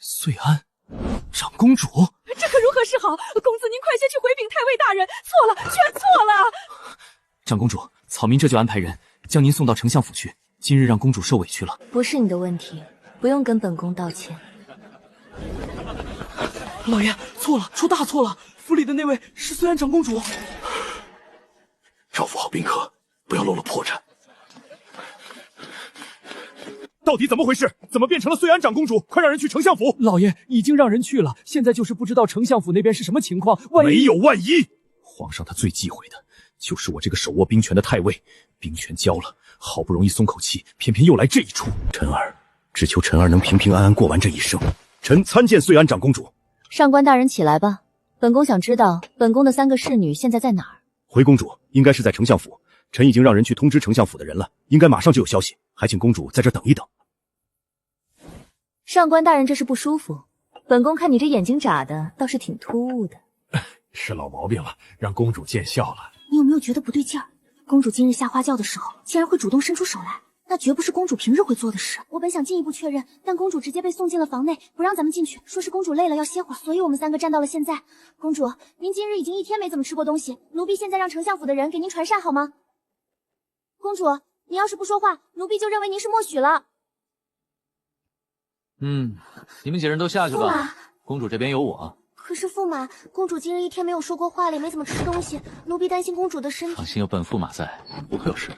穗安，长公主，这可如何是好？公子您快些去回禀太尉大人，错了，全错了。长公主，草民这就安排人将您送到丞相府去。今日让公主受委屈了，不是你的问题，不用跟本宫道歉。老爷，错了，出大错了，府里的那位是穗安长公主。照顾好宾客，不要露了破绽。到底怎么回事？怎么变成了穗安长公主？快让人去丞相府！老爷已经让人去了，现在就是不知道丞相府那边是什么情况。万一没有万一，皇上他最忌讳的就是我这个手握兵权的太尉。兵权交了，好不容易松口气，偏偏又来这一出。臣儿只求臣儿能平平安安过完这一生。臣参见穗安长公主。上官大人起来吧，本宫想知道本宫的3个侍女现在在哪儿。回公主，应该是在丞相府。臣已经让人去通知丞相府的人了，应该马上就有消息。还请公主在这等一等。上官大人这是不舒服，本宫看你这眼睛眨的倒是挺突兀的。是老毛病了，让公主见笑了。你有没有觉得不对劲儿？公主今日下花轿的时候，竟然会主动伸出手来，那绝不是公主平日会做的事。我本想进一步确认，但公主直接被送进了房内，不让咱们进去，说是公主累了要歇会儿，所以我们3个站到了现在。公主，您今日已经1天没怎么吃过东西，奴婢现在让丞相府的人给您传膳好吗？公主，您要是不说话，奴婢就认为您是默许了。你们几人都下去吧，公主这边有我。可是驸马，公主今日1天没有说过话了，也没怎么吃东西，奴婢担心公主的身体。放心，有本驸马在，不会有事的。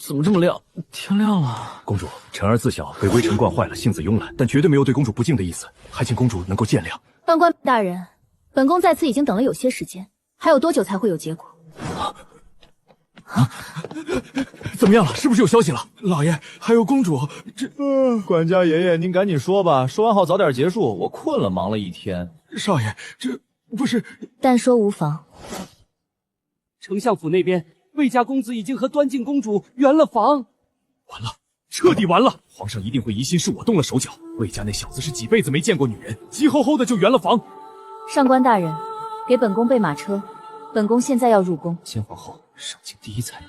怎么这么亮？天亮了。公主，臣儿自小被微臣惯坏了，性子慵懒，但绝对没有对公主不敬的意思，还请公主能够见谅。宦官大人，本宫在此已经等了有些时间，还有多久才会有结果？怎么样了？是不是有消息了？老爷，还有公主，管家爷爷，您赶紧说吧，说完后早点结束，我困了，忙了1天。少爷，这不是……但说无妨。丞相府那边，魏家公子已经和端静公主圆了房。完了，彻底完了！皇上一定会疑心是我动了手脚。魏家那小子是几辈子没见过女人，急吼吼的就圆了房。上官大人，给本宫备马车，本宫现在要入宫。见皇后上京第一才女，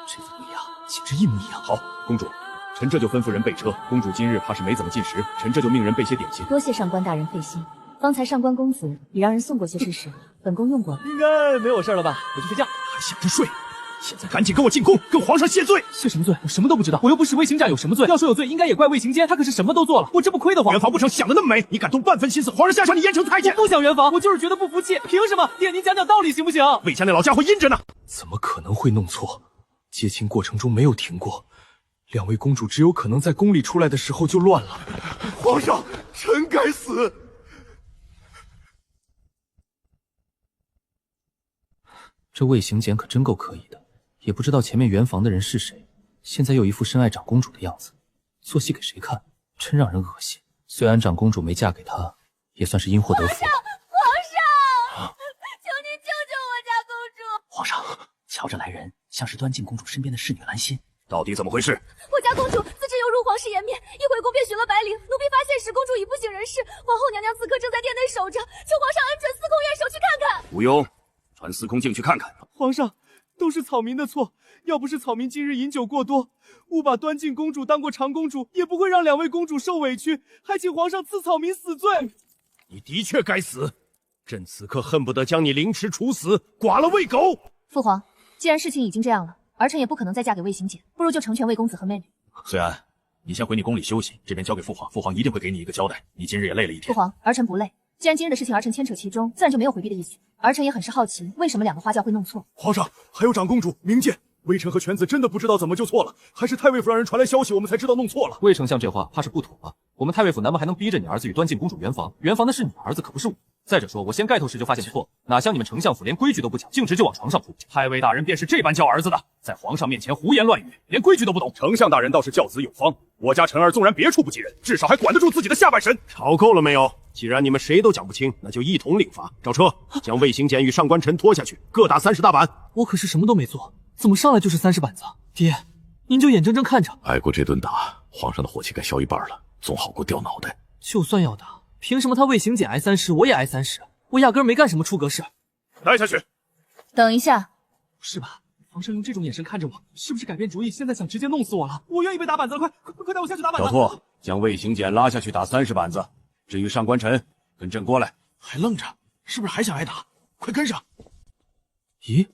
这副模样简直一模一样。好，公主，臣这就吩咐人备车。公主今日怕是没怎么进食，臣这就命人备些点心。多谢上官大人费心。方才上官公子已让人送过些吃食，本宫用过了。应该没有事了吧？我去睡觉。还想着睡？现在赶紧跟我进宫，跟皇上谢罪。谢什么罪？我什么都不知道，我又不是魏行展，有什么罪？要说有罪，应该也怪魏行监，他可是什么都做了，我这不亏得慌。圆房不成想的那么美，你敢动半分心思，皇上下诏你严惩太监。我不想圆房，我就是觉得不服气，凭什么？爹，您讲讲道理行不行？魏家那老家伙阴着呢，怎么可能会弄错？接亲过程中没有停过，2位公主只有可能在宫里出来的时候就乱了。皇上，臣该死。这魏行简可真够可以的，也不知道前面圆房的人是谁，现在又一副深爱长公主的样子，做戏给谁看？真让人恶心。虽然长公主没嫁给他，也算是因祸得福。皇上，求您救救我家公主！皇上，瞧着来人，像是端静公主身边的侍女兰心。到底怎么回事？我家公主自知有辱皇室颜面，一回宫便寻了白绫，奴婢发现时公主已不省人事，皇后娘娘此刻正在殿内守着，求皇上恩准司空院守去看看。无庸，传司空进去看看。皇上，都是草民的错，要不是草民今日饮酒过多，误把端静公主当过长公主，也不会让2位公主受委屈，还请皇上赐草民死罪。你的确该死，朕此刻恨不得将你凌迟处死，剐了喂狗。父皇，既然事情已经这样了，儿臣也不可能再嫁给魏行简，不如就成全魏公子和妹妹。虽安，你先回你宫里休息，这边交给父皇，父皇一定会给你一个交代。你今日也累了1天。父皇，儿臣不累。既然今日的事情儿臣牵扯其中，自然就没有回避的意思。儿臣也很是好奇，为什么2个花轿会弄错。皇上，还有长公主明鉴，微臣和犬子真的不知道怎么就错了，还是太尉府让人传来消息，我们才知道弄错了。魏丞相这话怕是不妥吧？我们太尉府难不还能逼着你儿子与端静公主圆房？圆房的是你儿子，可不是我。再者说，我先盖头时就发现错，哪像你们丞相府连规矩都不讲，径直就往床上扑。太尉大人便是这般教儿子的，在皇上面前胡言乱语，连规矩都不懂。丞相大人倒是教子有方，我家臣儿纵然别处不及人，至少还管得住自己的下半身。吵够了没有？既然你们谁都讲不清，那就一同领罚。召车，将魏行简与上官晨拖下去，各打30大板。我可是什么都没做，怎么上来就是30板子？爹，您就眼睁睁看着。挨过这顿打，皇上的火气该消一半了，总好过掉脑袋。就算要打，凭什么他魏行简挨30，我也挨30？我压根没干什么出格事。带下去。等一下，是吧？皇上用这种眼神看着我，是不是改变主意？现在想直接弄死我了？我愿意被打板子了，快带我下去打板子！小兔，将魏行简拉下去打30板子。至于上官晨，跟朕过来。还愣着，是不是还想挨打？快跟上！咦，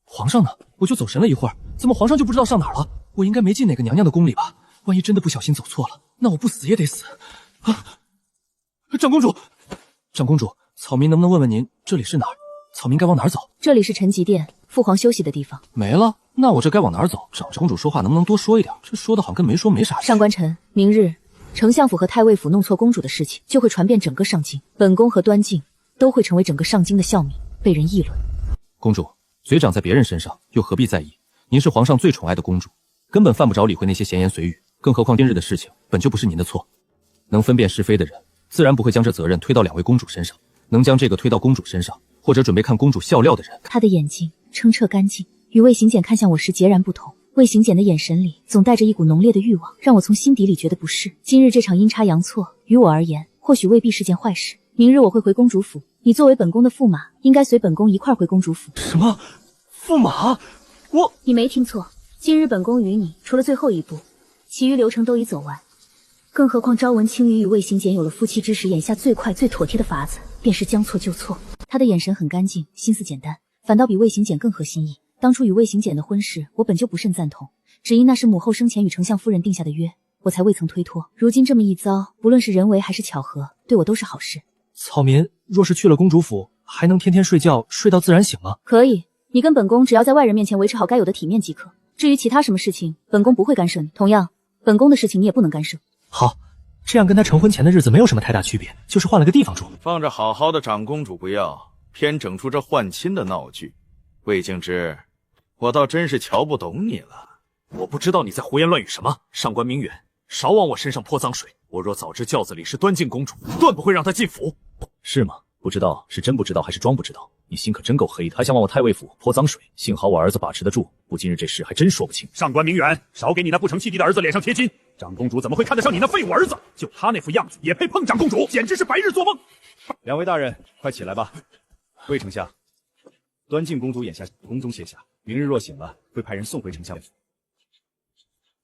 皇上呢？我就走神了一会儿，怎么皇上就不知道上哪儿了？我应该没进哪个娘娘的宫里吧？万一真的不小心走错了，那我不死也得死啊！长公主，长公主，草民能不能问问您这里是哪儿？草民该往哪儿走？这里是陈吉殿，父皇休息的地方。没了，那我这该往哪儿走？长公主说话能不能多说一点？这说的好像跟没说没啥。上官晨，明日丞相府和太尉府弄错公主的事情，就会传遍整个上京，本宫和端静都会成为整个上京的笑柄，被人议论。公主，嘴长在别人身上，又何必在意？您是皇上最宠爱的公主，根本犯不着理会那些闲言碎语。更何况今日的事情本就不是您的错，能分辨是非的人，自然不会将这责任推到2位公主身上。能将这个推到公主身上，或者准备看公主笑料的人，他的眼睛澄澈干净，与魏行简看向我时截然不同。魏行简的眼神里总带着一股浓烈的欲望，让我从心底里觉得不适。今日这场阴差阳错，于我而言，或许未必是件坏事。明日我会回公主府，你作为本宫的驸马，应该随本宫一块回公主府。什么？驸马？你没听错，今日本宫与你除了最后一步，其余流程都已走完。更何况昭文青羽与魏行简有了夫妻之实，眼下最快最妥帖的法子便是将错就错。他的眼神很干净，心思简单，反倒比魏行简更合心意。当初与魏行简的婚事，我本就不甚赞同，只因那是母后生前与丞相夫人定下的约，我才未曾推脱。如今这么一遭，不论是人为还是巧合，对我都是好事。草民若是去了公主府，还能天天睡觉睡到自然醒吗？可以，你跟本宫只要在外人面前维持好该有的体面即可。至于其他什么事情，本宫不会干涉你。同样，本宫的事情你也不能干涉。好，这样跟他成婚前的日子没有什么太大区别，就是换了个地方住。放着好好的长公主不要，偏整出这换亲的闹剧。魏敬之，我倒真是瞧不懂你了。我不知道你在胡言乱语什么。上官明远，少往我身上泼脏水。我若早知轿子里是端静公主，断不会让她进府。是吗？不知道是真不知道还是装不知道？你心可真够黑的，还想往我太尉府泼脏水。幸好我儿子把持得住，不今日这事还真说不清。上官明远，少给你那不成器地的儿子脸上贴金。长公主怎么会看得上你那废物儿子？就他那副样子，也配碰长公主？简直是白日做梦！2位大人，快起来吧。魏丞相，端静公主眼下宫中歇下，明日若醒了，会派人送回丞相府。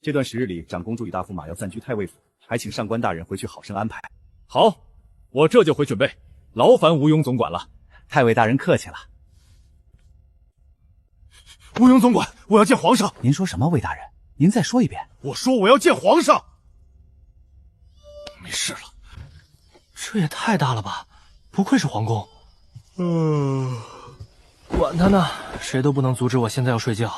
这段时日里，长公主与大驸马要暂居太尉府，还请上官大人回去好生安排。好，我这就回准备，劳烦吴庸总管了。太尉大人客气了。吴庸总管，我要见皇上。您说什么，魏大人？您再说一遍。我说我要见皇上。没事了，这也太大了吧！不愧是皇宫。管他呢，谁都不能阻止我现在要睡觉。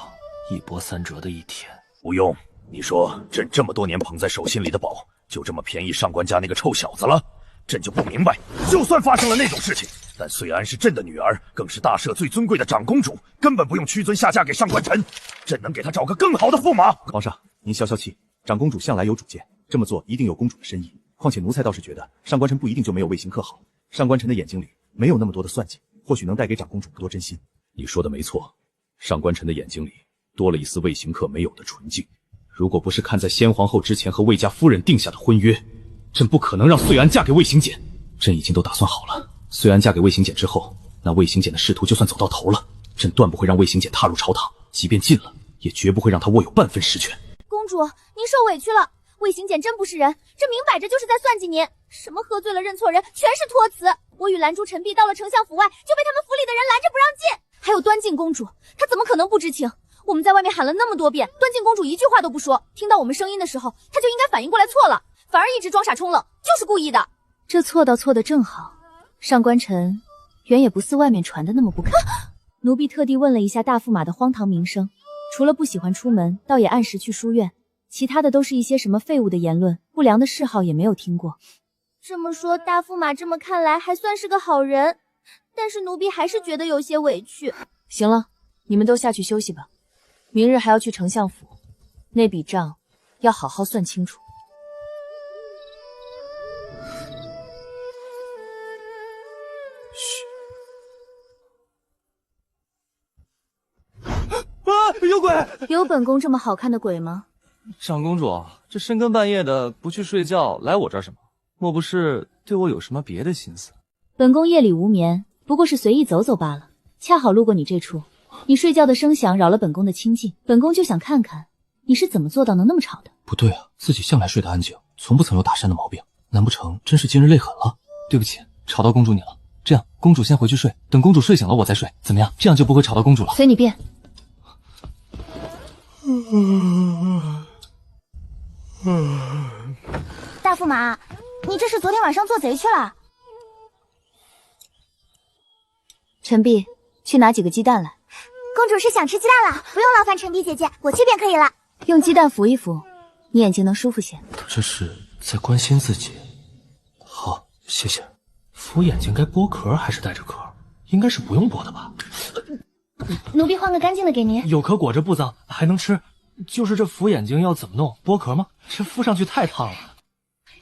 一波三折的一天。吴庸，你说朕这么多年捧在手心里的宝，就这么便宜上官家那个臭小子了？朕就不明白，就算发生了那种事情，但穗安是朕的女儿，更是大赦最尊贵的长公主，根本不用屈尊下嫁给上官晨。朕能给她找个更好的驸马。皇上，您消消气，长公主向来有主见，这么做一定有公主的深意。况且奴才倒是觉得上官晨不一定就没有魏行客好，上官晨的眼睛里没有那么多的算计，或许能带给长公主多真心。你说的没错，上官晨的眼睛里多了一丝魏行客没有的纯净。如果不是看在先皇后之前和魏家夫人定下的婚约，朕不可能让穗安嫁给魏行简。朕已经都打算好了，穗安嫁给魏行简之后，那魏行简的仕途就算走到头了，朕断不会让魏行简踏入朝堂，即便进了，也绝不会让他握有半分实权。公主，您受委屈了。魏行简真不是人，这明摆着就是在算计您。什么喝醉了认错人，全是托词。我与兰珠、陈璧到了丞相府外，就被他们府里的人拦着不让进。还有端静公主，她怎么可能不知情？我们在外面喊了那么多遍，端静公主一句话都不说。听到我们声音的时候，她就应该反应过来错了，反而一直装傻充愣，就是故意的。这错倒错得正好，上官晨原也不似外面传的那么不堪。奴婢特地问了一下大驸马的荒唐名声，除了不喜欢出门，倒也按时去书院，其他的都是一些什么废物的言论，不良的嗜好也没有听过。这么说，大驸马这么看来还算是个好人，但是奴婢还是觉得有些委屈。行了，你们都下去休息吧，明日还要去丞相府，那笔账要好好算清楚。有鬼！有本宫这么好看的鬼吗？长公主，这深更半夜的不去睡觉，来我这儿什么？莫不是对我有什么别的心思？本宫夜里无眠，不过是随意走走罢了，恰好路过你这处，你睡觉的声响扰了本宫的清静，本宫就想看看你是怎么做到能那么吵的。不对啊，自己向来睡得安静，从不曾有打鼾的毛病，难不成真是今日累狠了？对不起，吵到公主你了。这样，公主先回去睡，等公主睡醒了我再睡，怎么样？这样就不会吵到公主了。随你便。大驸马，你这是昨天晚上做贼去了？陈碧，去拿几个鸡蛋来。公主是想吃鸡蛋了，不用劳烦陈碧姐姐，我去便可以了。用鸡蛋抚一抚，你眼睛能舒服些。她这是在关心自己。好，谢谢。敷眼睛该剥壳还是带着壳？应该是不用剥的吧？奴婢换个干净的给您。有壳裹着不脏，还能吃。就是这敷眼睛要怎么弄？剥壳吗？这敷上去太烫了。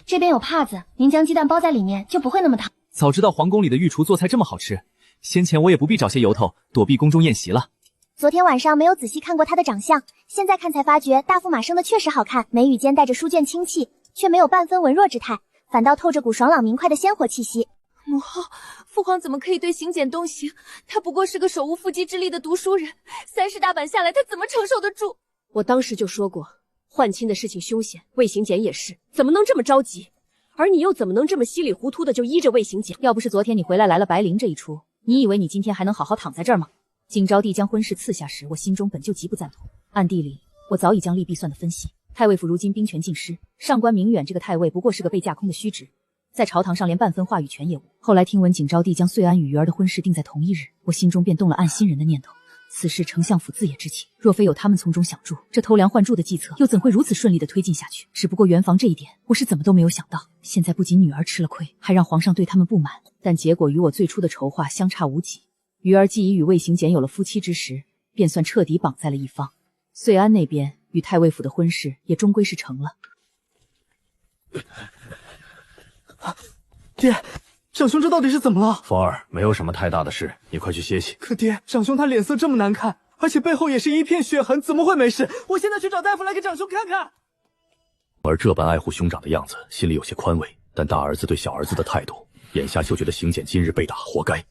这边有帕子，您将鸡蛋包在里面，就不会那么烫。早知道皇宫里的御厨做菜这么好吃，先前我也不必找些由头躲避宫中宴席了。昨天晚上没有仔细看过他的长相，现在看才发觉大驸马生的确实好看，眉宇间带着书卷清气，却没有半分文弱之态，反倒透着股爽朗明快的鲜活气息。母后，父皇怎么可以对行简动刑？他不过是个手无缚鸡之力的读书人，30大板下来，他怎么承受得住？我当时就说过，换亲的事情凶险，魏行简也是，怎么能这么着急？而你又怎么能这么稀里糊涂的就依着魏行简？要不是昨天你回来了白灵这一出，你以为你今天还能好好躺在这儿吗？景昭帝将婚事赐下时，我心中本就极不赞同，暗地里我早已将利弊算得分析。太尉府如今兵权尽失，上官明远这个太尉不过是个被架空的虚职，在朝堂上连半分话语权也无。后来听闻景昭帝将穗安与鱼儿的婚事定在同一日，我心中便动了暗心人的念头。此事丞相府自也知情，若非有他们从中想助，这偷梁换柱的计策又怎会如此顺利的推进下去？只不过圆房这一点，我是怎么都没有想到。现在不仅女儿吃了亏，还让皇上对他们不满，但结果与我最初的筹划相差无几。鱼儿既已与魏行简有了夫妻之实，便算彻底绑在了一方。穗安那边与太尉府的婚事也终归是成了。爹，长兄这到底是怎么了？风儿，没有什么太大的事，你快去歇息。可爹，长兄他脸色这么难看，而且背后也是一片血痕，怎么会没事？我现在去找大夫来给长兄看看。而这般爱护兄长的样子，心里有些宽慰，但大儿子对小儿子的态度，眼下就觉得行简今日被打，活该。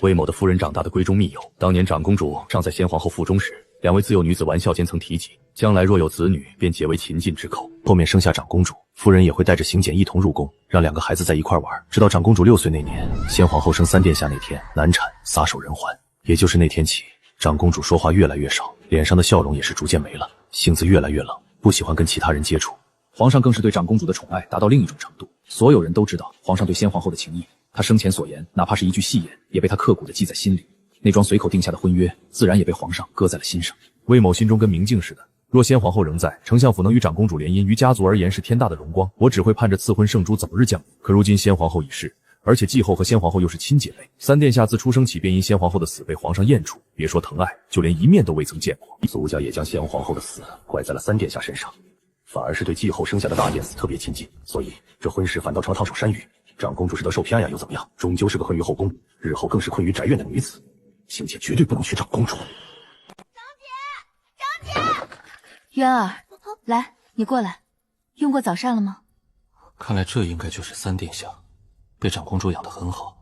魏某的夫人长大的闺中密友，当年长公主尚在先皇后腹中时，两位自幼女子玩笑间曾提及，将来若有子女，便结为秦晋之口。后面生下长公主，夫人也会带着行简一同入宫，让两个孩子在一块玩。直到长公主6岁那年，先皇后生3殿下那天难产，撒手人寰。也就是那天起，长公主说话越来越少，脸上的笑容也是逐渐没了，性子越来越冷，不喜欢跟其他人接触。皇上更是对长公主的宠爱达到另一种程度，所有人都知道皇上对先皇后的情谊。他生前所言，哪怕是一句戏言，也被他刻骨的记在心里。那桩随口定下的婚约，自然也被皇上搁在了心上。魏某心中跟明镜似的，若先皇后仍在，丞相府能与长公主联姻，于家族而言是天大的荣光。我只会盼着赐婚圣珠早日降临。可如今先皇后已逝，而且继后和先皇后又是亲姐妹，3殿下自出生起便因先皇后的死被皇上厌除，别说疼爱，就连一面都未曾见过。苏家也将先皇后的死怪在了3殿下身上，反而是对继后生下的大燕子特别亲近，所以这婚事反倒成了烫手山芋。长公主是得受偏爱又怎么样？终究是个困于后宫，日后更是困于宅院的女子。行姐绝对不能娶长公主。张姐，渊儿，来，你过来。用过早膳了吗？看来这应该就是3殿下，被长公主养得很好，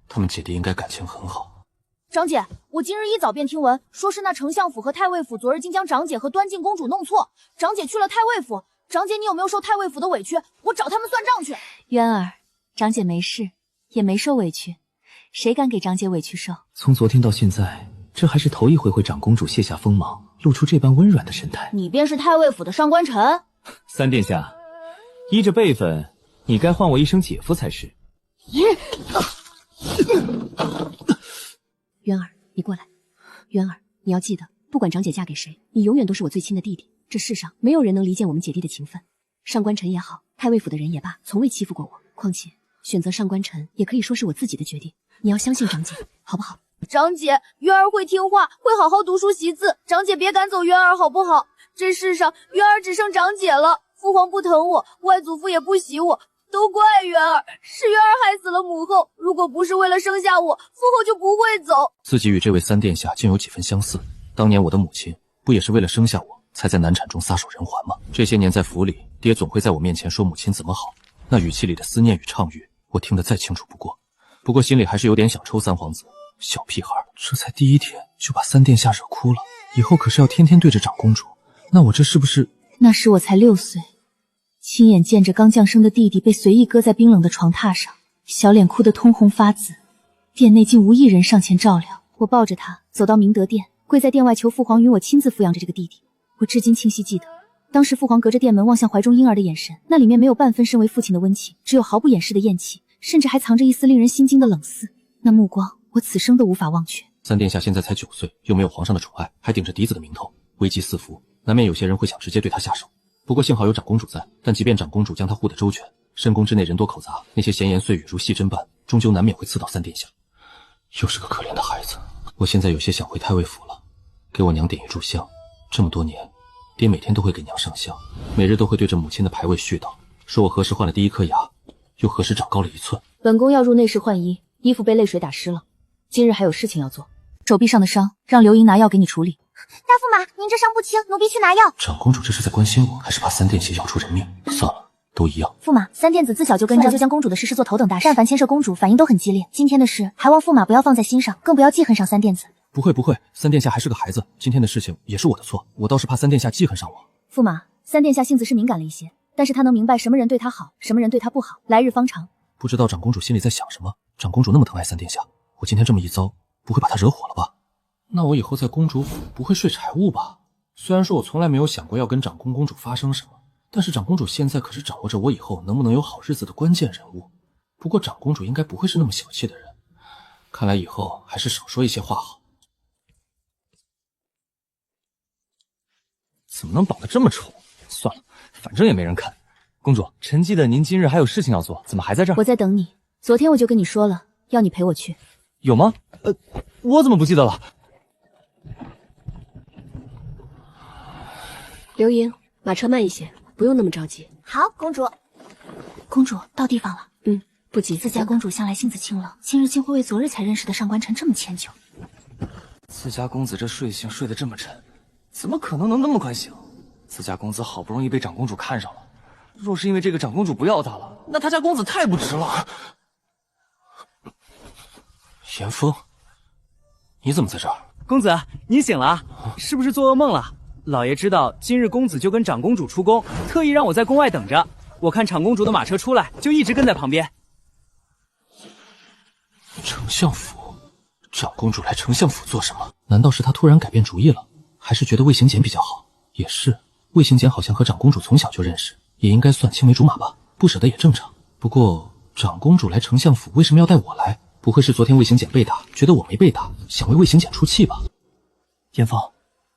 他们姐弟应该感情很好。长姐，我今日一早便听闻，说是那丞相府和太尉府昨日竟将长姐和端静公主弄错，长姐去了太尉府。长姐，你有没有受太尉府的委屈？我找他们算账去。渊儿，长姐没事，也没受委屈，谁敢给长姐委屈受？从昨天到现在，这还是头一回长公主卸下锋芒，露出这般温软的神态。你便是太尉府的上官晨？3殿下，依着辈分，你该唤我一声姐夫才是。渊儿，你过来。渊儿，你要记得，不管长姐嫁给谁，你永远都是我最亲的弟弟。这世上没有人能离间我们姐弟的情分。上官晨也好，太尉府的人也罢，从未欺负过我。况且选择上官晨也可以说是我自己的决定。你要相信长姐，好不好？长姐，渊儿会听话，会好好读书习字。长姐别赶走渊儿，好不好？这世上渊儿只剩长姐了，父皇不疼我，外祖父也不喜我，都怪渊儿，是渊儿害死了母后。如果不是为了生下我，父后就不会走。自己与这位3殿下竟有几分相似，当年我的母亲不也是为了生下我，才在难产中撒手人寰吗？这些年在府里，爹总会在我面前说母亲怎么好，那语气里的思念与怅惘，我听得再清楚不过。不过心里还是有点想抽3皇子，小屁孩，这才第1天就把三殿下惹哭了，以后可是要天天对着长公主。那我这是不是……那时我才6岁，亲眼见着刚降生的弟弟被随意搁在冰冷的床榻上，小脸哭得通红发紫，殿内竟无一人上前照料。我抱着他走到明德殿，跪在殿外求父皇允我亲自抚养着这个弟弟。我至今清晰记得，当时父皇隔着殿门望向怀中婴儿的眼神，那里面没有半分身为父亲的温情，只有毫不掩饰的厌弃，甚至还藏着一丝令人心惊的冷肆。那目光，我此生都无法忘却。三殿下现在才9岁，又没有皇上的宠爱，还顶着嫡子的名头，危机四伏，难免有些人会想直接对他下手。不过幸好有长公主在，但即便长公主将他护得周全，深宫之内人多口杂，那些闲言碎语如细针般，终究难免会刺到三殿下。又是个可怜的孩子，我现在有些想回太尉府了，给我娘点一炷香。这么多年，爹每天都会给娘上香，每日都会对着母亲的牌位絮叨，说我何时换了第1颗牙，又何时长高了1寸。本宫要入内室换衣，衣服被泪水打湿了，今日还有事情要做。手臂上的伤，让刘莹拿药给你处理。大驸马，您这伤不轻，奴婢去拿药。长公主这是在关心我，还是怕三殿下要出人命？算了，都一样。驸马，三殿子自小就跟着，就将公主的事视作头等大事，但凡牵涉公主，反应都很激烈。今天的事，还望驸马不要放在心上，更不要记恨上三殿子。不会不会，三殿下还是个孩子，今天的事情也是我的错，我倒是怕三殿下记恨上我。驸马，三殿下性子是敏感了一些，但是他能明白什么人对他好，什么人对他不好，来日方长。不知道长公主心里在想什么？长公主那么疼爱三殿下，我今天这么一遭，不会把她惹火了吧？那我以后在公主府不会睡柴屋吧？虽然说我从来没有想过要跟长公公主发生什么，但是长公主现在可是掌握着我以后能不能有好日子的关键人物。不过长公主应该不会是那么小气的人，看来以后还是少说一些话好。怎么能绑得这么丑？算了，反正也没人看。公主，臣记得您今日还有事情要做，怎么还在这儿？我在等你。昨天我就跟你说了，要你陪我去。有吗？我怎么不记得了？刘莹，马车慢一些，不用那么着急。好，公主。公主到地方了。不急。自家公主向来性子清冷，今日竟会为昨日才认识的上官晨这么迁就。自家公子这睡醒睡得这么沉，怎么可能那么快醒？自家公子好不容易被长公主看上了，若是因为这个长公主不要他了，那他家公子太不值了。严峰，你怎么在这儿？公子，你醒了啊？是不是做噩梦了？老爷知道今日公子就跟长公主出宫，特意让我在宫外等着。我看长公主的马车出来，就一直跟在旁边。丞相府，长公主来丞相府做什么？难道是她突然改变主意了？还是觉得魏行简比较好？也是，魏行简好像和长公主从小就认识，也应该算青梅竹马吧，不舍得也正常。不过长公主来丞相府为什么要带我来？不会是昨天魏行简被打，觉得我没被打，想为魏行简出气吧？严峰，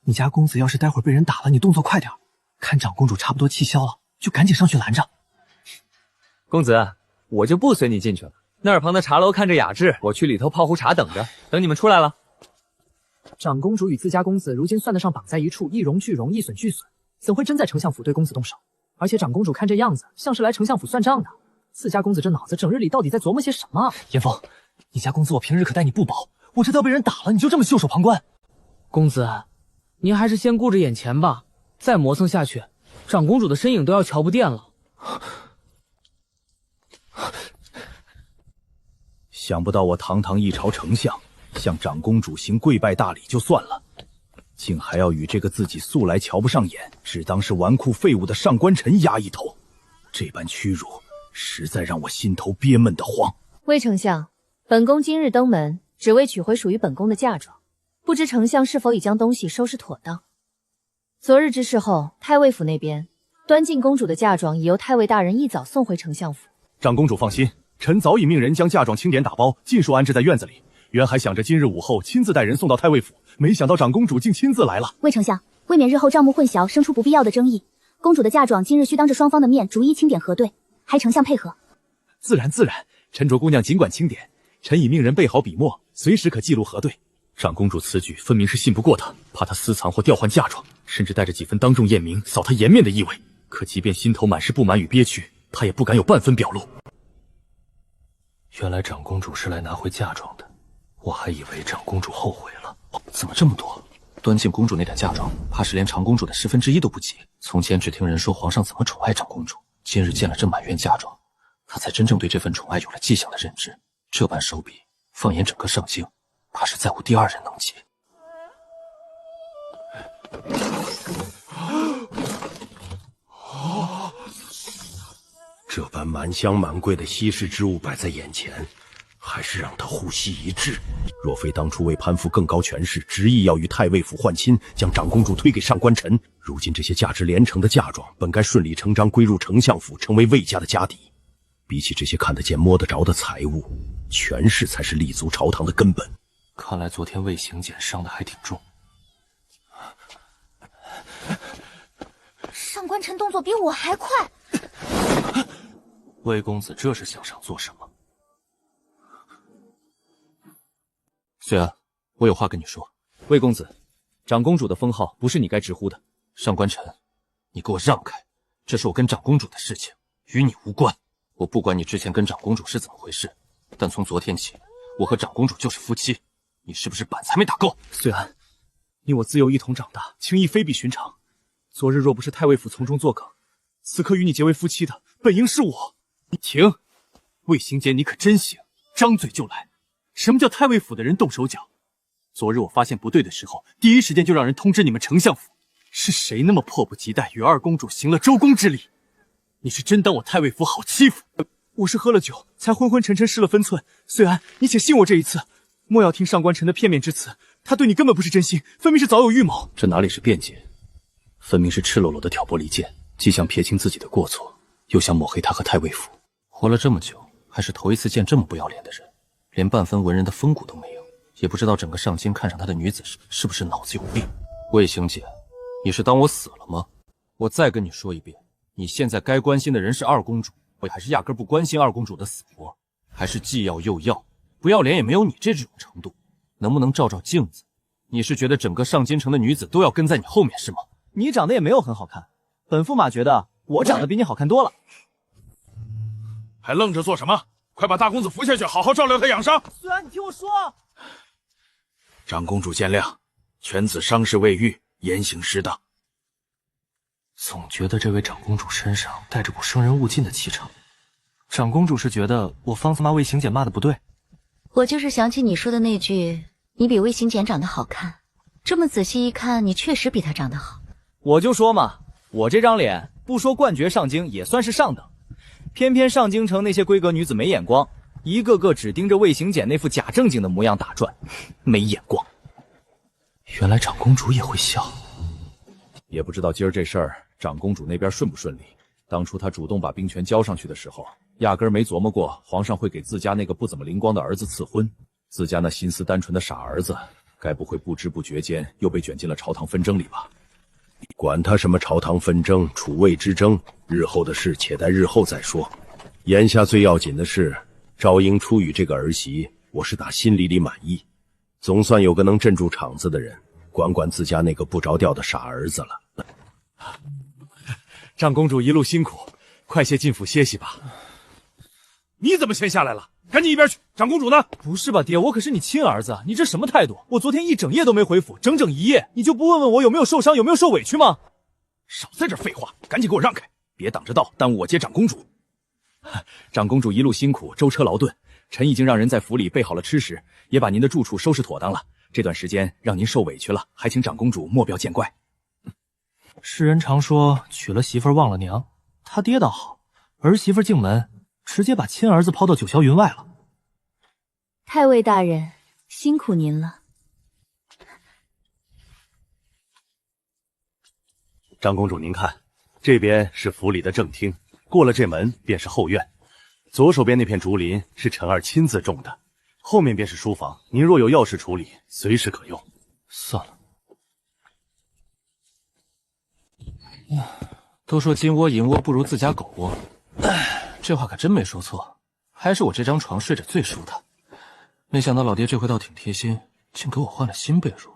你家公子要是待会儿被人打了，你动作快点，看长公主差不多气消了，就赶紧上去拦着。公子，我就不随你进去了，那耳旁的茶楼看着雅致，我去里头泡壶茶等着，等你们出来了。长公主与自家公子如今算得上绑在一处，一荣俱荣，一损俱损，怎会真在丞相府对公子动手？而且长公主看这样子，像是来丞相府算账的。自家公子这脑子整日里到底在琢磨些什么？严峰，你家公子我平日可待你不薄，我这都被人打了，你就这么袖手旁观？公子，您还是先顾着眼前吧，再磨蹭下去，长公主的身影都要瞧不见了。想不到我堂堂一朝丞相，向长公主行跪拜大礼就算了，竟还要与这个自己素来瞧不上眼，只当是纨绔废物的上官晨压一头，这般屈辱，实在让我心头憋闷得慌。魏丞相，本宫今日登门，只为取回属于本宫的嫁妆，不知丞相是否已将东西收拾妥当？昨日之事后，太尉府那边端进公主的嫁妆已由太尉大人一早送回丞相府。长公主放心，臣早已命人将嫁妆清点打包，尽数安置在院子里。原还想着今日午后亲自带人送到太尉府，没想到长公主竟亲自来了。魏丞相，未免日后账目混淆，生出不必要的争议。公主的嫁妆今日需当着双方的面逐一清点核对，还丞相配合。自然，陈卓姑娘尽管清点，臣已命人备好笔墨，随时可记录核对。长公主此举分明是信不过她，怕她私藏或调换嫁妆，甚至带着几分当众验明、扫她颜面的意味。可即便心头满是不满与憋屈，她也不敢有半分表露。原来长公主是来拿回嫁妆的，我还以为长公主后悔了。怎么这么多？端进公主那点嫁妆，怕是连长公主的1/10都不及。从前只听人说皇上怎么宠爱长公主，今日见了这满院嫁妆，她才真正对这份宠爱有了迹象的认知。这般手笔，放眼整个上京，怕是再无第二人能及。这般满箱满柜的稀世之物摆在眼前，还是让他呼吸一滞。若非当初为攀附更高权势，执意要与太尉府换亲，将长公主推给上官晨，如今这些价值连城的嫁妆，本该顺理成章归入丞相府，成为魏家的家底。比起这些看得见摸得着的财物，权势才是立足朝堂的根本。看来昨天魏行简伤得还挺重。上官晨动作比我还快。魏公子这是想做什么？虽然我有话跟你说。魏公子，长公主的封号不是你该直呼的。上官晨，你给我让开，这是我跟长公主的事情，与你无关。我不管你之前跟长公主是怎么回事，但从昨天起，我和长公主就是夫妻。你是不是板子还没打够？虽然你我自幼一同长大，情谊非比寻常。昨日若不是太尉府从中作梗，此刻与你结为夫妻的本应是我。停！魏行简，你可真行，张嘴就来。什么叫太尉府的人动手脚？昨日我发现不对的时候，第一时间就让人通知你们丞相府。是谁那么迫不及待与二公主行了周公之礼？你是真当我太尉府好欺负？我是喝了酒，才昏昏沉沉失了分寸。虽然你且信我这一次，莫要听上官晨的片面之词，他对你根本不是真心，分明是早有预谋。这哪里是辩解，分明是赤裸裸的挑拨离间，既想撇清自己的过错，又想抹黑他和太尉府。活了这么久，还是头一次见这么不要脸的人，连半分文人的风骨都没有，也不知道整个上京看上他的女子是不是脑子有病。魏行简，你是当我死了吗？我再跟你说一遍，你现在该关心的人是二公主，还是压根不关心二公主的死活？还是既要又要？不要脸也没有你这种程度，能不能照照镜子？你是觉得整个上京城的女子都要跟在你后面是吗？你长得也没有很好看，本驸马觉得我长得比你好看多了。还愣着做什么？快把大公子扶下去，好好照料他养伤。虽然你听我说，长公主见谅，犬子伤势未愈，言行失当。总觉得这位长公主身上带着股生人勿近的气场。长公主是觉得我方子骂魏行简骂的不对？我就是想起你说的那句，你比魏行简长得好看。这么仔细一看，你确实比她长得好。我就说嘛，我这张脸不说冠绝上京，也算是上等。偏偏上京城那些闺阁女子没眼光，一个个只盯着魏行简那副假正经的模样打转，没眼光。原来长公主也会笑。也不知道今儿这事儿长公主那边顺不顺利。当初她主动把兵权交上去的时候，压根儿没琢磨过皇上会给自家那个不怎么灵光的儿子赐婚。自家那心思单纯的傻儿子，该不会不知不觉间又被卷进了朝堂纷争里吧？管他什么朝堂纷争、楚魏之争，日后的事且待日后再说。眼下最要紧的是，赵英初与这个儿媳，我是打心里满意，总算有个能镇住场子的人，管管自家那个不着调的傻儿子了。长公主一路辛苦，快些进府歇息吧。你怎么先下来了？赶紧一边去！长公主呢？不是吧，爹，我可是你亲儿子，你这什么态度？我昨天一整夜都没回府，整整一夜，你就不问问我有没有受伤，有没有受委屈吗？少在这废话，赶紧给我让开，别挡着道，耽误我接长公主。长公主一路辛苦，舟车劳顿，臣已经让人在府里备好了吃食，也把您的住处收拾妥当了。这段时间让您受委屈了，还请长公主莫表见怪。世人常说娶了媳妇忘了娘，他爹倒好，儿媳妇进门直接把亲儿子抛到九霄云外了。太尉大人，辛苦您了。长公主，您看，这边是府里的正厅，过了这门便是后院。左手边那片竹林是臣儿亲自种的，后面便是书房。您若有要事处理，随时可用。算了。都说金窝银窝不如自家狗窝，这话可真没说错，还是我这张床睡着最舒坦。没想到老爹这回倒挺贴心，竟给我换了新被褥。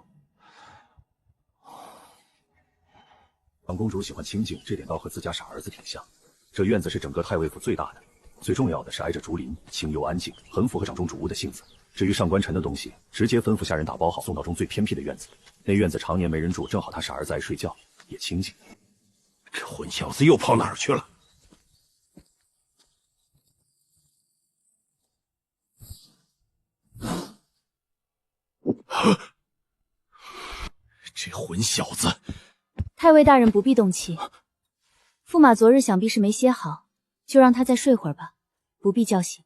长公主喜欢清静，这点倒和自家傻儿子挺像。这院子是整个太尉府最大的，最重要的是挨着竹林，清幽安静，很符合长公主屋的性子。至于上官晨的东西，直接吩咐下人打包好，送到中最偏僻的院子。那院子常年没人住，正好他傻儿子爱睡觉，也清静。这混小子又跑哪儿去了？混小子！太尉大人不必动气，驸马昨日想必是没歇好，就让他再睡会儿吧，不必叫醒。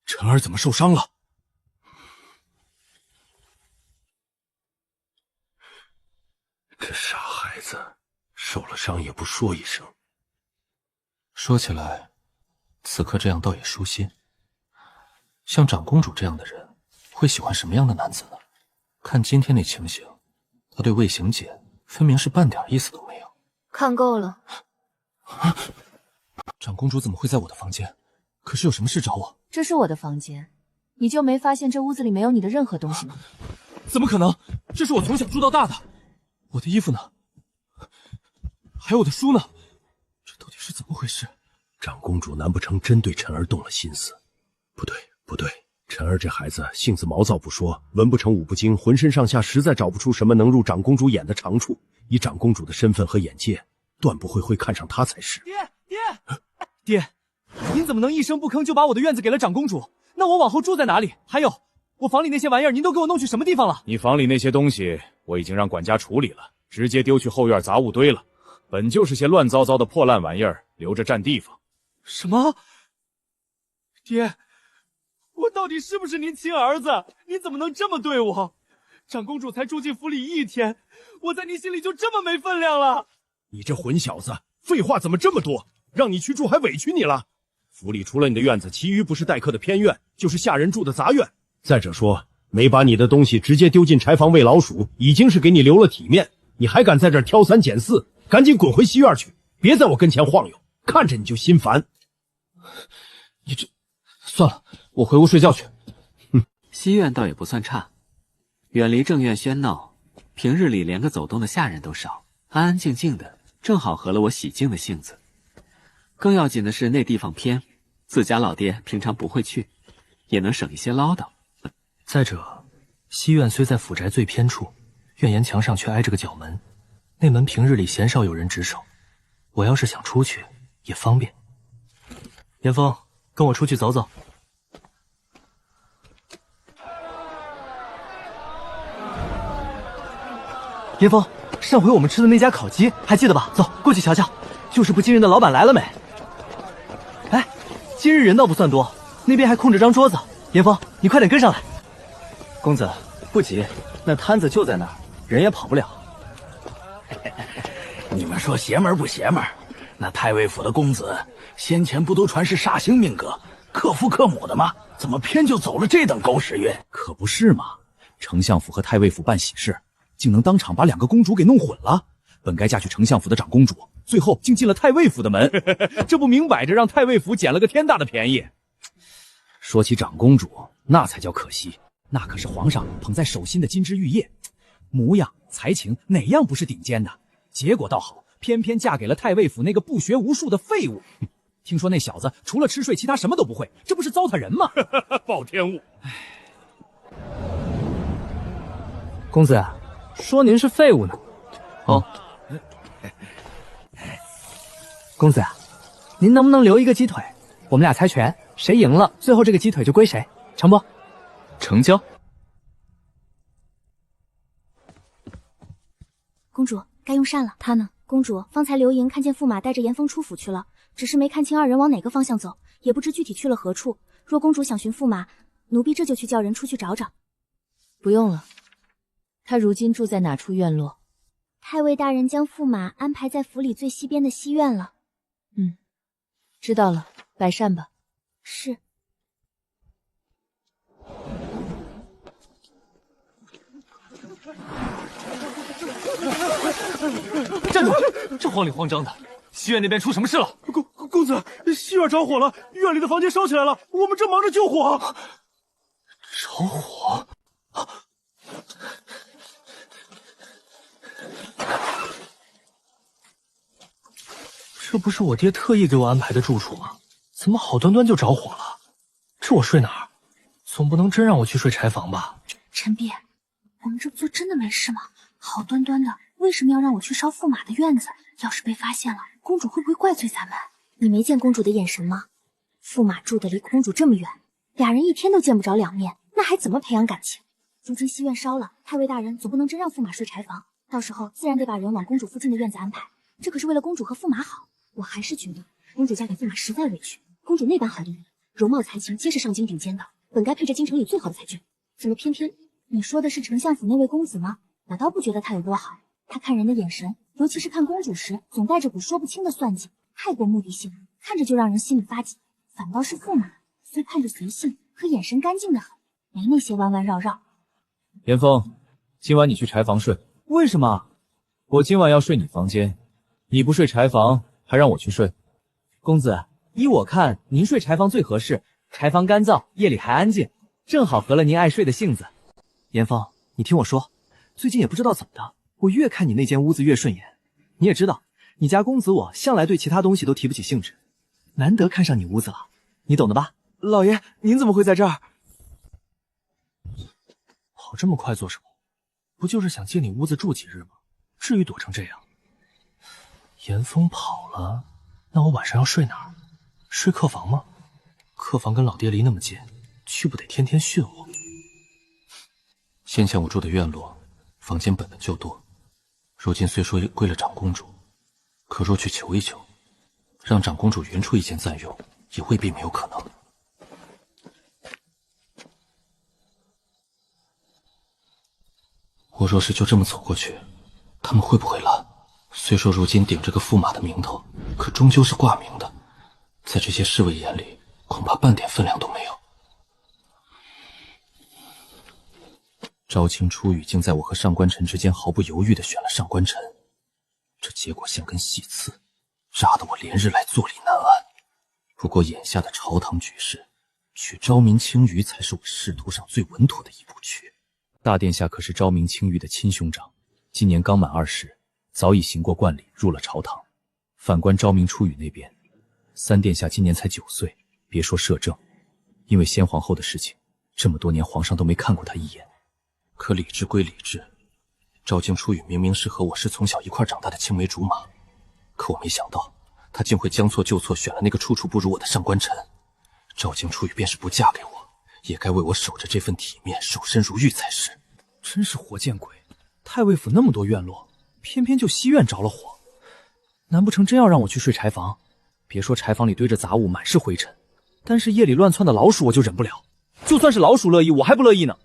晨儿怎么受伤了？这傻孩子，受了伤也不说一声。说起来，此刻这样倒也舒心。像长公主这样的人，会喜欢什么样的男子呢？看今天那情形，他对魏行简分明是半点意思都没有。看够了。长公主怎么会在我的房间？可是有什么事找我？这是我的房间，你就没发现这屋子里没有你的任何东西吗？怎么可能？这是我从小住到大的。我的衣服呢？还有我的书呢？这到底是怎么回事？长公主难不成真对晨儿动了心思？不对，不对，晨儿这孩子性子毛躁不说，文不成武不精，浑身上下实在找不出什么能入长公主眼的长处。以长公主的身份和眼界，断不会看上他才是。爹，您怎么能一声不吭就把我的院子给了长公主？那我往后住在哪里？还有，我房里那些玩意儿您都给我弄去什么地方了？你房里那些东西我已经让管家处理了，直接丢去后院杂物堆了。本就是些乱糟糟的破烂玩意儿，留着占地方。什么？爹，我到底是不是您亲儿子？你怎么能这么对我？长公主才住进府里1天，我在您心里就这么没分量了？你这混小子，废话怎么这么多？让你去住还委屈你了。府里除了你的院子，其余不是待客的偏院，就是下人住的杂院。再者说，没把你的东西直接丢进柴房喂老鼠，已经是给你留了体面，你还敢在这儿挑三拣四？赶紧滚回西院去，别在我跟前晃悠，看着你就心烦。你这，算了，我回屋睡觉去。西院倒也不算差，远离正院喧闹，平日里连个走动的下人都少，安安静静的，正好合了我喜静的性子。更要紧的是那地方偏，自家老爹平常不会去，也能省一些唠叨。再者，西院虽在府宅最偏处，院檐墙上却挨着个角门，那门平日里鲜少有人值守，我要是想出去也方便。严峰，跟我出去走走。严峰，上回我们吃的那家烤鸡还记得吧？走，过去瞧瞧，就是不惊人的老板来了没？哎，今日人倒不算多，那边还空着张桌子。严峰，你快点跟上来。公子，不急，那摊子就在那儿，人也跑不了。你们说邪门不邪门？那太尉府的公子先前不都传是煞星命格，克父克母的吗？怎么偏就走了这等狗屎运？可不是嘛！丞相府和太尉府办喜事，竟能当场把2个公主给弄混了。本该嫁去丞相府的长公主，最后竟进了太尉府的门，这不明摆着让太尉府捡了个天大的便宜。说起长公主，那才叫可惜，那可是皇上捧在手心的金枝玉叶，模样才情哪样不是顶尖的？结果倒好，偏偏嫁给了太尉府那个不学无术的废物。听说那小子除了吃睡，其他什么都不会，这不是糟蹋人吗？暴天物！公子，说您是废物呢。哦，公子，您能不能留一个鸡腿？我们俩猜拳，谁赢了，最后这个鸡腿就归谁，成不？成交。公主，该用膳了。他呢？公主，方才刘盈看见驸马带着严峰出府去了，只是没看清2人往哪个方向走，也不知具体去了何处。若公主想寻驸马，奴婢这就去叫人出去找找。不用了，他如今住在哪处院落？太尉大人将驸马安排在府里最西边的西院了。知道了，摆膳吧。是。站住！这慌里慌张的，西院那边出什么事了？公子，西院着火了，院里的房间烧起来了，我们正忙着救火。着火！这不是我爹特意给我安排的住处吗？怎么好端端就着火了？这我睡哪儿？总不能真让我去睡柴房吧？陈碧，我们这不就真的没事吗？好端端的，为什么要让我去烧驸马的院子？要是被发现了，公主会不会怪罪咱们？你没见公主的眼神吗？驸马住的离公主这么远，俩人1天都见不着2面，那还怎么培养感情？如今西院烧了，太尉大人总不能真让驸马睡柴房，到时候自然得把人往公主附近的院子安排。这可是为了公主和驸马好。我还是觉得公主嫁给驸马实在委屈。公主那般好的人，容貌才情皆是上京顶尖的，本该配着京城里最好的才俊，怎么偏偏……你说的是丞相府那位公子吗？我倒不觉得他有多好，他看人的眼神，尤其是看公主时，总带着股说不清的算计，太过目的性，看着就让人心里发紧。反倒是驸马，虽看着随性，可眼神干净的很，没那些弯弯绕绕。严峰，今晚你去柴房睡。为什么？我今晚要睡你房间，你不睡柴房，还让我去睡。公子，依我看，您睡柴房最合适，柴房干燥，夜里还安静，正好合了您爱睡的性子。严峰，你听我说，最近也不知道怎么的，我越看你那间屋子越顺眼。你也知道，你家公子我向来对其他东西都提不起兴致，难得看上你屋子了，你懂的吧？老爷，您怎么会在这儿？跑这么快做什么？不就是想借你屋子住几日吗？至于躲成这样？严峰跑了，那我晚上要睡哪儿？睡客房吗？客房跟老爹离那么近，去不得天天训我？先前我住的院落，房间本就多，如今虽说归了长公主，可若去求一求，让长公主匀出一间暂用，也未必没有可能。我若是就这么走过去，他们会不会拦？虽说如今顶着个驸马的名头，可终究是挂名的，在这些侍卫眼里，恐怕半点分量都没有。朝清初雨竟在我和上官尘之间毫不犹豫地选了上官尘，这结果像根细刺，扎得我连日来坐立难安。不过眼下的朝堂局势，取昭明青鱼才是我仕途上最稳妥的一步棋。大殿下可是昭明青鱼的亲兄长，今年刚满20，早已行过冠礼，入了朝堂。反观昭明初雨那边，三殿下今年才9岁，别说摄政，因为先皇后的事情，这么多年皇上都没看过他一眼。可理智归理智，昭清初雨明明是和我是从小一块长大的青梅竹马，可我没想到他竟会将错就错，选了那个处处不如我的上官尘。昭清初雨便是不嫁给我，也该为我守着这份体面，守身如玉才是。真是活见鬼！太尉府那么多院落，偏偏就西院着了火，难不成真要让我去睡柴房？别说柴房里堆着杂物，满是灰尘，单是夜里乱窜的老鼠我就忍不了。就算是老鼠乐意，我还不乐意呢。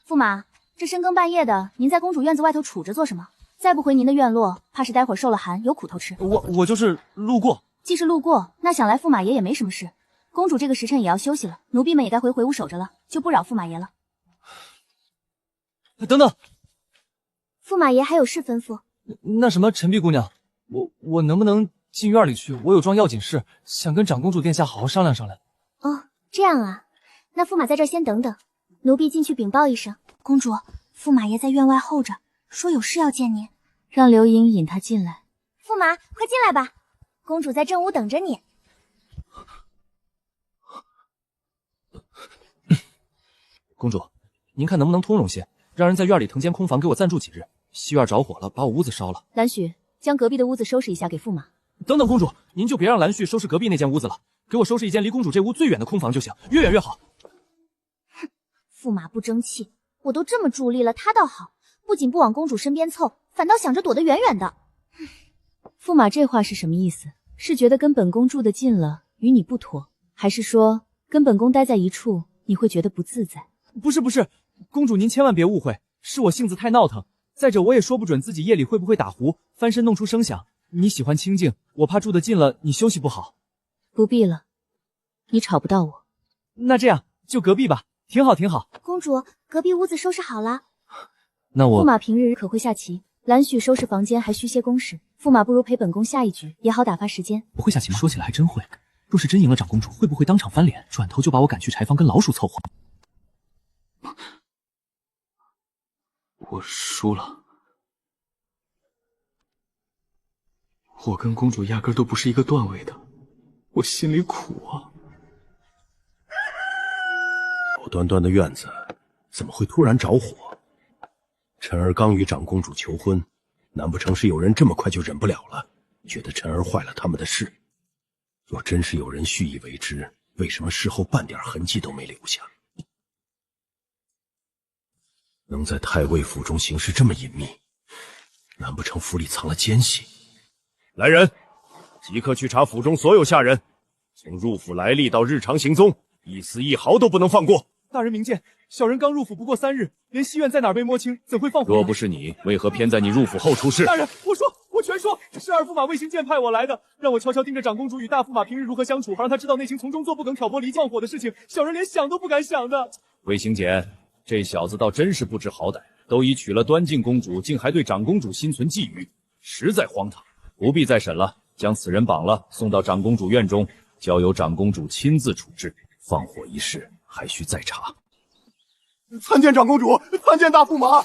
驸马，这深更半夜的，您在公主院子外头杵着做什么？再不回您的院落，怕是待会儿受了寒，有苦头吃。我就是路过。既是路过，那想来驸马爷也没什么事。公主这个时辰也要休息了，奴婢们也该回屋守着了，就不扰驸马爷了。等等，驸马爷还有事吩咐。那什么，陈碧姑娘，我能不能进院里去？我有桩要紧事，想跟长公主殿下好好商量商量。哦，这样啊，那驸马在这儿先等等，奴婢进去禀报一声。公主，驸马爷在院外候着，说有事要见您，让刘盈引他进来。驸马，快进来吧，公主在正屋等着你。公主，您看能不能通融些，让人在院里腾间空房给我暂住几日？西院着火了，把我屋子烧了。蓝许，将隔壁的屋子收拾一下给驸马。等等，公主，您就别让蓝旭收拾隔壁那间屋子了，给我收拾一间离公主这屋最远的空房就行，越远越好。哼，驸马不争气，我都这么助力了，他倒好，不仅不往公主身边凑，反倒想着躲得远远的。驸马这话是什么意思？是觉得跟本宫住得近了与你不妥，还是说跟本宫待在一处你会觉得不自在？不是，公主您千万别误会，是我性子太闹腾。再者我也说不准自己夜里会不会打呼翻身弄出声响。你喜欢清静，我怕住得近了你休息不好。不必了，你吵不到我。那这样就隔壁吧，挺好挺好。公主，隔壁屋子收拾好了。那我驸马平日可会下棋？蓝许收拾房间还需些公事，驸马不如陪本宫下一局，也好打发时间。我会下棋吗？说起来还真会。若是真赢了长公主，会不会当场翻脸，转头就把我赶去柴房跟老鼠凑合？我输了。我跟公主压根都不是一个段位的，我心里苦啊。好端端的院子，怎么会突然着火？晨儿刚与长公主求婚，难不成是有人这么快就忍不了了，觉得晨儿坏了他们的事？若真是有人蓄意为之，为什么事后半点痕迹都没留下？能在太尉府中行事这么隐秘，难不成府里藏了奸细？来人，即刻去查府中所有下人，从入府来历到日常行踪，一丝一毫都不能放过。大人明鉴，小人刚入府不过3日，连西院在哪儿被摸清，怎会放火？若不是你，为何偏在你入府后出事？大人，我全说，是二驸马魏行健派我来的，让我悄悄盯着长公主与大驸马平日如何相处，好让他知道内情，从中作不梗挑拨离间放火的事情。小人连想都不敢想的。魏行简，这小子倒真是不知好歹，都已娶了端静公主，竟还对长公主心存觊觎，实在荒唐。不必再审了，将此人绑了，送到长公主院中，交由长公主亲自处置。放火一事还需再查。参见长公主，参见大驸马。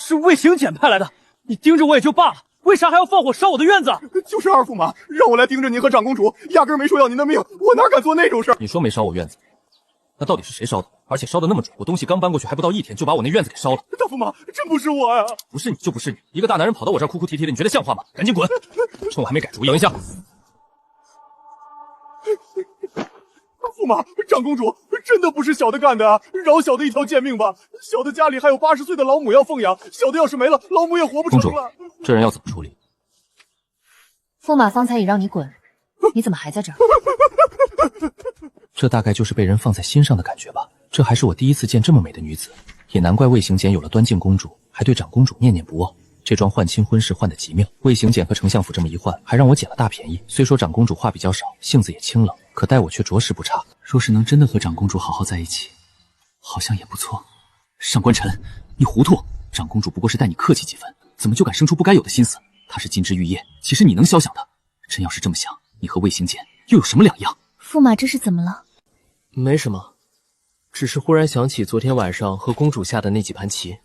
是魏行简派来的，你盯着我也就罢了，为啥还要放火烧我的院子？就是二驸马让我来盯着您和长公主，压根没说要您的命，我哪敢做那种事儿？你说没烧我院子，那到底是谁烧的？而且烧的那么准，我东西刚搬过去还不到1天，就把我那院子给烧了。大驸马，真不是我呀！不是你就不是你，一个大男人跑到我这儿哭哭啼啼的，你觉得像话吗？赶紧滚！趁我还没改主意。等一下，驸马，长公主真的不是小的干的啊！饶小的一条贱命吧！小的家里还有80岁的老母要奉养，小的要是没了，老母也活不成了。这人要怎么处理？驸马方才也让你滚，你怎么还在这儿？这大概就是被人放在心上的感觉吧。这还是我第一次见这么美的女子，也难怪魏行简有了端静公主，还对长公主念念不忘。这桩换亲婚事换得极妙，魏行简和丞相府这么一换，还让我捡了大便宜。虽说长公主话比较少，性子也清冷，可待我却着实不差。若是能真的和长公主好好在一起，好像也不错。上官晨，你糊涂！长公主不过是待你客气几分，怎么就敢生出不该有的心思？她是金枝玉叶，岂是你能肖想的？真要是这么想，你和魏行简又有什么两样？驸马这是怎么了？没什么，只是忽然想起昨天晚上和公主下的那几盘棋。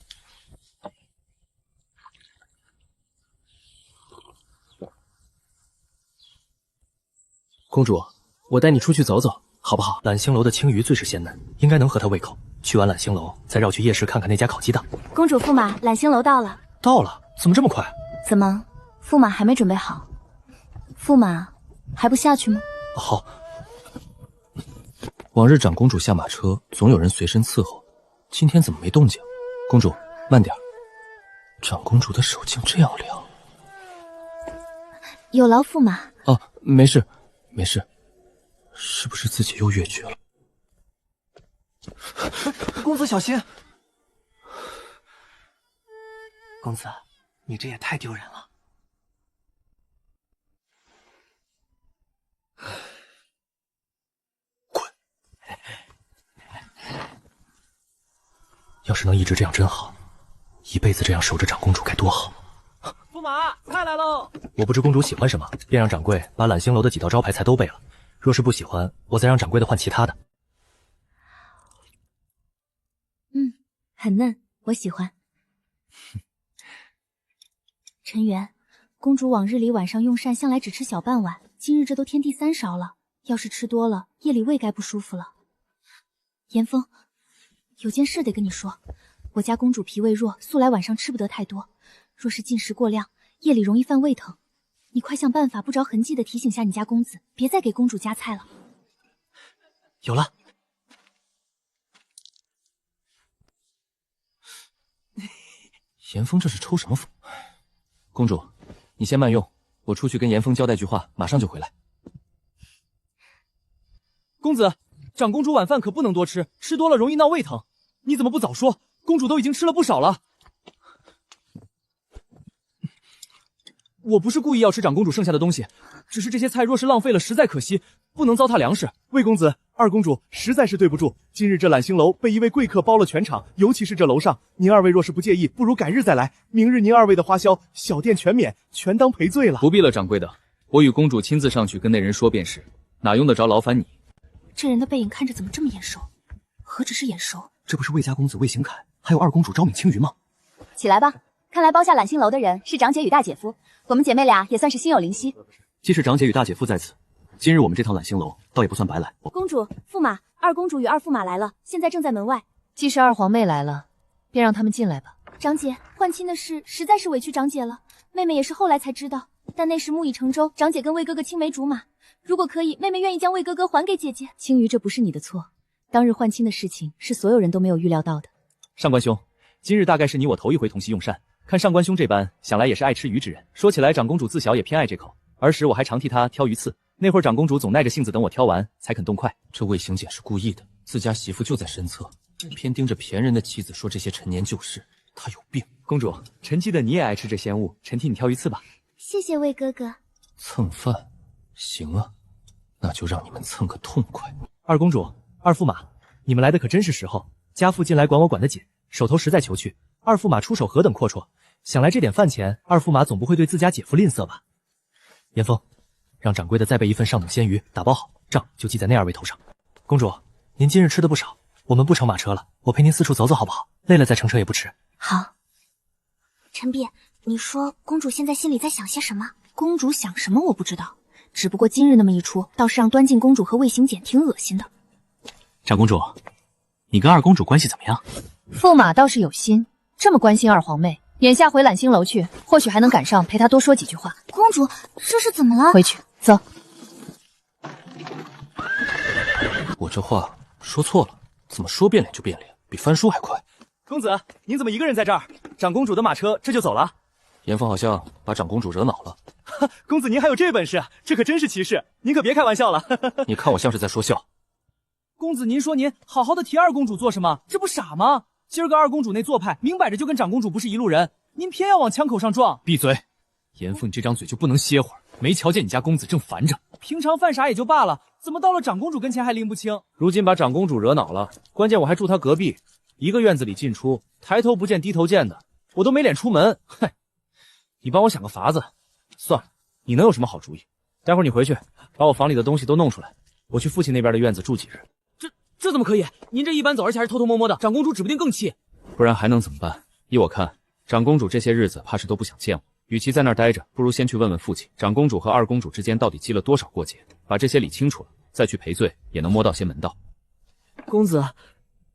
公主，我带你出去走走，好不好？揽星楼的青鱼最是鲜嫩，应该能合她胃口。去完揽星楼，再绕去夜市看看那家烤鸡档。公主驸马，揽星楼到了。到了？怎么这么快？怎么，驸马还没准备好？驸马还不下去吗？好。往日长公主下马车，总有人随身伺候，今天怎么没动静？公主，慢点。长公主的手竟这样凉。有劳驸马。哦，没事，没事。是不是自己又越矩了？公子小心！公子，你这也太丢人了。要是能一直这样真好，一辈子这样守着长公主该多好。驸马，菜来喽！我不知公主喜欢什么，便让掌柜把揽星楼的几道招牌菜都备了。若是不喜欢，我再让掌柜的换其他的。很嫩，我喜欢。陈元，公主往日里晚上用膳向来只吃小半碗，今日这都添第3勺了，要是吃多了，夜里胃该不舒服了。严峰，有件事得跟你说，我家公主脾胃弱，素来晚上吃不得太多，若是进食过量，夜里容易犯胃疼。你快想办法不着痕迹的提醒下你家公子，别再给公主夹菜了。有了。严峰这是抽什么风？公主，你先慢用，我出去跟严峰交代句话，马上就回来。公子，长公主晚饭可不能多吃，吃多了容易闹胃疼。你怎么不早说？公主都已经吃了不少了。我不是故意要吃长公主剩下的东西，只是这些菜若是浪费了，实在可惜，不能糟蹋粮食。魏公子、二公主实在是对不住，今日这揽星楼被一位贵客包了全场，尤其是这楼上，您二位若是不介意，不如改日再来。明日您二位的花销，小店全免，全当赔罪了。不必了，掌柜的，我与公主亲自上去跟那人说便是，哪用得着劳烦你？这人的背影看着怎么这么眼熟？何止是眼熟？这不是魏家公子魏行凯，还有二公主昭敏青云吗？起来吧，看来包下揽星楼的人是长姐与大姐夫，我们姐妹俩也算是心有灵犀。既是长姐与大姐夫在此，今日我们这趟揽星楼倒也不算白来。公主、驸马、二公主与二驸马来了，现在正在门外。既是二皇妹来了，便让他们进来吧。长姐，换亲的事实在是委屈长姐了，妹妹也是后来才知道，但那时木已成舟，长姐跟魏哥哥青梅竹马，如果可以，妹妹愿意将魏哥哥还给姐姐。青鱼，这不是你的错，当日换亲的事情是所有人都没有预料到的。上官兄，今日大概是你我头一回同席用膳，看上官兄这般，想来也是爱吃鱼之人。说起来，长公主自小也偏爱这口，儿时我还常替她挑鱼刺，那会儿长公主总耐着性子等我挑完才肯动筷。这魏行简是故意的，自家媳妇就在身侧，偏盯着别人的妻子说这些陈年旧事，他有病。公主，臣记得你也爱吃这鲜物，臣替你挑鱼刺吧。谢谢魏哥哥。蹭饭，行啊，那就让你们蹭个痛快。二公主，二驸马，你们来的可真是时候。家父近来管我管得紧，手头实在求去，二驸马出手何等阔绰，想来这点饭钱，二驸马总不会对自家姐夫吝啬吧？严峰，让掌柜的再备一份上等鲜鱼，打包好，账就记在那二位头上。公主，您今日吃的不少，我们不乘马车了，我陪您四处走走好不好？累了再乘车也不迟。好。陈碧，你说公主现在心里在想些什么？公主想什么我不知道，只不过今日那么一出，倒是让端静公主和魏行简挺恶心的。长公主，你跟二公主关系怎么样？驸马倒是有心，这么关心二皇妹，眼下回揽星楼去，或许还能赶上陪她多说几句话。公主，这是怎么了？回去，走。我这话说错了，怎么说变脸就变脸，比翻书还快。公子，您怎么一个人在这儿？长公主的马车这就走了。严峰好像把长公主惹恼了。公子您还有这本事，这可真是奇事，您可别开玩笑了。你看我像是在说笑。公子您说您好好的提二公主做什么？这不傻吗？今儿个二公主那做派，明摆着就跟长公主不是一路人，您偏要往枪口上撞。闭嘴！严凤，你这张嘴就不能歇会儿？没瞧见你家公子正烦着？平常犯傻也就罢了，怎么到了长公主跟前还拎不清？如今把长公主惹恼了，关键我还住她隔壁，一个院子里进出，抬头不见低头见的，我都没脸出门。嗨，你帮我想个法子。算了，你能有什么好主意？待会儿你回去，把我房里的东西都弄出来，我去父亲那边的院子住几日。这怎么可以？您这一搬走，而且还是偷偷摸摸的，长公主指不定更气。不然还能怎么办？依我看，长公主这些日子怕是都不想见我。与其在那儿待着，不如先去问问父亲，长公主和二公主之间到底积了多少过节，把这些理清楚了，再去赔罪，也能摸到些门道。公子，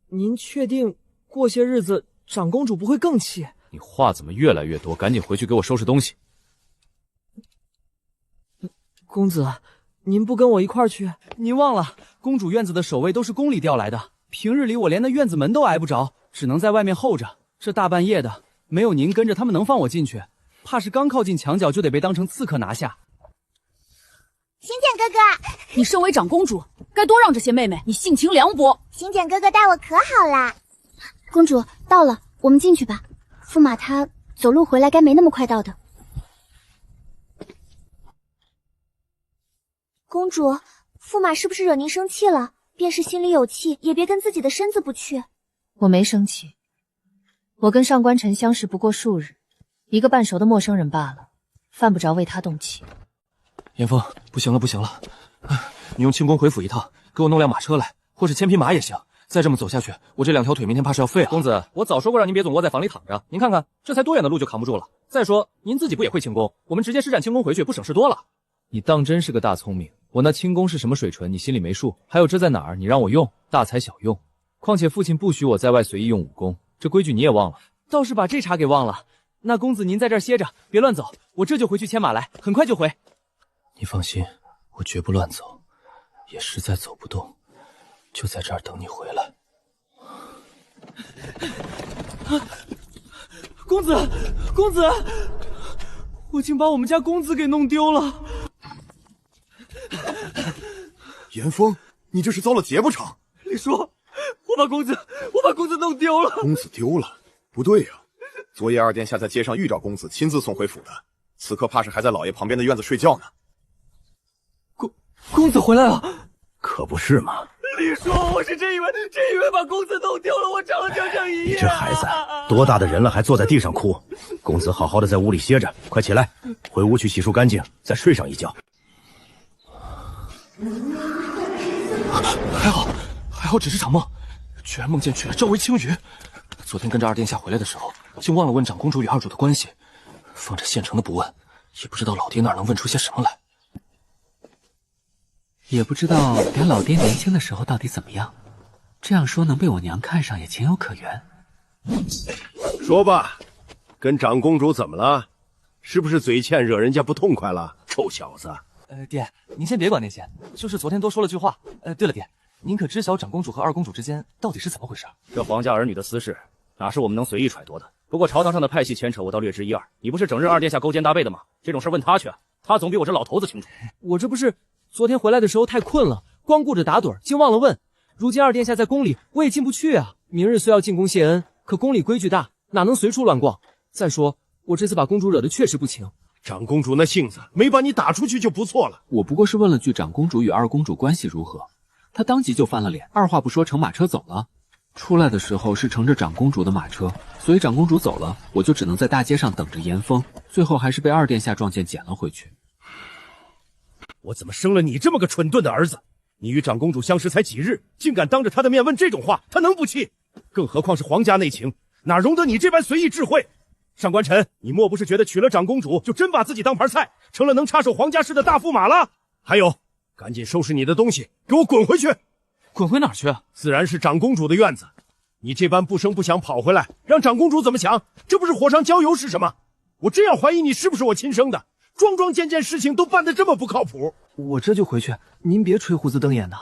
您确定过些日子长公主不会更气？你话怎么越来越多？赶紧回去给我收拾东西。公子，您不跟我一块儿去？您忘了，公主院子的守卫都是宫里调来的，平日里我连那院子门都挨不着，只能在外面候着。这大半夜的，没有您跟着，他们能放我进去？怕是刚靠近墙角就得被当成刺客拿下。行简哥哥，你身为长公主，该多让这些妹妹，你性情凉薄。行简哥哥待我可好啦。公主到了，我们进去吧。驸马他走路回来该没那么快到的。公主，驸马是不是惹您生气了？便是心里有气，也别跟自己的身子不去。我没生气，我跟上官晨相识不过数日，一个半熟的陌生人罢了，犯不着为他动气。严峰，不行了，不行了，你用轻功回府一趟，给我弄辆马车来，或是千匹马也行。再这么走下去，我这两条腿明天怕是要废了。公子，我早说过让您别总窝在房里躺着，您看看，这才多远的路就扛不住了。再说您自己不也会轻功，我们直接施展轻功回去，不省事多了。你当真是个大聪明，我那轻功是什么水准，你心里没数？还有这在哪儿？你让我用，大材小用。况且父亲不许我在外随意用武功，这规矩你也忘了。倒是把这茬给忘了。那公子您在这儿歇着，别乱走，我这就回去牵马来，很快就回。你放心，我绝不乱走，也实在走不动，就在这儿等你回来。公子，公子，我竟把我们家公子给弄丢了。严峰，你这是遭了劫不成？李叔，我把公子弄丢了。公子丢了？不对呀，昨夜二殿下在街上遇着公子，亲自送回府的，此刻怕是还在老爷旁边的院子睡觉呢。公子回来了，可不是嘛。李叔，我是真以为把公子弄丢了，我找了整整一夜。你这孩子多大的人了，还坐在地上哭？公子好好的在屋里歇着，快起来，回屋去洗漱干净，再睡上一觉。还好只是场梦，居然梦见娶了赵薇青鱼。昨天跟着二殿下回来的时候，竟忘了问长公主与二主的关系，放着现成的不问，也不知道老爹哪能问出些什么来。也不知道连老爹年轻的时候到底怎么样，这样说能被我娘看上也情有可原。说吧，跟长公主怎么了？是不是嘴欠惹人家不痛快了？臭小子！爹，您先别管那些，就是昨天多说了句话。对了，爹，您可知晓长公主和二公主之间到底是怎么回事？这皇家儿女的私事，哪是我们能随意揣度的？不过朝堂上的派系牵扯，我倒略知一二。你不是整日二殿下勾肩搭背的吗？这种事问他去啊，他总比我这老头子清楚。我这不是昨天回来的时候太困了，光顾着打盹，竟忘了问。如今二殿下在宫里，我也进不去啊。明日虽要进宫谢恩，可宫里规矩大，哪能随处乱逛？再说我这次把公主惹得确实不轻。长公主那性子，没把你打出去就不错了。我不过是问了句长公主与二公主关系如何，她当即就翻了脸，二话不说乘马车走了。出来的时候是乘着长公主的马车，所以长公主走了，我就只能在大街上等着严峰，最后还是被二殿下撞见捡了回去。我怎么生了你这么个蠢钝的儿子？你与长公主相识才几日，竟敢当着她的面问这种话，她能不气？更何况是皇家内情，哪容得你这般随意智慧？上官晨，你莫不是觉得娶了长公主就真把自己当盘菜，成了能插手皇家事的大驸马了？还有，赶紧收拾你的东西，给我滚回去！滚回哪儿去？自然是长公主的院子。你这般不声不响跑回来，让长公主怎么想？这不是火上浇油是什么？我这样怀疑你是不是我亲生的，桩桩件件事情都办得这么不靠谱。我这就回去，您别吹胡子瞪眼的。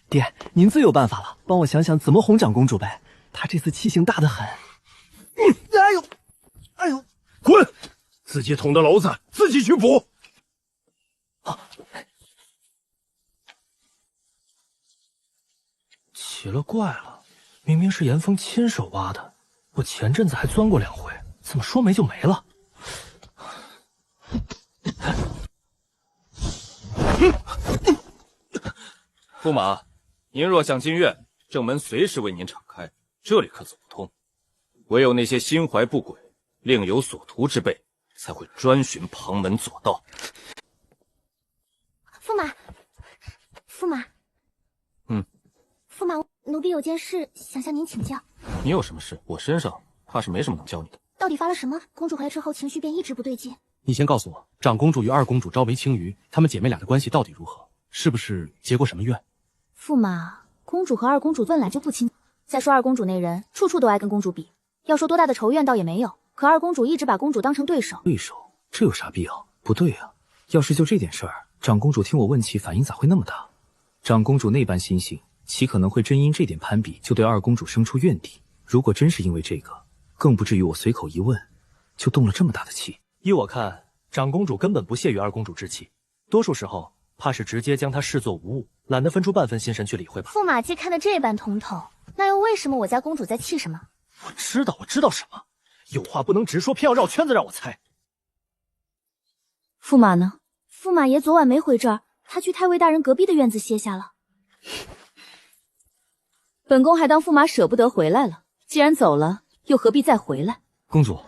爹，您最有办法了，帮我想想怎么哄长公主呗。她这次气性大得很。哎呦，哎呦，滚！自己捅的篓子，自己去补。奇了怪了，明明是严峰亲手挖的，我前阵子还钻过2回，怎么说没就没了？驸马，您若想进院，正门随时为您敞开，这里可走不通。唯有那些心怀不轨、另有所图之辈，才会专寻旁门左道。驸马，驸马，驸马，奴婢有件事想向您请教。你有什么事？我身上怕是没什么能教你的。到底发了什么？公主回来之后情绪便一直不对劲。你先告诉我，长公主与二公主朝眉青鱼，她们姐妹俩的关系到底如何？是不是结过什么怨？驸马，公主和二公主本来就不亲。再说二公主那人，处处都爱跟公主比。要说多大的仇怨倒也没有，可二公主一直把公主当成对手。对手？这有啥必要？不对啊，要是就这点事儿，长公主听我问起，反应咋会那么大？长公主那般心性，岂可能会真因这点攀比就对二公主生出怨敌？如果真是因为这个，更不至于我随口一问，就动了这么大的气。依我看，长公主根本不屑于二公主之气，多数时候怕是直接将她视作无物，懒得分出半分心神去理会吧。驸马既看得这般通透，那又为什么我家公主在气什么？我知道什么，有话不能直说，偏要绕圈子让我猜。驸马呢？驸马爷昨晚没回这儿，他去太尉大人隔壁的院子歇下了。本宫还当驸马舍不得回来了，既然走了，又何必再回来？公主，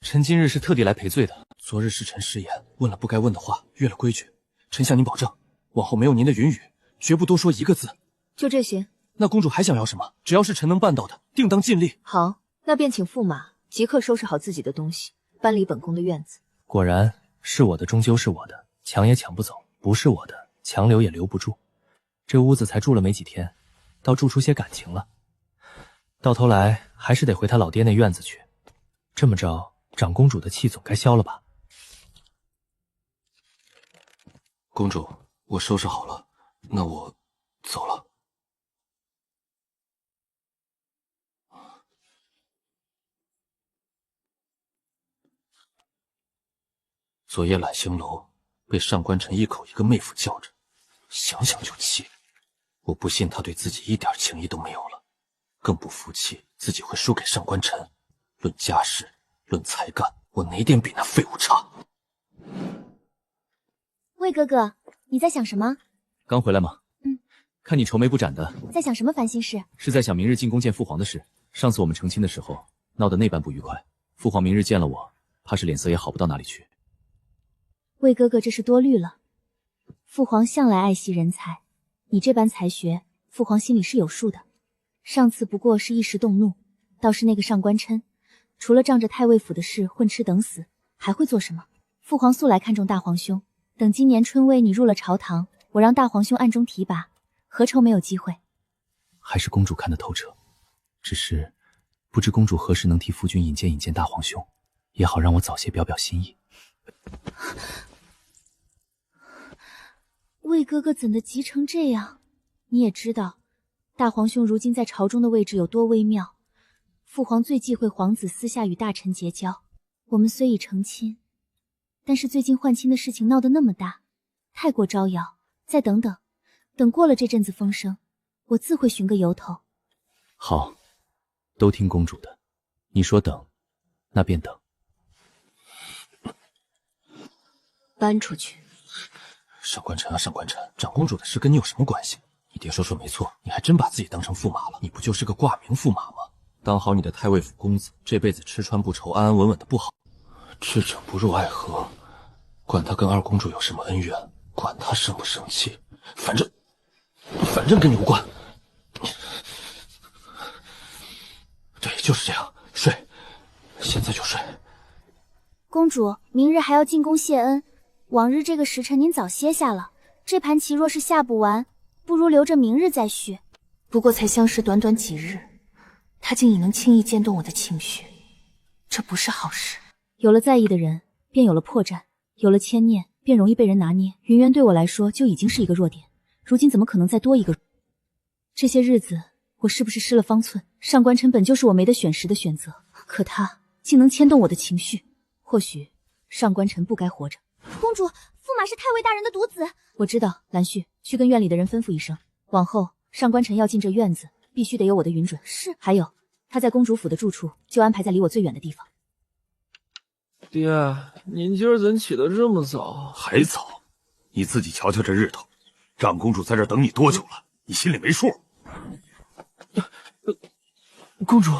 臣今日是特地来赔罪的。昨日是臣失言，问了不该问的话，越了规矩。臣向您保证，往后没有您的允语，绝不多说一个字。就这些？那公主还想要什么？只要是臣能办到的，定当尽力。好，那便请驸马即刻收拾好自己的东西，搬离本宫的院子。果然是我的，终究是我的，抢也抢不走；不是我的，强留也留不住。这屋子才住了没几天，倒住出些感情了。到头来还是得回他老爹那院子去。这么着，长公主的气总该消了吧？公主，我收拾好了，那我走了。昨夜揽星楼，被上官晨一口一个妹夫叫着，想想就气。我不信他对自己一点情谊都没有了，更不服气自己会输给上官晨。论家世，论才干，我哪点比那废物差？魏哥哥，你在想什么？刚回来吗？看你愁眉不展的，在想什么烦心事？是在想明日进宫见父皇的事。上次我们成亲的时候闹得那般不愉快，父皇明日见了我，怕是脸色也好不到哪里去。魏哥哥这是多虑了，父皇向来爱惜人才，你这般才学，父皇心里是有数的。上次不过是一时动怒，倒是那个上官琛，除了仗着太尉府的事混吃等死，还会做什么？父皇素来看重大皇兄，等今年春闱你入了朝堂，我让大皇兄暗中提拔，何愁没有机会？还是公主看得透彻，只是不知公主何时能替夫君引荐大皇兄，也好让我早些表表心意。魏哥哥怎的急成这样？你也知道，大皇兄如今在朝中的位置有多微妙。父皇最忌讳皇子私下与大臣结交。我们虽已成亲，但是最近换亲的事情闹得那么大，太过招摇。再等等，等过了这阵子风声，我自会寻个由头。好，都听公主的。你说等，那便等。搬出去。上官晨啊，上官晨，长公主的事跟你有什么关系？你爹说没错，你还真把自己当成驸马了。你不就是个挂名驸马吗？当好你的太尉府公子，这辈子吃穿不愁，安安稳稳的不好。智者不入爱河，管他跟二公主有什么恩怨，管他生不生气，反正跟你无关。对，就是这样，睡，现在就睡。公主，明日还要进宫谢恩，往日这个时辰您早歇下了。这盘棋若是下不完，不如留着明日再续。不过才相识短短几日，他竟已能轻易牵动我的情绪，这不是好事。有了在意的人，便有了破绽；有了牵念，便容易被人拿捏。云渊对我来说就已经是一个弱点，如今怎么可能再多一个？这些日子，我是不是失了方寸？上官晨本就是我没得选时的选择，可他竟能牵动我的情绪。或许上官晨不该活着。公主，驸马是太尉大人的独子。我知道，兰旭，去跟院里的人吩咐一声，往后上官晨要进这院子，必须得有我的允准。是。还有，他在公主府的住处就安排在离我最远的地方。爹，您今儿怎起得这么早？还早？你自己瞧瞧这日头，长公主在这等你多久了？你心里没数？公主，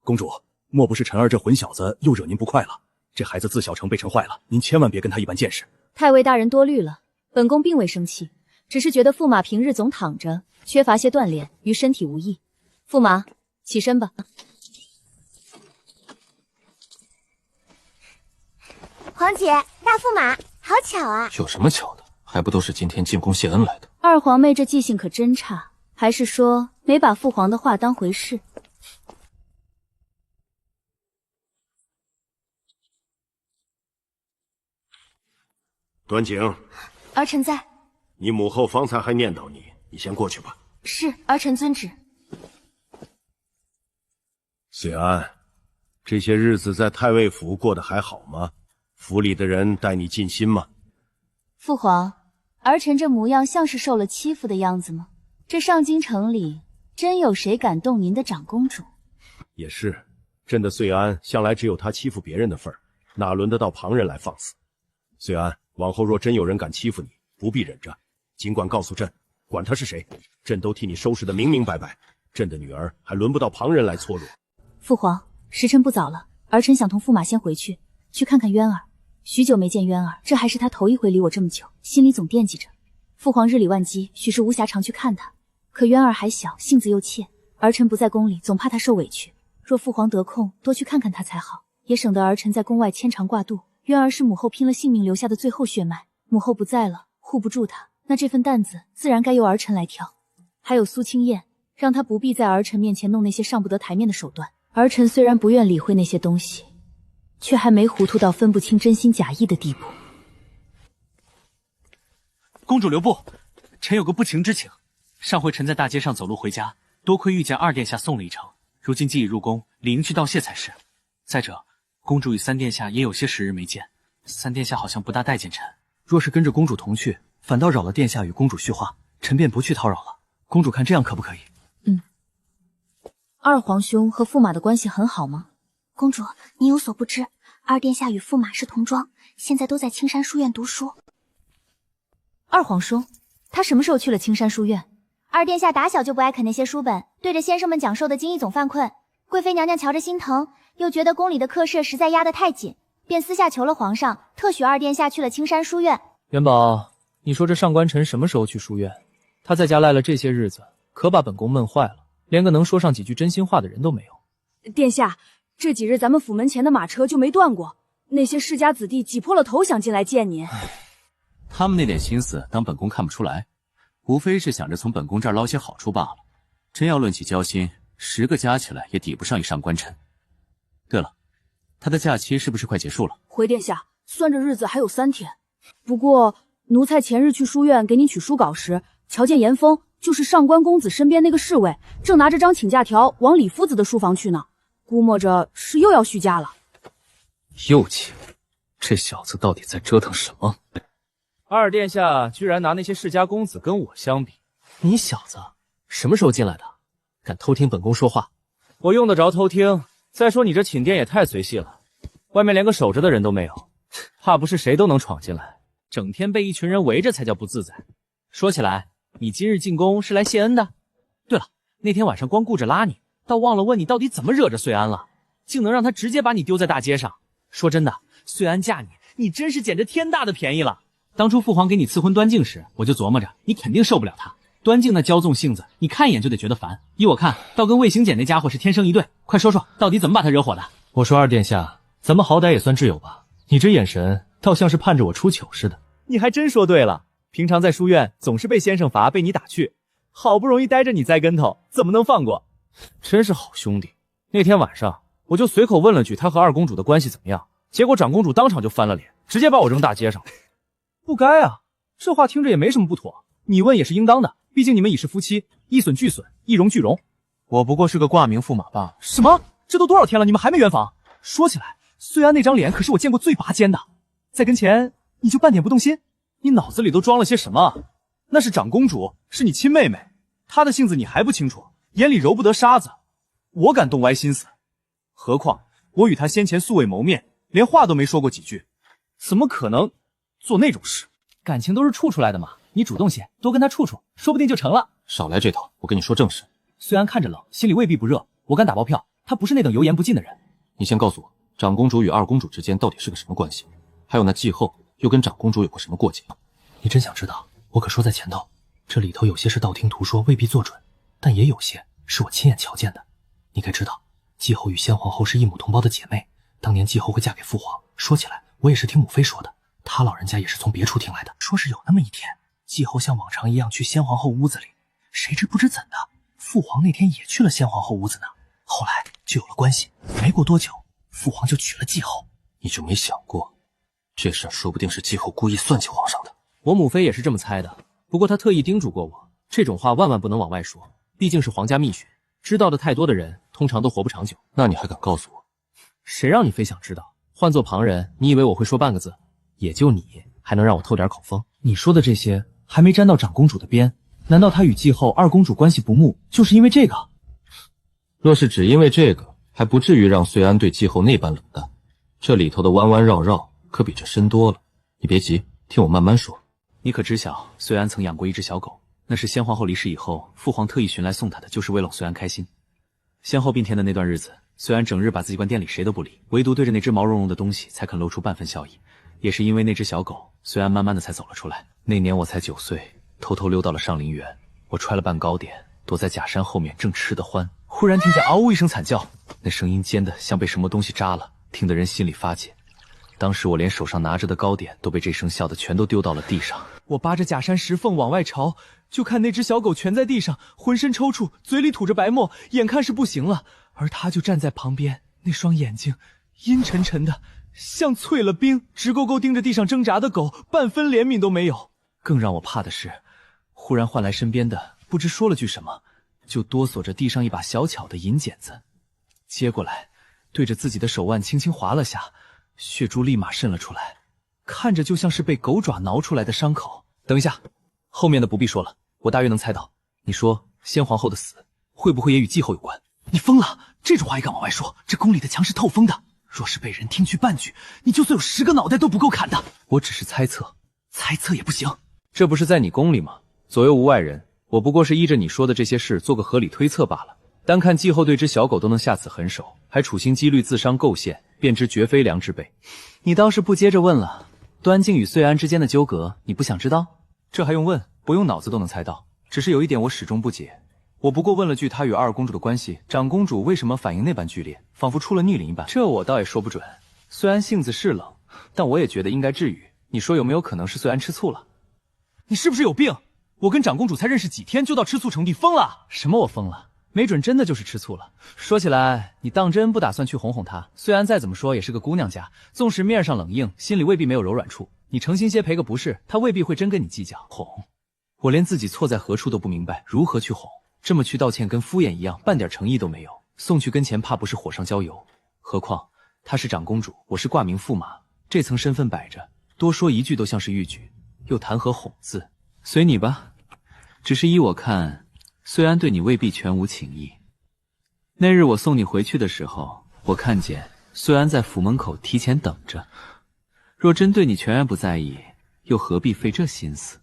公主，莫不是陈儿这混小子又惹您不快了？这孩子自小成被陈坏了，您千万别跟他一般见识。太尉大人多虑了，本宫并未生气，只是觉得驸马平日总躺着，缺乏些锻炼，与身体无益。驸马，起身吧。皇姐，大驸马，好巧啊！有什么巧的？还不都是今天进宫谢恩来的？二皇妹这记性可真差，还是说没把父皇的话当回事？端景，儿臣在。你母后方才还念叨你，你先过去吧。是，儿臣遵旨。遂安，这些日子在太尉府过得还好吗？府里的人待你尽心吗？父皇，儿臣这模样像是受了欺负的样子吗？这上京城里真有谁敢动您的长公主？也是，朕的遂安向来只有他欺负别人的份儿，哪轮得到旁人来放肆？遂安，往后若真有人敢欺负你，不必忍着，尽管告诉朕，管他是谁，朕都替你收拾得明明白白。朕的女儿还轮不到旁人来搓揉。父皇，时辰不早了，儿臣想同驸马先回去看看渊儿。许久没见渊儿，这还是他头一回离我这么久，心里总惦记着。父皇日理万机，许是无暇常去看他。可渊儿还小，性子又怯，儿臣不在宫里，总怕他受委屈。若父皇得空，多去看看他才好，也省得儿臣在宫外牵肠挂肚。渊儿是母后拼了性命留下的最后血脉，母后不在了，护不住他，那这份担子自然该由儿臣来挑。还有苏清燕，让他不必在儿臣面前弄那些上不得台面的手段。儿臣虽然不愿理会那些东西，却还没糊涂到分不清真心假意的地步。公主留步，臣有个不情之请。上回臣在大街上走路回家，多亏遇见二殿下送了一程，如今既已入宫，理应去道谢才是。再者，公主与三殿下也有些时日没见，三殿下好像不大待见臣。若是跟着公主同去，反倒扰了殿下与公主叙话，臣便不去叨扰了。公主看这样可不可以？二皇兄和驸马的关系很好吗？公主，你有所不知，二殿下与驸马是同庄，现在都在青山书院读书。二皇兄，他什么时候去了青山书院？二殿下打小就不爱啃那些书本，对着先生们讲授的经义总犯困。贵妃娘娘瞧着心疼，又觉得宫里的课设实在压得太紧，便私下求了皇上，特许二殿下去了青山书院。元宝，你说这上官晨什么时候去书院？他在家赖了这些日子，可把本宫闷坏了，连个能说上几句真心话的人都没有。殿下，这几日咱们府门前的马车就没断过，那些世家子弟挤破了头想进来见您。他们那点心思，当本宫看不出来，无非是想着从本宫这儿捞些好处罢了。真要论起交心，10个加起来也抵不上一上官晨。对了，他的假期是不是快结束了？回殿下，算着日子还有3天。不过奴才前日去书院给你取书稿时，瞧见严峰，就是上官公子身边那个侍卫，正拿着张请假条往李夫子的书房去呢，估摸着是又要续假了。又请，这小子到底在折腾什么？二殿下居然拿那些世家公子跟我相比，你小子什么时候进来的？敢偷听本宫说话？我用得着偷听？再说你这寝殿也太随性了，外面连个守着的人都没有，怕不是谁都能闯进来，整天被一群人围着才叫不自在。说起来，你今日进宫是来谢恩的？对了，那天晚上光顾着拉你，倒忘了问你到底怎么惹着穗安了，竟能让他直接把你丢在大街上。说真的，穗安嫁你，你真是捡着天大的便宜了。当初父皇给你赐婚端静时，我就琢磨着你肯定受不了他。端静那骄纵性子，你看一眼就得觉得烦。依我看，倒跟卫星姐那家伙是天生一对。快说说，到底怎么把他惹火的？我说二殿下，咱们好歹也算挚友吧？你这眼神倒像是盼着我出糗似的。你还真说对了，平常在书院总是被先生罚，被你打趣，好不容易待着你栽跟头，怎么能放过？真是好兄弟。那天晚上我就随口问了句他和二公主的关系怎么样，结果长公主当场就翻了脸，直接把我扔大街上。不该啊，这话听着也没什么不妥，你问也是应当的，毕竟你们已是夫妻，一损俱损，一荣俱荣。我不过是个挂名驸马罢了。什么？这都多少天了，你们还没圆房？说起来，虽然那张脸可是我见过最拔尖的，在跟前你就半点不动心？你脑子里都装了些什么？那是长公主，是你亲妹妹，她的性子你还不清楚，眼里揉不得沙子，我敢动歪心思。何况我与她先前素未谋面，连话都没说过几句，怎么可能做那种事？感情都是处出来的嘛，你主动些，多跟他处处，说不定就成了。少来这套，我跟你说正事。虽然看着冷，心里未必不热，我敢打包票，他不是那等油盐不进的人。你先告诉我，长公主与二公主之间到底是个什么关系？还有那继后又跟长公主有过什么过节？你真想知道？我可说在前头，这里头有些是道听途说，未必做准，但也有些是我亲眼瞧见的。你该知道，继后与先皇后是一母同胞的姐妹，当年继后会嫁给父皇，说起来我也是听母妃说的，她老人家也是从别处听来的，说是有那么一天，继后像往常一样去先皇后屋子里，谁知不知怎的，父皇那天也去了先皇后屋子呢，后来就有了关系，没过多久，父皇就娶了继后。你就没想过，这事儿说不定是继后故意算计皇上的？我母妃也是这么猜的，不过她特意叮嘱过我，这种话万万不能往外说，毕竟是皇家秘训，知道的太多的人通常都活不长久。那你还敢告诉我？谁让你非想知道？换做旁人，你以为我会说半个字？也就你还能让我透点口风。你说的这些还没沾到长公主的边，难道她与继后二公主关系不睦，就是因为这个？若是只因为这个，还不至于让穗安对继后那般冷淡。这里头的弯弯绕绕可比这深多了。你别急，听我慢慢说。你可知晓，穗安曾养过一只小狗，那是先皇后离世以后，父皇特意寻来送她的，就是为了穗安开心。先后并天的那段日子，穗安整日把自己关店里，谁都不理，唯独对着那只毛茸茸的东西才肯露出半分笑意。也是因为那只小狗，穗安慢慢的才走了出来。那年我才9岁，偷偷溜到了上林园，我揣了半糕点，躲在假山后面，正吃得欢，忽然听见嗷呜一声惨叫，那声音尖的像被什么东西扎了，听得人心里发紧。当时我连手上拿着的糕点都被这声笑的全都丢到了地上。我扒着假山石缝往外朝，就看那只小狗蜷在地上，浑身抽搐，嘴里吐着白沫，眼看是不行了，而他就站在旁边，那双眼睛阴沉沉的，像淬了冰，直勾勾盯着地上挣扎的狗，半分怜悯都没有。更让我怕的是，忽然唤来身边的，不知说了句什么，就哆嗦着地上一把小巧的银剪子，接过来，对着自己的手腕轻轻划了下，血珠立马渗了出来，看着就像是被狗爪挠出来的伤口。等一下，后面的不必说了，我大约能猜到。你说先皇后的死会不会也与继后有关？你疯了，这种话也敢往外说？这宫里的墙是透风的，若是被人听去半句，你就算有10个脑袋都不够砍的。我只是猜测，猜测也不行。这不是在你宫里吗？左右无外人，我不过是依着你说的这些事做个合理推测罢了。单看继后对只小狗都能下此狠手，还处心积虑自伤构陷，便知绝非良之辈。你倒是不接着问了，端静与穗安之间的纠葛，你不想知道？这还用问？不用脑子都能猜到。只是有一点我始终不解，我不过问了句他与二公主的关系，长公主为什么反应那般剧烈，仿佛出了逆鳞一般？这我倒也说不准。虽然性子是冷，但我也觉得应该治愈。你说有没有可能是穗安吃醋了？你是不是有病？我跟长公主才认识几天就到吃醋成地，疯了？什么我疯了？没准真的就是吃醋了。说起来，你当真不打算去哄哄她？虽然再怎么说也是个姑娘家，纵使面上冷硬，心里未必没有柔软处。你诚心些赔个不是，他未必会真跟你计较。哄，我连自己错在何处都不明白，如何去哄？这么去道歉跟敷衍一样，半点诚意都没有。送去跟前怕不是火上浇油。何况她是长公主，我是挂名驸马，这层身份摆着，多说一句都像是逾矩，又谈何哄字？随你吧。只是依我看，虽然对你未必全无情意。那日我送你回去的时候，我看见虽然在府门口提前等着。若真对你全然不在意，又何必费这心思？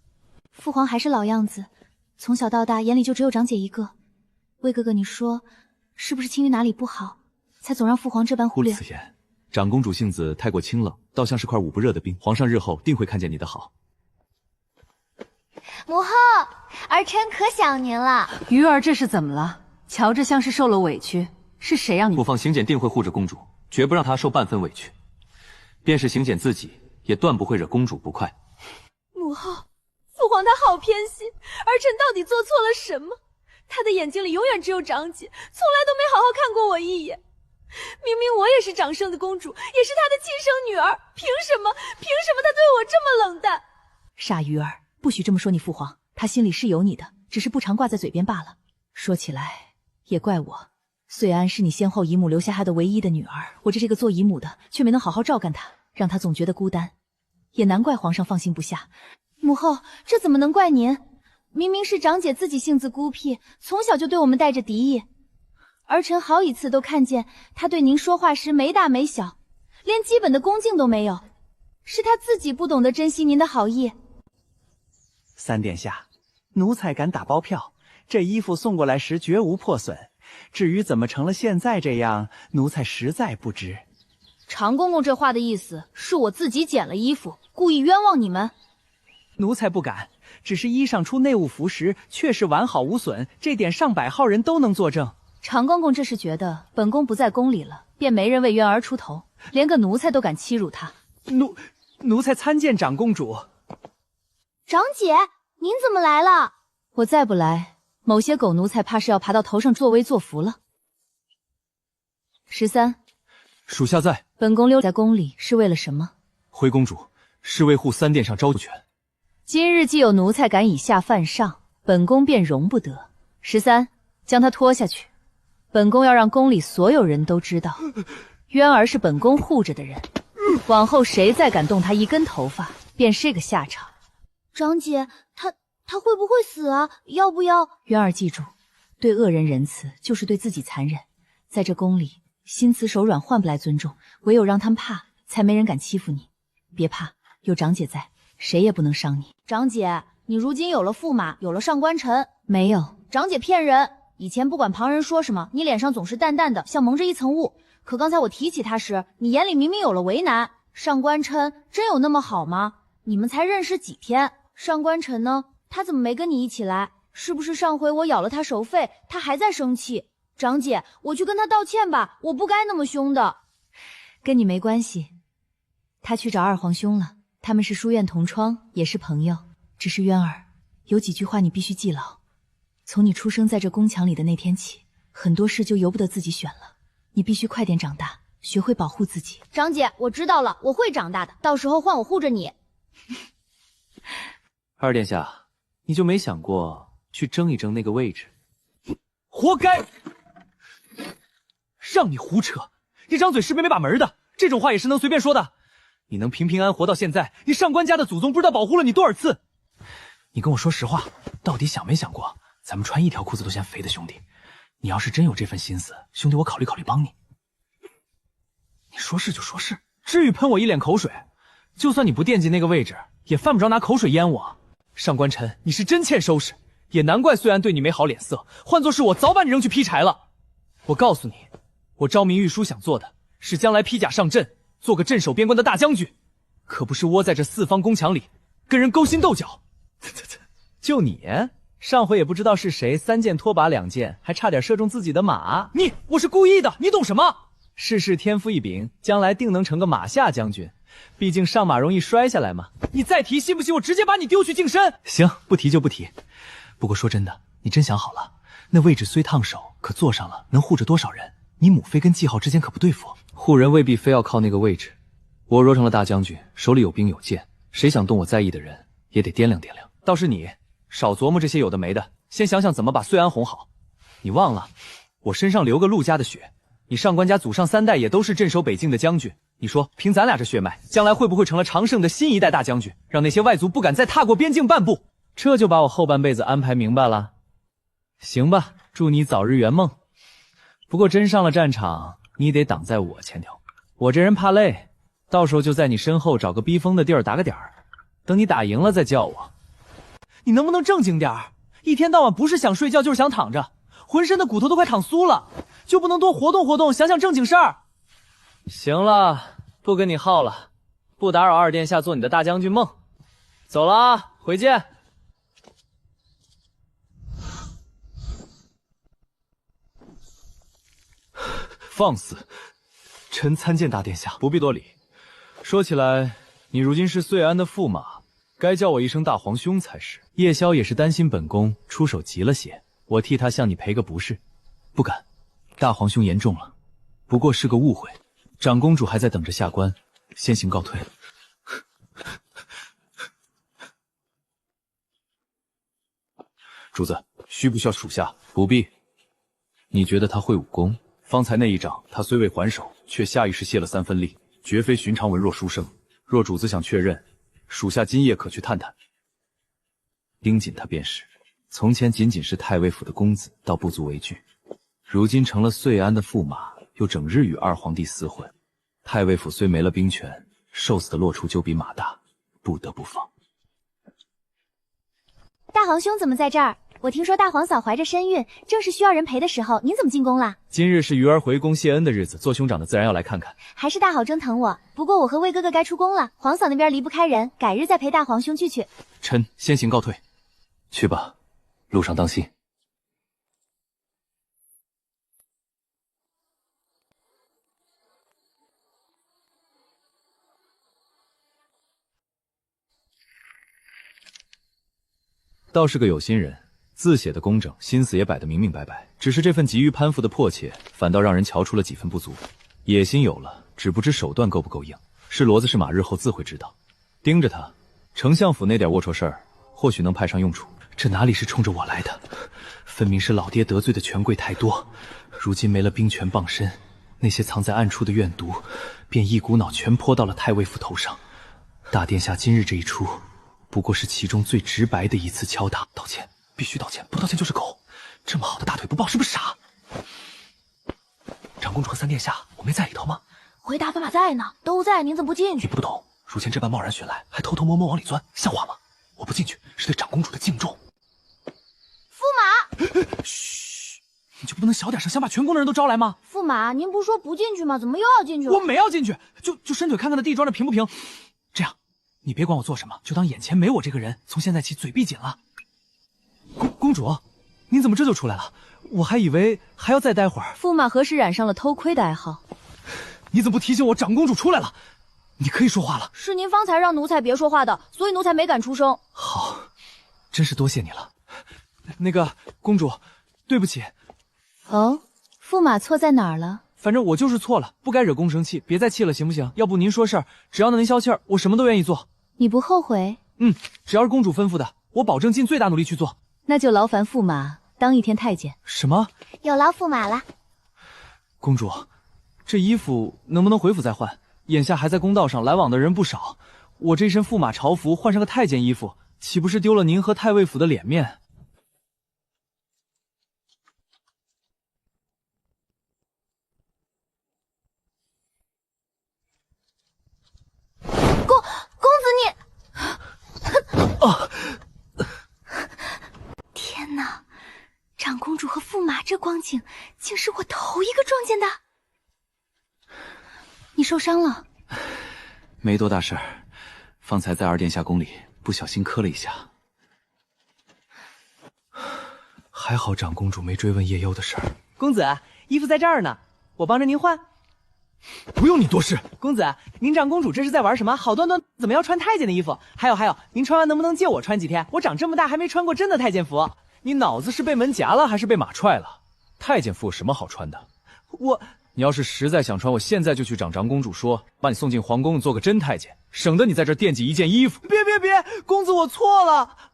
父皇还是老样子，从小到大眼里就只有长姐一个。魏哥哥，你说是不是青玉哪里不好，才总让父皇这般忽略？此言，长公主性子太过清冷，倒像是块捂不热的冰。皇上日后定会看见你的好。母后，儿臣可想您了。鱼儿这是怎么了？瞧着像是受了委屈，是谁让你？不妨行检定会护着公主，绝不让她受半分委屈。便是行检自己，也断不会惹公主不快。母后，父皇他好偏心，儿臣到底做错了什么？他的眼睛里永远只有长姐，从来都没好好看过我一眼。明明我也是长生的公主，也是他的亲生女儿，凭什么他对我这么冷淡？傻鱼儿，不许这么说你父皇，他心里是有你的，只是不常挂在嘴边罢了。说起来，也怪我。穗安是你先后姨母留下她的唯一的女儿，我这个做姨母的却没能好好照干她，让她总觉得孤单，也难怪皇上放心不下。母后，这怎么能怪您？明明是长姐自己性子孤僻，从小就对我们带着敌意。儿臣好几次都看见她对您说话时没大没小，连基本的恭敬都没有，是她自己不懂得珍惜您的好意。三殿下，奴才敢打包票，这衣服送过来时绝无破损。至于怎么成了现在这样，奴才实在不知。长公公这话的意思是我自己捡了衣服，故意冤枉你们。奴才不敢，只是衣裳出内务服时确实完好无损，这点上百号人都能作证。长公公这是觉得本宫不在宫里了，便没人为渊儿出头，连个奴才都敢欺辱他。奴才参见长公主。长姐，您怎么来了？我再不来，某些狗奴才怕是要爬到头上作威作福了。13，属下在。本宫留在宫里是为了什么？回公主，是维护三殿上招权。今日既有奴才敢以下犯上，本宫便容不得。13，将他拖下去。本宫要让宫里所有人都知道，渊儿是本宫护着的人，往后谁再敢动他一根头发，便是个下场。长姐，他会不会死啊？要不要？渊儿记住，对恶人仁慈，就是对自己残忍。在这宫里，心慈手软换不来尊重，唯有让他们怕，才没人敢欺负你。别怕，有长姐在，谁也不能伤你。长姐，你如今有了驸马，有了上官晨。没有，长姐骗人。以前不管旁人说什么，你脸上总是淡淡的，像蒙着一层雾。可刚才我提起他时，你眼里明明有了为难。上官晨真有那么好吗？你们才认识几天？上官晨呢？他怎么没跟你一起来？是不是上回我咬了他手肺，他还在生气？长姐，我去跟他道歉吧，我不该那么凶的。跟你没关系，他去找二皇兄了，他们是书院同窗，也是朋友。只是渊儿，有几句话你必须记牢。从你出生在这宫墙里的那天起，很多事就由不得自己选了。你必须快点长大，学会保护自己。长姐，我知道了，我会长大的，到时候换我护着你。二殿下，你就没想过去争一争那个位置？活该！让你胡扯，一张嘴是没把门的，这种话也是能随便说的。你能平平安活到现在，你上官家的祖宗不知道保护了你多少次。你跟我说实话，到底想没想过，咱们穿一条裤子都嫌肥的兄弟，你要是真有这份心思，兄弟我考虑考虑帮你。你说是就说是，至于喷我一脸口水？就算你不惦记那个位置，也犯不着拿口水淹我。上官晨，你是真欠收拾，也难怪虽然对你没好脸色，换作是我早把你扔去劈柴了。我告诉你，我昭明御书想做的是将来披甲上阵，做个镇守边关的大将军，可不是窝在这四方宫墙里跟人勾心斗角。就你，上回也不知道是谁3箭拖把2箭，还差点射中自己的马。我是故意的，你懂什么？世事天赋异禀，将来定能成个马下将军。毕竟上马容易摔下来嘛。你再提，信不信我直接把你丢去净身？行，不提就不提。不过说真的，你真想好了，那位置虽烫手，可坐上了能护着多少人？你母妃跟季浩之间可不对付。护人未必非要靠那个位置。我若成了大将军，手里有兵有剑，谁想动我在意的人，也得掂量掂量。倒是你，少琢磨这些有的没的，先想想怎么把岁安哄好。你忘了，我身上流个陆家的血，你上官家祖上3代也都是镇守北境的将军。你说，凭咱俩这血脉，将来会不会成了常胜的新一代大将军，让那些外族不敢再踏过边境半步？这就把我后半辈子安排明白了。行吧，祝你早日圆梦。不过真上了战场，你得挡在我前头。我这人怕累，到时候就在你身后找个逼疯的地儿打个点儿，等你打赢了再叫我。你能不能正经点儿？一天到晚不是想睡觉就是想躺着，浑身的骨头都快躺酥了，就不能多活动活动，想想正经事儿？行了，不跟你耗了，不打扰二殿下做你的大将军梦。走了啊，回见。放肆！臣参见大殿下。不必多礼。说起来，你如今是岁安的驸马，该叫我一声大皇兄才是。叶宵也是担心本宫出手急了些，我替他向你赔个不是。不敢，大皇兄言重了，不过是个误会。长公主还在等着下官，先行告退。主子，需不需要属下？不必。你觉得他会武功？方才那一掌，他虽未还手，却下意识泄了3分力，绝非寻常文弱书生。若主子想确认，属下今夜可去探探。盯紧他便是。从前仅仅是太尉府的公子，倒不足为惧。如今成了岁安的驸马，又整日与二皇帝厮混。太尉府虽没了兵权，受死的落处就比马大，不得不防。大皇兄怎么在这儿？我听说大皇嫂怀着身孕，正是需要人陪的时候，您怎么进宫了？今日是鱼儿回宫谢恩的日子，做兄长的自然要来看看。还是大好生疼我。不过我和魏哥哥该出宫了，皇嫂那边离不开人，改日再陪大皇兄聚去。臣先行告退。去吧，路上当心。倒是个有心人，字写的工整，心思也摆得明明白白。只是这份急于攀附的迫切，反倒让人瞧出了几分不足。野心有了，只不知手段够不够硬。是骡子是马，日后自会知道。盯着他，丞相府那点龌龊事儿，或许能派上用场。这哪里是冲着我来的？分明是老爹得罪的权贵太多，如今没了兵权傍身，那些藏在暗处的怨毒，便一股脑全泼到了太尉府头上。大殿下今日这一出，不过是其中最直白的一次敲打。道歉，必须道歉，不道歉就是狗。这么好的大腿不抱，是不是傻？长公主和3殿下，我没在里头吗？回大驸马在呢，都在，您怎么不进去？你不懂，如今这般贸然寻来，还偷偷摸摸往里钻，像话吗？我不进去，是对长公主的敬重。驸马，嘘，你就不能小点声，想把全宫的人都招来吗？驸马，您不是说不进去吗？怎么又要进去了？我没要进去，就伸腿看看那地装着平不平。这样，你别管我做什么，就当眼前没我这个人。从现在起，嘴闭紧了。公主，您怎么这就出来了？我还以为还要再待会儿。驸马何时染上了偷窥的爱好？你怎么不提醒我长公主出来了？你可以说话了。是您方才让奴才别说话的，所以奴才没敢出声。好，真是多谢你了。那个公主，对不起。哦，驸马错在哪儿了？反正我就是错了，不该惹公生气，别再气了，行不行？要不您说事儿，只要能消气儿，我什么都愿意做。你不后悔？只要是公主吩咐的，我保证尽最大努力去做。那就劳烦驸马当一天太监。什么？有劳驸马了。公主，这衣服能不能回府再换？眼下还在公道上来往的人不少，我这身驸马朝服换上个太监衣服，岂不是丢了您和太尉府的脸面？公子你，天哪！长公主和驸马这光景，竟是我头一个撞见的。你受伤了？没多大事儿，方才在2殿下宫里不小心磕了一下。还好长公主没追问叶幽的事儿。公子，衣服在这儿呢，我帮着您换。不用你多事。公子，您长公主这是在玩什么？好端端怎么要穿太监的衣服？还有，您穿完能不能借我穿几天？我长这么大还没穿过真的太监服。你脑子是被门夹了还是被马踹了？太监服有什么好穿的？你要是实在想穿，我现在就去找长公主说，把你送进皇宫做个真太监，省得你在这惦记一件衣服。别，公子我错了。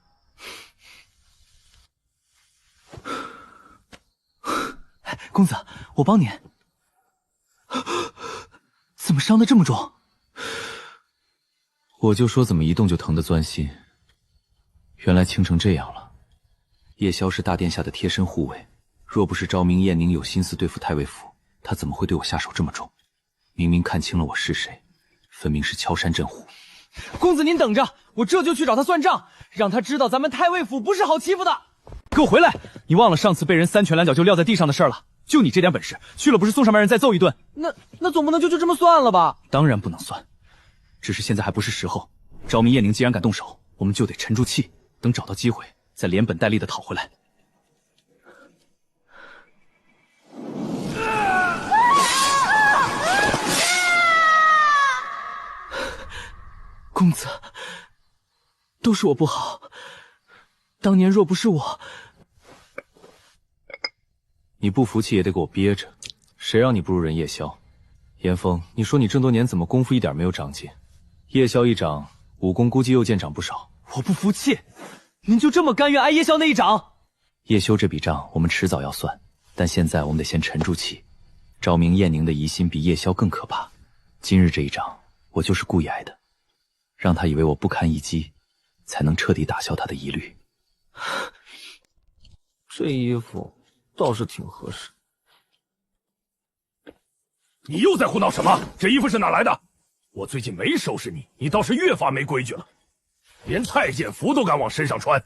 公子，我帮你。怎么伤得这么重？我就说怎么一动就疼得钻心，原来倾成这样了。叶萧是大殿下的贴身护卫，若不是昭明燕宁有心思对付太尉府，他怎么会对我下手这么重？明明看清了我是谁，分明是敲山震虎。公子您等着，我这就去找他算账，让他知道咱们太尉府不是好欺负的。给我回来！你忘了上次被人三拳两脚就撂在地上的事了？就你这点本事，去了不是送上门人再揍一顿？那总不能就这么算了吧？当然不能算，只是现在还不是时候。昭明燕宁既然敢动手，我们就得沉住气，等找到机会再连本带利的讨回来。公子，都是我不好，当年若不是我……你不服气也得给我憋着，谁让你不如人叶萧？严峰，你说你这么多年怎么功夫一点没有长进？叶萧一掌，武功估计又见长不少。我不服气，您就这么甘愿挨叶萧那一掌？叶修这笔账我们迟早要算，但现在我们得先沉住气。昭明燕宁的疑心比叶萧更可怕，今日这一掌我就是故意挨的，让他以为我不堪一击，才能彻底打消他的疑虑。这衣服倒是挺合适。你又在胡闹什么？这衣服是哪来的？我最近没收拾你，你倒是越发没规矩了，连太监服都敢往身上穿。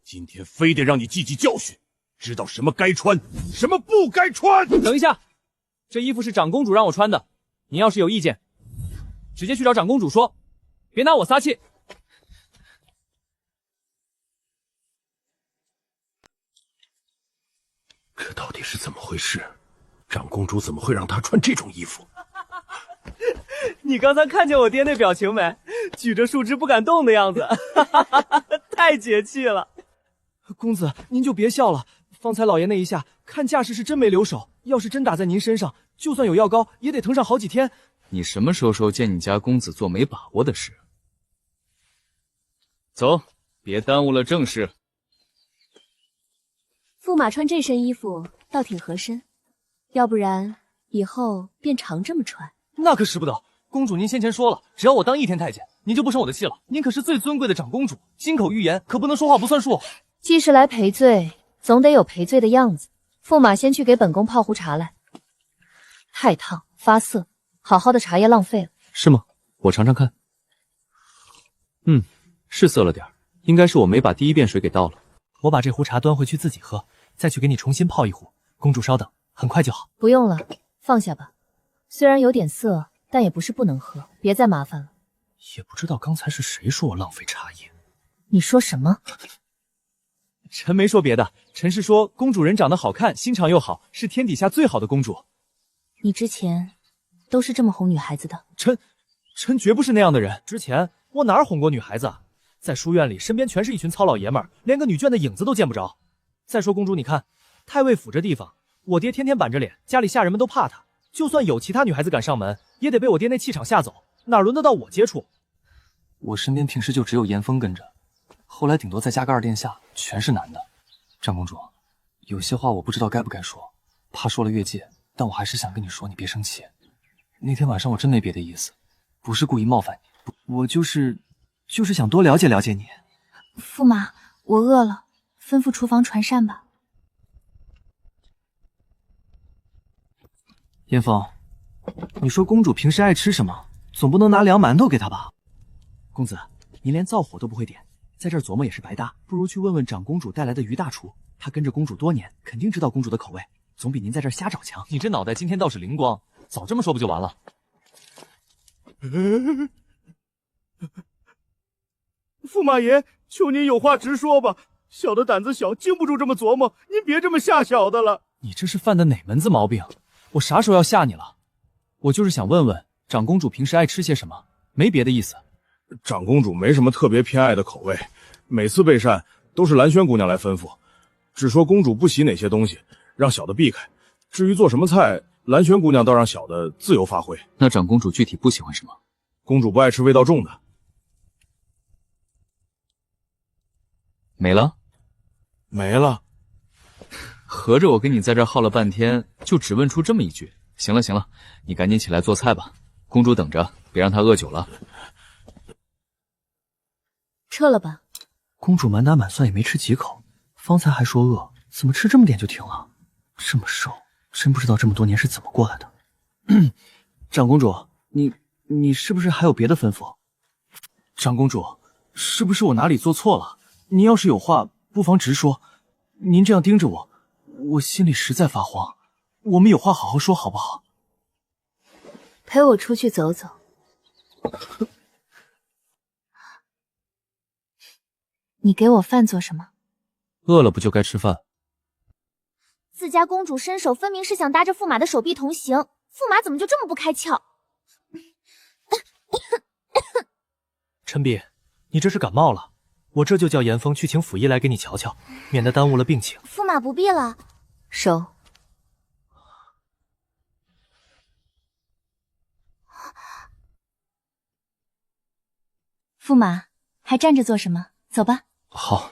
今天非得让你记记教训，知道什么该穿，什么不该穿。等一下，这衣服是长公主让我穿的，您要是有意见，直接去找长公主说，别拿我撒气。这到底是怎么回事？长公主怎么会让她穿这种衣服？你刚才看见我爹那表情没？举着树枝不敢动的样子，太解气了。公子，您就别笑了。方才老爷那一下，看架势是真没留手，要是真打在您身上，就算有药膏，也得疼上好几天。你什么时候见你家公子做没把握的事？走，别耽误了正事。驸马穿这身衣服倒挺合身，要不然以后便常这么穿。那可使不得，公主您先前说了，只要我当一天太监，您就不生我的气了。您可是最尊贵的长公主，金口玉言，可不能说话不算数。既是来赔罪，总得有赔罪的样子。驸马先去给本宫泡壶茶来。太烫发涩，好好的茶叶浪费了。是吗？我尝尝看。是涩了点，应该是我没把第一遍水给倒了。我把这壶茶端回去自己喝，再去给你重新泡一壶。公主稍等，很快就好。不用了，放下吧。虽然有点涩，但也不是不能喝，别再麻烦了。也不知道刚才是谁说我浪费茶叶。你说什么？臣没说别的，臣是说公主人长得好看，心肠又好，是天底下最好的公主。你之前都是这么哄女孩子的？臣绝不是那样的人。之前我哪儿哄过女孩子啊？在书院里，身边全是一群糙老爷们儿，连个女眷的影子都见不着。再说公主，你看太尉府这地方，我爹天天板着脸，家里下人们都怕他。就算有其他女孩子敢上门，也得被我爹那气场吓走，哪轮得到我接触？我身边平时就只有严峰跟着，后来顶多再加个二殿下，全是男的。长公主，有些话我不知道该不该说，怕说了越界，但我还是想跟你说，你别生气。那天晚上我真没别的意思，不是故意冒犯你，我就是想多了解了解你。驸马，我饿了，吩咐厨房传膳吧。严峰，你说公主平时爱吃什么？总不能拿凉馒头给她吧？公子，您连灶火都不会点，在这儿琢磨也是白搭，不如去问问长公主带来的于大厨，他跟着公主多年，肯定知道公主的口味，总比您在这儿瞎找强。你这脑袋今天倒是灵光，早这么说不就完了？驸马爷，求您有话直说吧，小的胆子小，经不住这么琢磨，您别这么吓小的了。你这是犯的哪门子毛病？我啥时候要吓你了？我就是想问问长公主平时爱吃些什么，没别的意思。长公主没什么特别偏爱的口味，每次备膳都是蓝轩姑娘来吩咐，只说公主不喜哪些东西，让小的避开，至于做什么菜，蓝轩姑娘倒让小的自由发挥。那长公主具体不喜欢什么？公主不爱吃味道重的。没了？没了。合着我跟你在这儿耗了半天，就只问出这么一句。行了行了，你赶紧起来做菜吧，公主等着，别让她饿久了。撤了吧。公主满打满算也没吃几口，方才还说饿，怎么吃这么点就停了？这么瘦，真不知道这么多年是怎么过来的。长公主，你是不是还有别的吩咐？长公主，是不是我哪里做错了？您要是有话，不妨直说。您这样盯着我，我心里实在发慌。我们有话好好说，好不好？陪我出去走走。你给我饭做什么？饿了不就该吃饭？自家公主伸手分明是想搭着驸马的手臂同行，驸马怎么就这么不开窍？陈碧，你这是感冒了，我这就叫严峰去请府医来给你瞧瞧，免得耽误了病情。驸马不必了。手。驸马，还站着做什么？走吧。好。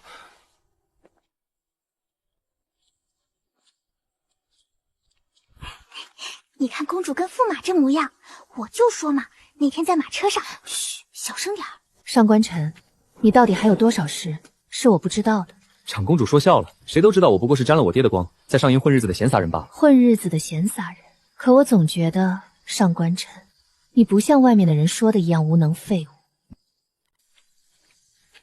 你看公主跟驸马这模样，我就说嘛，那天在马车上，嘘，小声点儿。上官晨，你到底还有多少事是我不知道的？长公主说笑了，谁都知道我不过是沾了我爹的光，在上营混日子的闲杂人罢了。混日子的闲杂人，可我总觉得上官晨，你不像外面的人说的一样无能废物。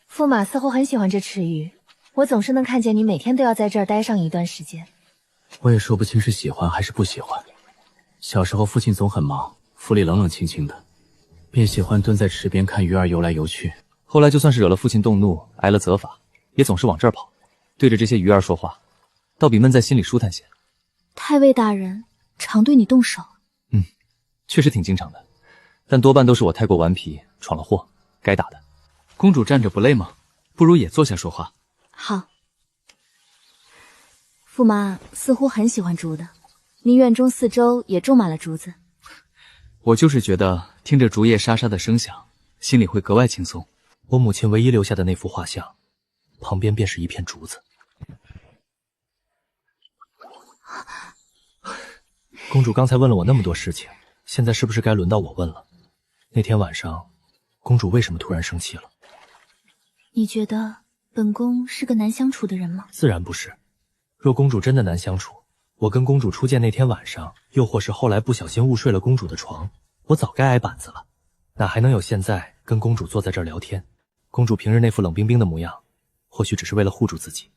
驸马似乎很喜欢这池鱼，我总是能看见你每天都要在这儿待上一段时间。我也说不清是喜欢还是不喜欢。小时候父亲总很忙，府里冷冷清清的，便喜欢蹲在池边看鱼儿游来游去。后来就算是惹了父亲动怒，挨了责罚，也总是往这儿跑，对着这些鱼儿说话，倒比闷在心里舒坦些。太尉大人常对你动手？确实挺经常的，但多半都是我太过顽皮，闯了祸，该打的。公主站着不累吗？不如也坐下说话。好。驸马似乎很喜欢竹的，您院中四周也种满了竹子。我就是觉得听着竹叶沙沙的声响，心里会格外轻松。我母亲唯一留下的那幅画像，旁边便是一片竹子。公主刚才问了我那么多事情，现在是不是该轮到我问了？那天晚上，公主为什么突然生气了？你觉得本宫是个难相处的人吗？自然不是。若公主真的难相处，我跟公主初见那天晚上，又或是后来不小心误睡了公主的床，我早该挨板子了，哪还能有现在跟公主坐在这儿聊天？公主平日那副冷冰冰的模样，或许只是为了护住自己。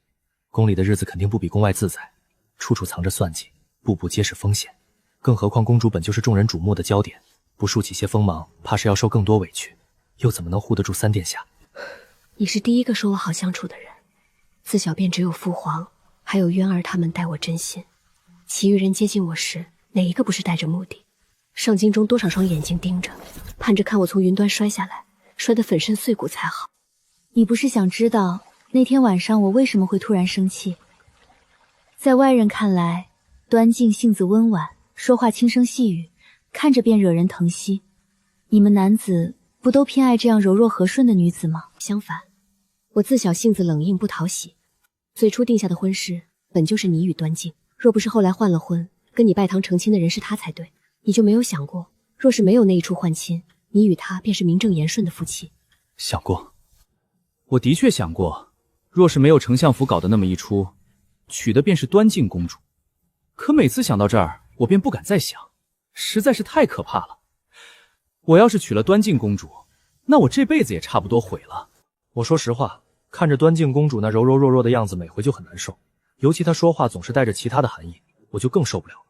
宫里的日子肯定不比宫外自在，处处藏着算计，步步皆是风险。更何况公主本就是众人瞩目的焦点，不竖起些锋芒，怕是要受更多委屈，又怎么能护得住三殿下？你是第一个说我好相处的人，自小便只有父皇还有渊儿他们待我真心，其余人接近我时，哪一个不是带着目的？上京中多少双眼睛盯着，盼着看我从云端摔下来，摔得粉身碎骨才好。你不是想知道那天晚上我为什么会突然生气？在外人看来，端静性子温婉，说话轻声细语，看着便惹人疼惜。你们男子不都偏爱这样柔弱和顺的女子吗？相反，我自小性子冷硬不讨喜，最初定下的婚事本就是你与端静，若不是后来换了婚，跟你拜堂成亲的人是他才对。你就没有想过，若是没有那一出换亲，你与他便是名正言顺的夫妻？想过，我的确想过，若是没有丞相府搞的那么一出，娶的便是端静公主。可每次想到这儿，我便不敢再想，实在是太可怕了。我要是娶了端静公主，那我这辈子也差不多毁了。我说实话，看着端静公主那柔柔弱弱的样子，每回就很难受，尤其她说话总是带着其他的含义，我就更受不了了。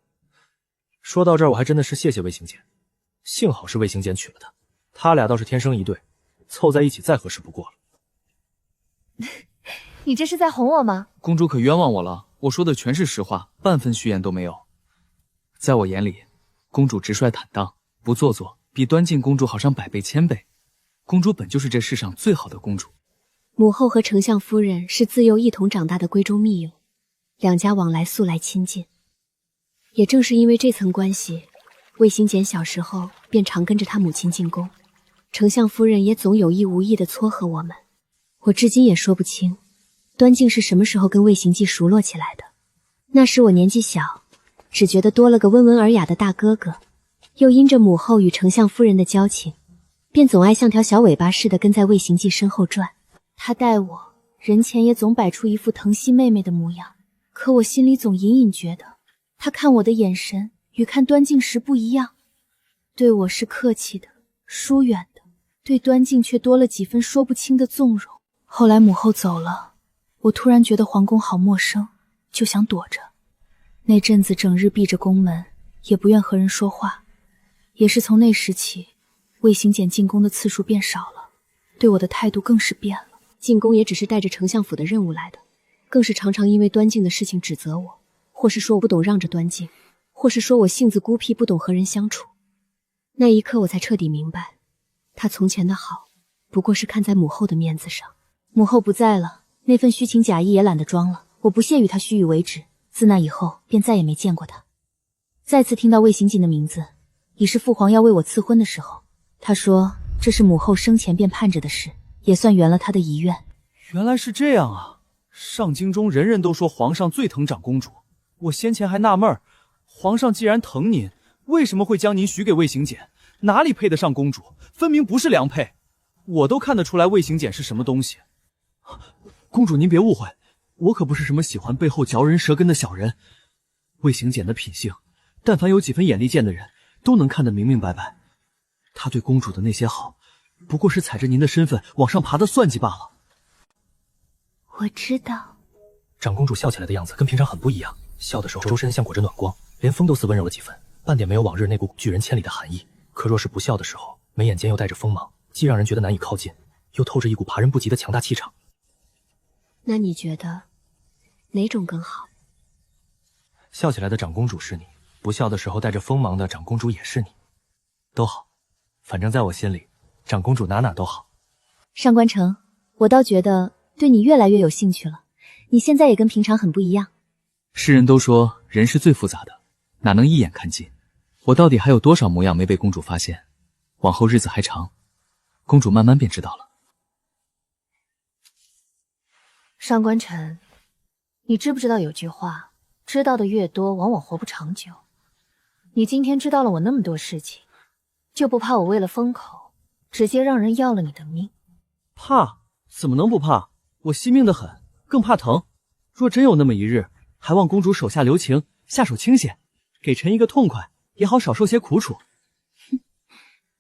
说到这儿，我还真的是谢谢魏行简，幸好是魏行简娶了她，他俩倒是天生一对，凑在一起再合适不过了。你这是在哄我吗？公主可冤枉我了，我说的全是实话，半分虚言都没有。在我眼里，公主直率坦荡，不做作，比端静公主好上100倍1000倍。公主本就是这世上最好的公主。母后和丞相夫人是自幼一同长大的闺中密友，两家往来素来亲近。也正是因为这层关系，魏行简小时候便常跟着他母亲进宫，丞相夫人也总有意无意地撮合我们。我至今也说不清，端静是什么时候跟魏行记熟络起来的。那时我年纪小，只觉得多了个温文尔雅的大哥哥，又因着母后与丞相夫人的交情，便总爱像条小尾巴似的跟在魏行记身后转。他待我人前也总摆出一副疼惜妹妹的模样，可我心里总隐隐觉得，他看我的眼神与看端静时不一样，对我是客气的、疏远的，对端静却多了几分说不清的纵容。后来母后走了，我突然觉得皇宫好陌生，就想躲着。那阵子整日闭着宫门，也不愿和人说话。也是从那时起，魏行简进宫的次数变少了，对我的态度更是变了。进宫也只是带着丞相府的任务来的，更是常常因为端静的事情指责我，或是说我不懂让着端静，或是说我性子孤僻不懂和人相处。那一刻我才彻底明白，他从前的好不过是看在母后的面子上。母后不在了，那份虚情假意也懒得装了，我不屑与他虚与为止。自那以后便再也没见过他。再次听到魏行锦的名字，已是父皇要为我赐婚的时候。他说这是母后生前便盼着的事，也算圆了他的遗愿。原来是这样啊！上京中人人都说皇上最疼长公主，我先前还纳闷，皇上既然疼您，为什么会将您许给魏行简？哪里配得上公主？分明不是良配。我都看得出来魏行简是什么东西。公主您别误会，我可不是什么喜欢背后嚼人舌根的小人。魏行简的品性，但凡有几分眼力见的人都能看得明明白白。他对公主的那些好，不过是踩着您的身份往上爬的算计罢了。我知道。长公主笑起来的样子跟平常很不一样，笑的时候周身像裹着暖光，连风都似温柔了几分，半点没有往日那股拒人千里的寒意。可若是不笑的时候，眉眼间又带着锋芒，既让人觉得难以靠近，又透着一股爬人不及的强大气场。那你觉得哪种更好？笑起来的长公主是你，不笑的时候带着锋芒的长公主也是你，都好。反正在我心里，长公主哪哪都好。上官城，我倒觉得对你越来越有兴趣了。你现在也跟平常很不一样。世人都说人是最复杂的，哪能一眼看尽？我到底还有多少模样没被公主发现？往后日子还长，公主慢慢便知道了。上官晨，你知不知道有句话，知道的越多，往往活不长久。你今天知道了我那么多事情，就不怕我为了封口，直接让人要了你的命？怕？怎么能不怕？我惜命得很，更怕疼。若真有那么一日，还望公主手下留情，下手清闲，给臣一个痛快，也好少受些苦楚。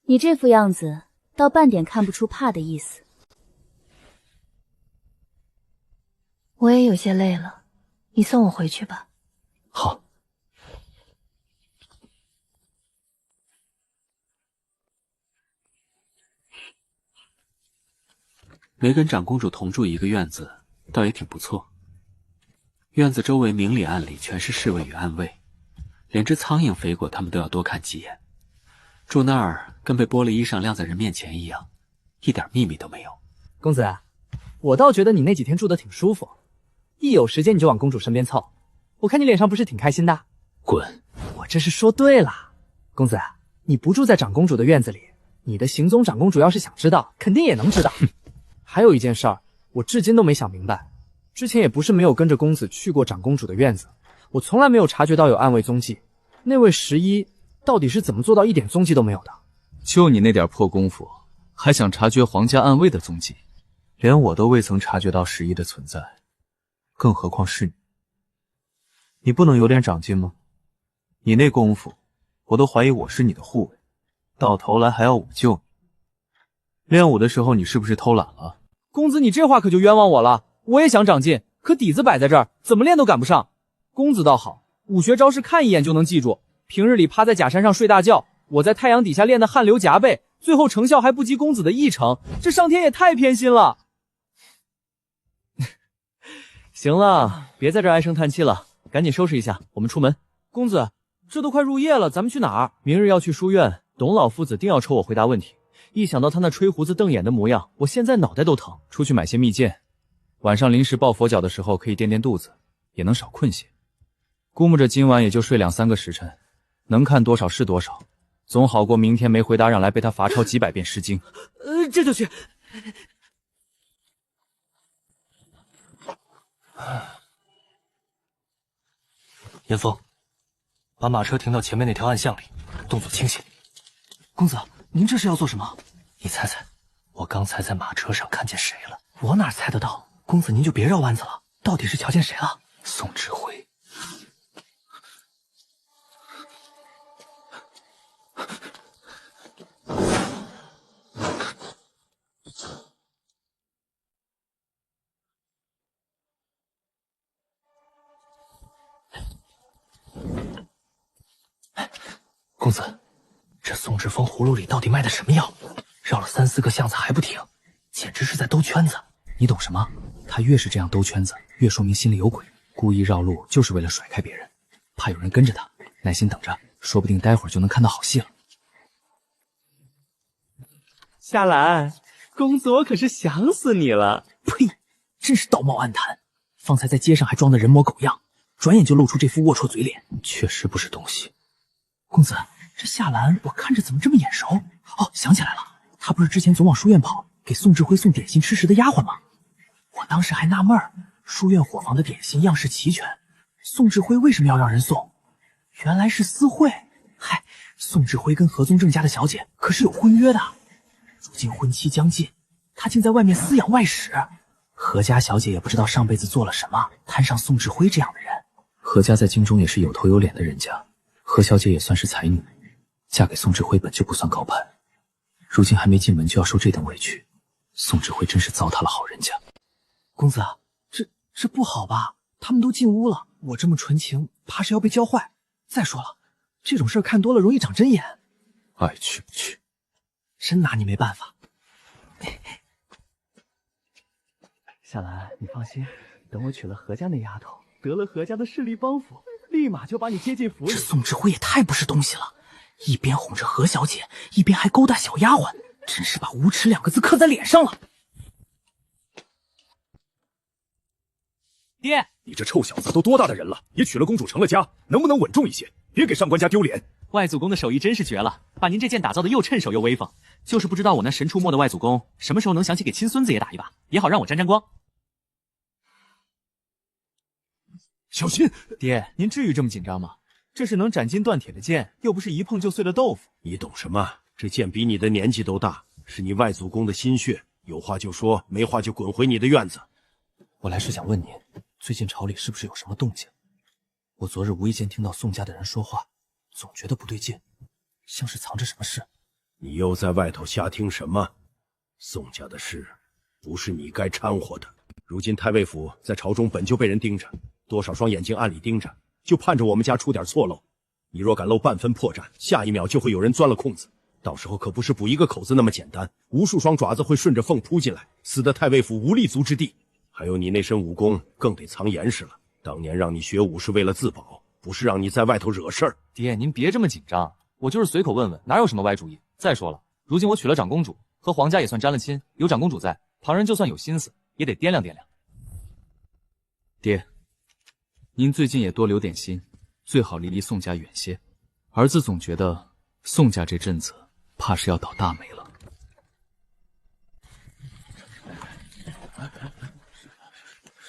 你这副样子，倒半点看不出怕的意思。我也有些累了，你送我回去吧。好。没跟长公主同住一个院子，倒也挺不错。院子周围明里暗里全是侍卫与暗卫，连只苍蝇飞过，他们都要多看几眼。住那儿跟被剥了衣裳晾在人面前一样，一点秘密都没有。公子，我倒觉得你那几天住得挺舒服，一有时间你就往公主身边凑，我看你脸上不是挺开心的。滚！我这是说对了。公子，你不住在长公主的院子里，你的行踪长公主要是想知道，肯定也能知道。还有一件事儿，我至今都没想明白，之前也不是没有跟着公子去过长公主的院子，我从来没有察觉到有暗卫踪迹。那位十一到底是怎么做到一点踪迹都没有的？就你那点破功夫，还想察觉皇家暗卫的踪迹？连我都未曾察觉到十一的存在，更何况是你。你不能有点长进吗？你那功夫，我都怀疑我是你的护卫，到头来还要我救你。练武的时候你是不是偷懒了？公子，你这话可就冤枉我了。我也想长进，可底子摆在这儿，怎么练都赶不上。公子倒好，武学招式看一眼就能记住，平日里趴在假山上睡大觉，我在太阳底下练得汗流浃背，最后成效还不及公子的一成，这上天也太偏心了。行了，别在这儿唉声叹气了，赶紧收拾一下，我们出门。公子，这都快入夜了，咱们去哪儿？明日要去书院，董老夫子定要抽我回答问题。一想到他那吹胡子瞪眼的模样，我现在脑袋都疼。出去买些蜜饯，晚上临时抱佛脚的时候可以垫垫肚子，也能少困些。估摸着今晚也就睡2、3个时辰，能看多少是多少，总好过明天没回答让来被他罚抄几百遍《诗经》。这就去。严峰，把马车停到前面那条暗巷里，动作清醒。公子，您这是要做什么？你猜猜，我刚才在马车上看见谁了？我哪猜得到？公子您就别绕弯子了，到底是瞧见谁了？宋志辉。公子，这宋志峰葫芦里到底卖的什么药？绕了3、4个巷子还不停，简直是在兜圈子。你懂什么？他越是这样兜圈子，越说明心里有鬼，故意绕路就是为了甩开别人，怕有人跟着他。耐心等着，说不定待会儿就能看到好戏了。夏兰，公子我可是想死你了！呸，真是道貌岸谈。方才在街上还装得人模狗样，转眼就露出这副龌龊嘴脸，确实不是东西。公子，这夏兰我看着怎么这么眼熟？哦，想起来了，她不是之前总往书院跑，给宋志辉送点心吃食的丫鬟吗？我当时还纳闷儿，书院伙房的点心样式齐全，宋志辉为什么要让人送？原来是私会。嗨，宋志辉跟何宗正家的小姐可是有婚约的，如今婚期将近，他竟在外面私养外室。何家小姐也不知道上辈子做了什么，摊上宋志辉这样的人。何家在京中也是有头有脸的人家，何小姐也算是才女，嫁给宋志辉本就不算高攀，如今还没进门就要受这等委屈，宋志辉真是糟蹋了好人家。公子，这不好吧？他们都进屋了，我这么纯情，怕是要被教坏。再说了，这种事看多了容易长针眼。爱去不去，真拿你没办法。夏兰，你放心，等我娶了何家那丫头，得了何家的势力帮扶，立马就把你接进府里。这宋志辉也太不是东西了，一边哄着何小姐，一边还勾搭小丫鬟，真是把无耻2个字刻在脸上了。爹，你这臭小子都多大的人了，也娶了公主成了家，能不能稳重一些，别给上官家丢脸。外祖公的手艺真是绝了，把您这剑打造的又趁手又威风，就是不知道我那神出没的外祖公什么时候能想起给亲孙子也打一把，也好让我沾沾光。小心！爹，您至于这么紧张吗？这是能斩金断铁的剑，又不是一碰就碎的豆腐。你懂什么？这剑比你的年纪都大，是你外祖公的心血，有话就说，没话就滚回你的院子。我来是想问您，最近朝里是不是有什么动静？我昨日无意间听到宋家的人说话，总觉得不对劲，像是藏着什么事。你又在外头瞎听什么？宋家的事，不是你该掺和的。如今太尉府在朝中本就被人盯着，多少双眼睛暗里盯着，就盼着我们家出点错漏。你若敢露半分破绽，下一秒就会有人钻了空子，到时候可不是补一个口子那么简单，无数双爪子会顺着缝扑进来，死得太尉府无立足之地。还有你那身武功更得藏严实了，当年让你学武是为了自保，不是让你在外头惹事儿。爹，您别这么紧张，我就是随口问问，哪有什么歪主意。再说了，如今我娶了长公主，和皇家也算沾了亲，有长公主在，旁人就算有心思，也得掂量掂量。爹，您最近也多留点心，最好离宋家远些。儿子总觉得宋家这阵子怕是要倒大霉了。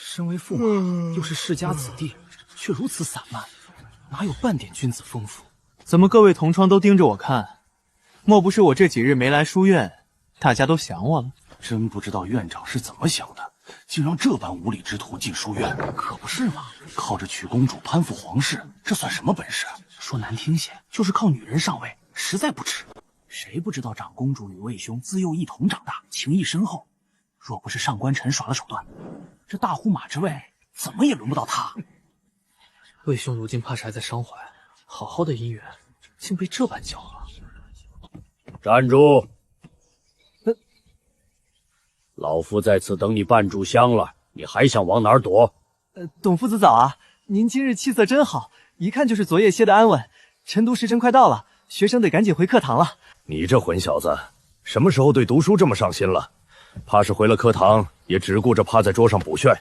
身为驸马，又是世家子弟，却如此散漫，哪有半点君子风范？怎么各位同窗都盯着我看？莫不是我这几日没来书院，大家都想我了？真不知道院长是怎么想的，竟让这般无礼之徒进书院。可不是嘛，靠着娶公主攀附皇室，这算什么本事？说难听些，就是靠女人上位，实在不耻。谁不知道长公主与魏兄自幼一同长大，情谊深厚？若不是上官晨耍了手段，这大呼马之位怎么也轮不到他。魏兄如今怕是还在伤怀，好好的姻缘竟被这般搅了。站住！老夫在此等你半炷香了，你还想往哪儿躲？董夫子早啊！您今日气色真好，一看就是昨夜歇得安稳。晨读时辰快到了，学生得赶紧回课堂了。你这混小子，什么时候对读书这么上心了？怕是回了课堂也只顾着趴在桌上补卷。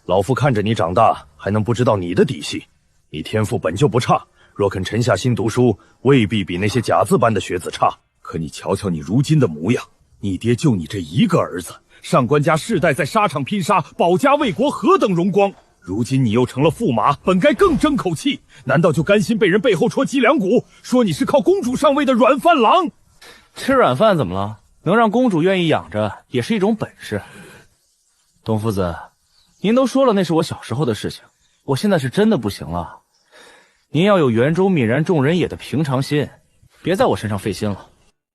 老夫看着你长大，还能不知道你的底细？你天赋本就不差，若肯沉下心读书，未必比那些假字班的学子差。可你瞧瞧你如今的模样，你爹就你这一个儿子，上官家世代在沙场拼杀，保家卫国，何等荣光！如今你又成了驸马，本该更争口气，难道就甘心被人背后戳脊梁骨，说你是靠公主上位的软饭郎？吃软饭怎么了？能让公主愿意养着，也是一种本事。董夫子，您都说了那是我小时候的事情，我现在是真的不行了。您要有圆州泯然众人也的平常心，别在我身上费心了。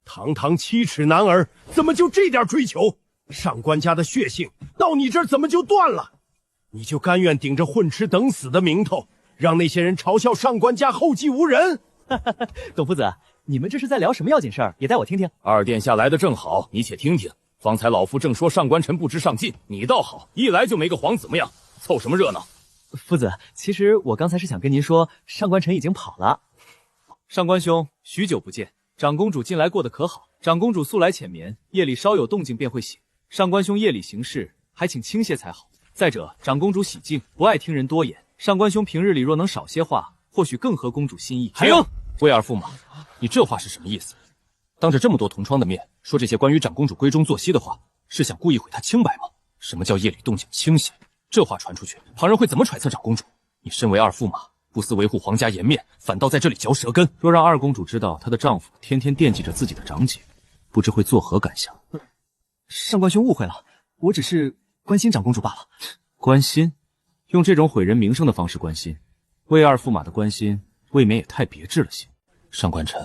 堂堂7尺男儿，怎么就这点追求？上官家的血性到你这儿怎么就断了？你就甘愿顶着混吃等死的名头，让那些人嘲笑上官家后继无人？董夫子，你们这是在聊什么要紧事儿？也带我听听。二殿下来的正好，你且听听。方才老夫正说上官尘不知上进，你倒好，一来就没个皇子模样，凑什么热闹？夫子，其实我刚才是想跟您说，上官尘已经跑了。上官兄，许久不见，长公主近来过得可好？长公主素来浅眠，夜里稍有动静便会醒。上官兄夜里行事，还请轻些才好。再者，长公主喜静，不爱听人多言。上官兄平日里若能少些话，或许更合公主心意。停！魏二驸马，你这话是什么意思？当着这么多同窗的面说这些关于长公主闺中作息的话，是想故意毁她清白吗？什么叫夜里动静清些？这话传出去，旁人会怎么揣测长公主？你身为二驸马，不思维护皇家颜面，反倒在这里嚼舌根。若让二公主知道她的丈夫天天惦记着自己的长姐，不知会作何感想？上官兄误会了，我只是关心长公主罢了。关心？用这种毁人名声的方式关心？魏二驸马的关心，未免也太别致了些。上官尘，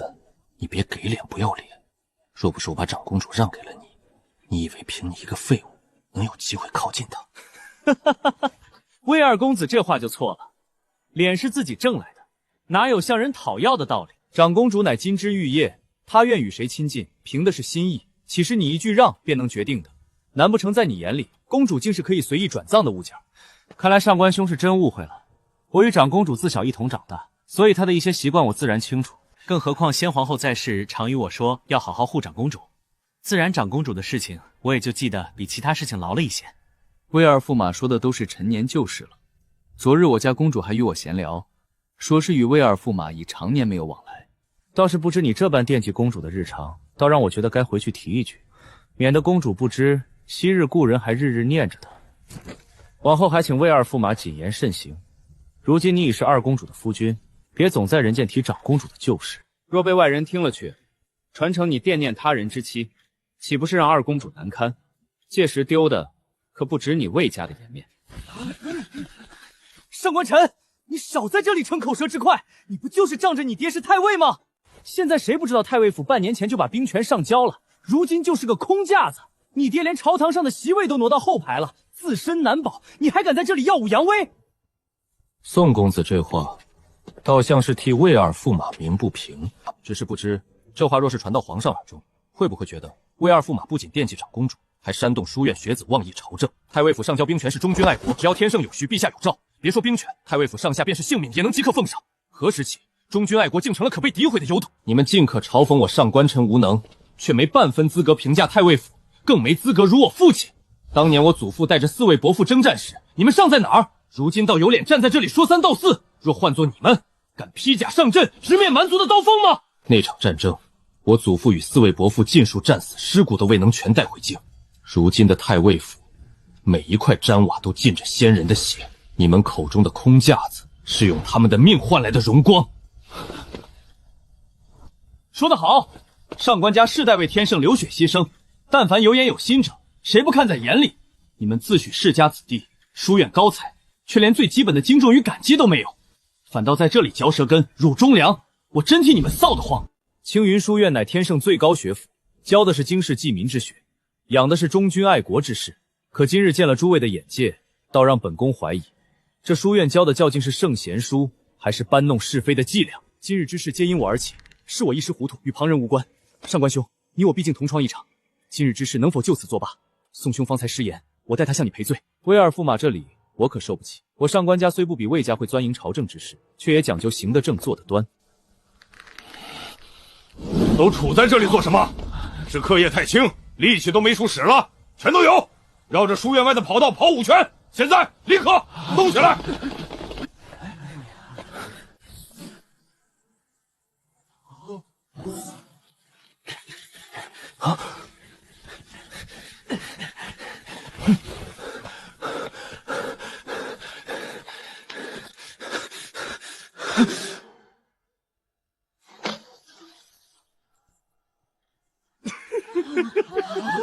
你别给脸不要脸。若不是我把长公主让给了你，你以为凭你一个废物能有机会靠近她？魏二公子这话就错了，脸是自己挣来的，哪有向人讨要的道理？长公主乃金枝玉叶，她愿与谁亲近，凭的是心意，岂是你一句让便能决定的？难不成在你眼里，公主竟是可以随意转葬的物件？看来上官兄是真误会了。我与长公主自小一同长大，所以她的一些习惯我自然清楚。更何况先皇后在世，常与我说要好好护长公主，自然长公主的事情，我也就记得比其他事情牢了一些。魏二驸马说的都是陈年旧事了。昨日我家公主还与我闲聊，说是与魏二驸马已常年没有往来，倒是不知你这般惦记公主的日常，倒让我觉得该回去提一句，免得公主不知昔日故人还日日念着她。往后还请魏二驸马谨言慎行。如今你已是二公主的夫君，别总在人间提长公主的旧事，若被外人听了去，传承你惦念他人之妻，岂不是让二公主难堪？届时丢的可不止你魏家的颜面。上官尘，你少在这里逞口舌之快，你不就是仗着你爹是太尉吗？现在谁不知道太尉府半年前就把兵权上交了，如今就是个空架子。你爹连朝堂上的席位都挪到后排了，自身难保，你还敢在这里耀武扬威？宋公子这话倒像是替魏二驸马鸣不平，只是不知这话若是传到皇上耳中，会不会觉得魏二驸马不仅惦记长公主，还煽动书院学子妄议朝政？太尉府上交兵权是忠君爱国，只要天圣有序，陛下有诏，别说兵权，太尉府上下便是性命也能即刻奉上。何时起，忠君爱国竟成了可被诋毁的由头？你们尽可嘲讽我上官尘无能，却没半分资格评价太尉府，更没资格辱我父亲。当年我祖父带着4位伯父征战时，你们尚在哪儿？如今倒有脸站在这里说三道四。若换作你们，敢披甲上阵，直面蛮族的刀锋吗？那场战争，我祖父与4位伯父尽数战死，尸骨都未能全带回京。如今的太尉府，每一块毡瓦都浸着先人的血。你们口中的空架子，是用他们的命换来的荣光。说得好，上官家世代为天圣流血牺牲，但凡有眼有心者，谁不看在眼里？你们自诩世家子弟，书院高才，却连最基本的敬重与感激都没有，反倒在这里嚼舌根、辱忠良，我真替你们臊得慌。青云书院乃天圣最高学府，教的是经世济民之学，养的是忠君爱国之士。可今日见了诸位的眼界，倒让本宫怀疑，这书院教的究竟是圣贤书，还是搬弄是非的伎俩？今日之事皆因我而起，是我一时糊涂，与旁人无关。上官兄，你我毕竟同窗一场，今日之事能否就此作罢？宋兄方才失言，我代他向你赔罪。魏二驸马这里我可受不起。我上官家虽不比魏家会钻营朝政之事，却也讲究行得正坐得端。都杵在这里做什么？是课业太轻，力气都没处使了？全都有，绕着书院外的跑道跑5圈，现在立刻动起来！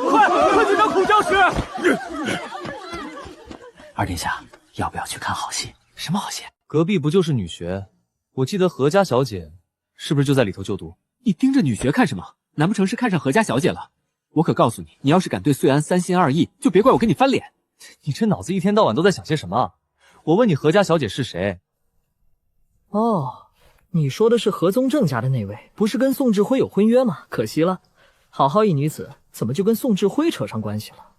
快去找孔教师！二殿下，要不要去看好戏？什么好戏？隔壁不就是女学？我记得何家小姐是不是就在里头就读？你盯着女学看什么？难不成是看上何家小姐了？我可告诉你，你要是敢对穗安三心二意，就别怪我跟你翻脸。你这脑子一天到晚都在想些什么？我问你何家小姐是谁？哦，你说的是何宗正家的那位，不是跟宋志辉有婚约吗？可惜了，好好一女子，怎么就跟宋志辉扯上关系了？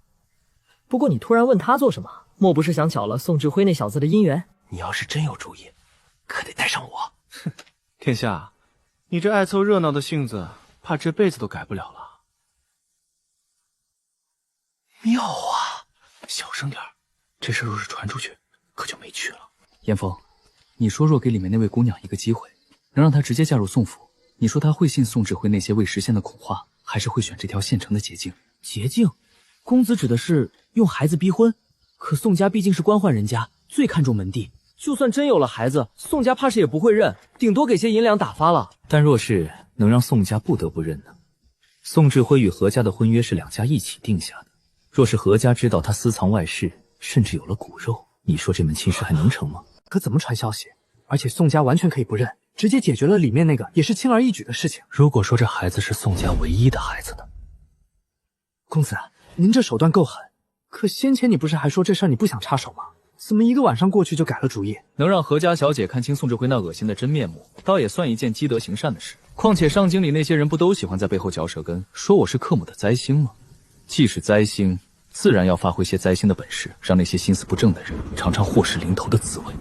不过你突然问他做什么，莫不是想搅了宋志辉那小子的姻缘？你要是真有主意，可得带上我。哼，殿下，你这爱凑热闹的性子，怕这辈子都改不了了。妙啊！小声点，这事若是传出去，可就没趣了。严峰，你说若给里面那位姑娘一个机会，能让她直接嫁入宋府，你说她会信宋志辉那些未实现的恐话，还是会选这条现成的捷径？捷径？公子指的是用孩子逼婚？可宋家毕竟是官宦人家，最看重门第，就算真有了孩子，宋家怕是也不会认，顶多给些银两打发了。但若是能让宋家不得不认呢？宋志辉与何家的婚约是两家一起定下的，若是何家知道他私藏外事，甚至有了骨肉，你说这门亲事还能成吗？可怎么传消息？而且宋家完全可以不认，直接解决了里面那个也是轻而易举的事情。如果说这孩子是宋家唯一的孩子呢？公子，您这手段够狠，可先前你不是还说这事儿你不想插手吗？怎么一个晚上过去就改了主意？能让何家小姐看清宋志辉那恶心的真面目，倒也算一件积德行善的事。况且上京里那些人不都喜欢在背后嚼舌根，说我是克母的灾星吗？既是灾星，自然要发挥些灾星的本事，让那些心思不正的人尝尝祸事临头的滋味。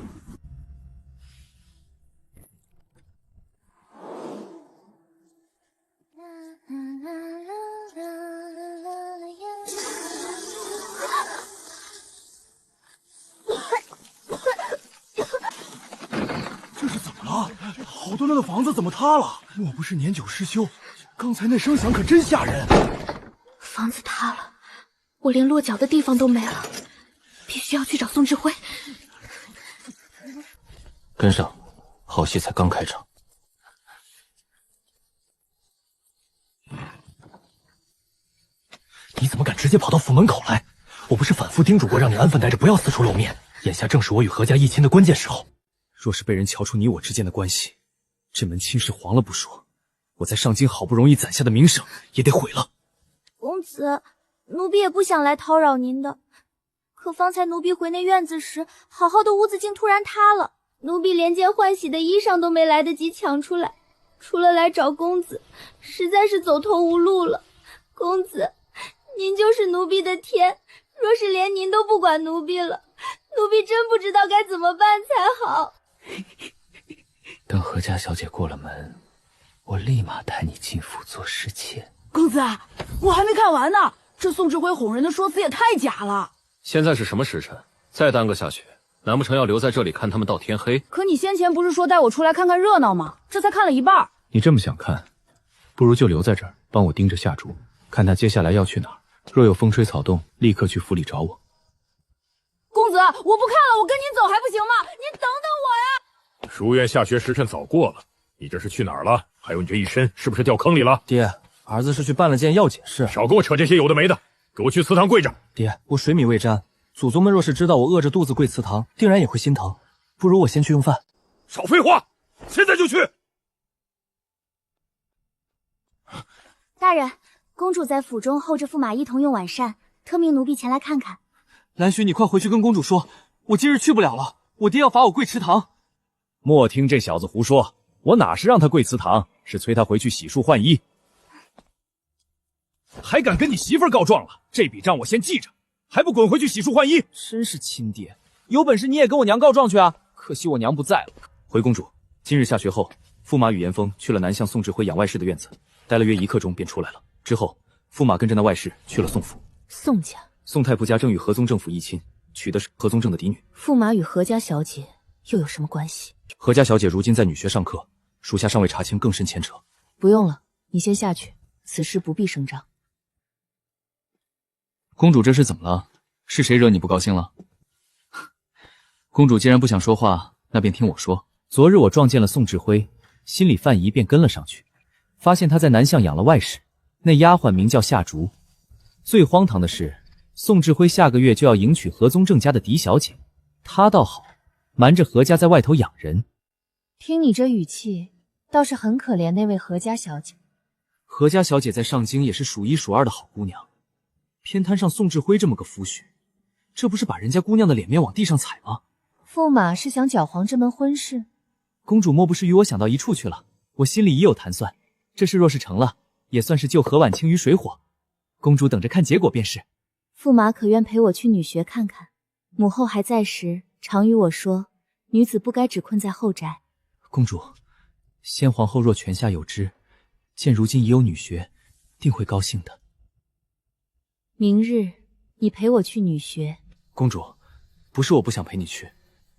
这是怎么了？好端端的房子怎么塌了？莫不是年久失修？刚才那声响可真吓人。房子塌了，我连落脚的地方都没了，必须要去找宋志辉。跟上，好戏才刚开场。你怎么敢直接跑到府门口来？我不是反复叮嘱过让你安分待着，不要四处露面。眼下正是我与何家议亲的关键时候。若是被人瞧出你我之间的关系，这门亲事黄了不说，我在上京好不容易攒下的名声也得毁了。公子，奴婢也不想来叨扰您的，可方才奴婢回那院子时，好好的屋子竟突然塌了，奴婢连件换洗的衣裳都没来得及抢出来，除了来找公子，实在是走投无路了。公子，您就是奴婢的天，若是连您都不管奴婢了，奴婢真不知道该怎么办才好。等何家小姐过了门，我立马带你进府做侍妾。公子，我还没看完呢，这宋志辉哄人的说辞也太假了。现在是什么时辰？再耽搁下去，难不成要留在这里看他们到天黑？可你先前不是说带我出来看看热闹吗？这才看了一半。你这么想看，不如就留在这儿，帮我盯着夏竹，看他接下来要去哪儿。若有风吹草动，立刻去府里找我。公子，我不看了，我跟您走还不行吗？您等等我呀！书院下学时辰早过了，你这是去哪儿了？还有你这一身是不是掉坑里了？爹，儿子是去办了件要紧事。少跟我扯这些有的没的，给我去祠堂跪着。爹，我水米未沾，祖宗们若是知道我饿着肚子跪祠堂，定然也会心疼。不如我先去用饭。少废话，现在就去！大人，公主在府中候着驸马一同用晚膳，特命奴婢前来看看。兰须，你快回去跟公主说，我今日去不了了，我爹要罚我跪祠堂。莫听这小子胡说，我哪是让他跪祠堂，是催他回去洗漱换衣。还敢跟你媳妇儿告状了？这笔账我先记着，还不滚回去洗漱换衣！真是亲爹，有本事你也跟我娘告状去啊！可惜我娘不在了。回公主，今日下学后，驸马与严峰去了南向宋志辉养外室的院子，待了约1刻钟便出来了。之后，驸马跟着那外室去了宋府。宋家，宋太仆家正与何宗正府议亲，娶的是何宗正的嫡女。驸马与何家小姐又有什么关系？何家小姐如今在女学上课，属下尚未查清更深牵扯。不用了，你先下去，此事不必声张。公主这是怎么了？是谁惹你不高兴了？公主既然不想说话，那便听我说。昨日我撞见了宋志辉，心里犯疑，便跟了上去，发现他在南巷养了外室，那丫鬟名叫夏竹。最荒唐的是，宋志辉下个月就要迎娶何宗正家的狄小姐，他倒好，瞒着何家在外头养人。听你这语气，倒是很可怜那位何家小姐。何家小姐在上京也是数一数二的好姑娘，偏摊上宋志辉这么个夫婿，这不是把人家姑娘的脸面往地上踩吗？驸马是想搅黄这门婚事？公主莫不是与我想到一处去了？我心里已有盘算，这事若是成了，也算是救何婉清于水火。公主等着看结果便是。驸马可愿陪我去女学看看？母后还在时，常与我说，女子不该只困在后宅。公主，先皇后若泉下有知，见如今已有女学，定会高兴的。明日你陪我去女学。公主，不是我不想陪你去，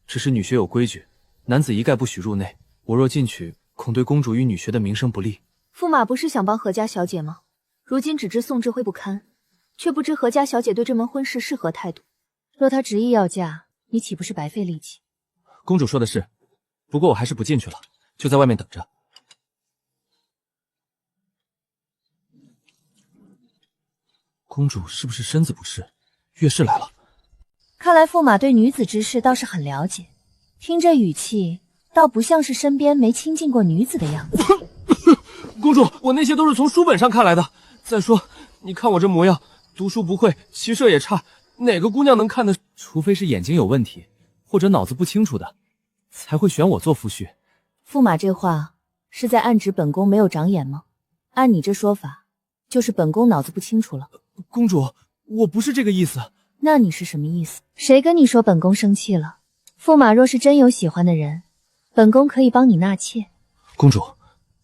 只是女学有规矩，男子一概不许入内。我若进去，恐对公主与女学的名声不利。驸马不是想帮何家小姐吗？如今只知宋志辉不堪，却不知何家小姐对这门婚事是何态度。若她执意要嫁，你岂不是白费力气？公主说的是，不过我还是不进去了，就在外面等着。公主是不是身子不适？月事来了。看来驸马对女子之事倒是很了解，听这语气，倒不像是身边没亲近过女子的样子。公主，我那些都是从书本上看来的。再说，你看我这模样，读书不会，骑射也差，哪个姑娘能看得？除非是眼睛有问题，或者脑子不清楚的，才会选我做夫婿。驸马这话是在暗指本宫没有长眼吗？按你这说法，就是本宫脑子不清楚了。公主，我不是这个意思。那你是什么意思？谁跟你说本宫生气了？驸马若是真有喜欢的人，本宫可以帮你纳妾。公主，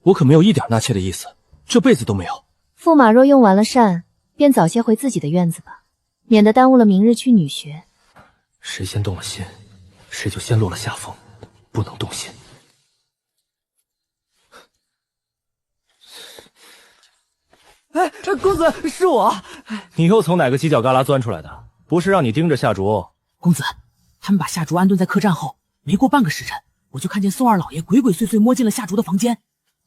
我可没有一点纳妾的意思，这辈子都没有。驸马若用完了膳，便早些回自己的院子吧，免得耽误了明日去女学。谁先动了心，谁就先落了下风，不能动心。哎，公子，是我。你又从哪个犄角旮旯钻出来的？不是让你盯着夏竹？公子，他们把夏竹安顿在客栈后，没过半个时辰，我就看见宋二老爷鬼鬼祟祟摸进了夏竹的房间，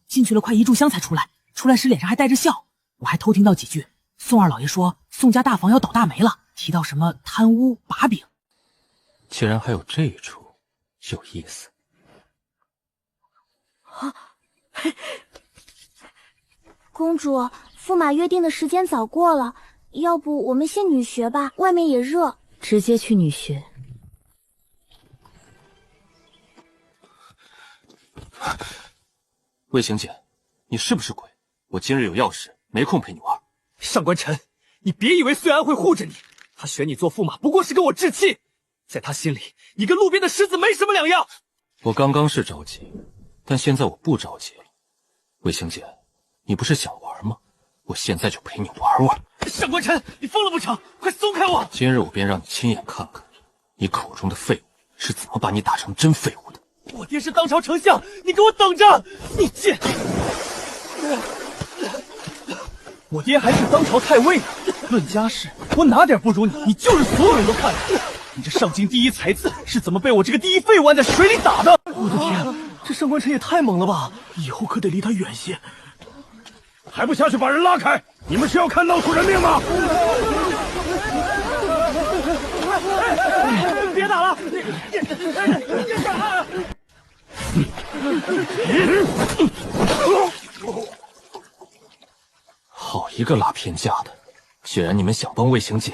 进去了快1炷香才出来，出来时脸上还带着笑。我还偷听到几句，宋二老爷说宋家大房要倒大霉了，提到什么贪污把柄。竟然还有这一出，有意思。公主，驸马约定的时间早过了，要不我们先女学吧，外面也热。直接去女学。魏行姐，你是不是鬼？我今日有要事，没空陪你玩。上官晨，你别以为岁安会护着你，他选你做驸马不过是跟我置气，在他心里，你跟路边的狮子没什么两样。我刚刚是着急，但现在我不着急了。魏行姐，你不是想玩吗？我现在就陪你玩玩。上官晨，你疯了不成？快松开我！今日我便让你亲眼看看，你口中的废物是怎么把你打成真废物的。我爹是当朝丞相，你给我等着！你贱！我爹还是当朝太尉呢。论家世，我哪点不如你？你就是所有人都看的。你这上京第一才子是怎么被我这个第一废物按在水里打的？我的天，这上官晨也太猛了吧！以后可得离他远些。还不下去把人拉开！你们是要看闹出人命吗？别打了！好一个拉偏架的！既然你们想帮魏行姐，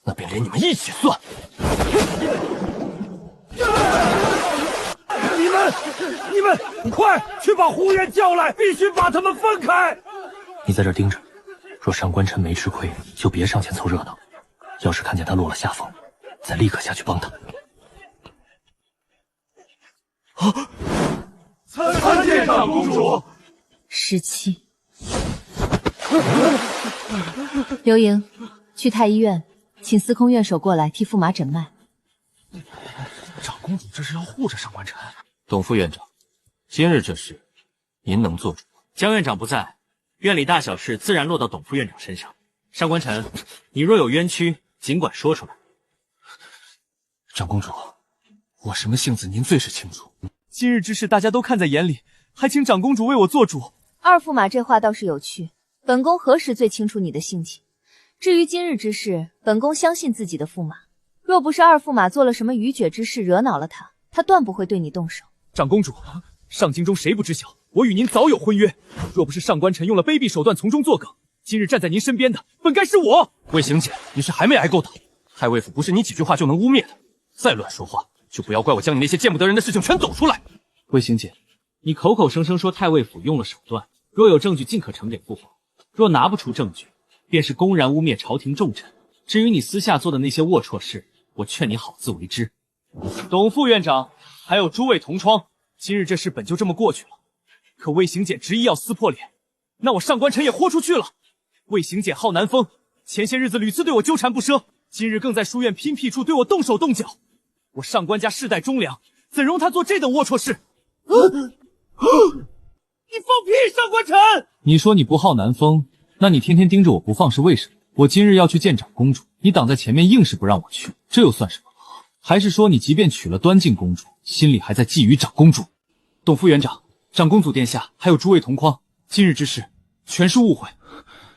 那便连你们一起算。你们快去把胡元叫来，必须把他们分开。你在这盯着，若上官晨没吃亏，就别上前凑热闹。要是看见他落了下风，再立刻下去帮他。参见长公主。17。刘盈，去太医院，请司空院手过来替驸马诊脉。长公主这是要护着上官晨。董副院长，今日这事，您能做主吗？江院长不在，院里大小事自然落到董副院长身上。上官晨，你若有冤屈，尽管说出来。长公主，我什么性子您最是清楚。今日之事大家都看在眼里，还请长公主为我做主。二驸马这话倒是有趣，本宫何时最清楚你的性情？至于今日之事，本宫相信自己的驸马。若不是二驸马做了什么逾矩之事惹恼了他，他断不会对你动手。长公主，上京中谁不知晓，我与您早有婚约。若不是上官晨用了卑鄙手段从中作梗，今日站在您身边的本该是我。魏行简，你是还没挨够打？太尉府不是你几句话就能污蔑的，再乱说话，就不要怪我将你那些见不得人的事情全抖出来。魏行简，你口口声声说太尉府用了手段，若有证据尽可呈给父皇，若拿不出证据，便是公然污蔑朝廷重臣。至于你私下做的那些龌龊事，我劝你好自为之。董副院长，还有诸位同窗，今日这事本就这么过去了。可魏行简执意要撕破脸，那我上官晨也豁出去了。魏行简好南风，前些日子屡次对我纠缠不舍，今日更在书院偏僻处对我动手动脚。我上官家世代忠良，怎容他做这等龌龊事？你放屁，上官晨！你说你不好南风，那你天天盯着我不放是为什么？我今日要去见长公主，你挡在前面硬是不让我去，这又算什么？还是说你即便娶了端静公主，心里还在觊觎长公主？董副园长，长公主殿下，还有诸位同匡，今日之事全是误会。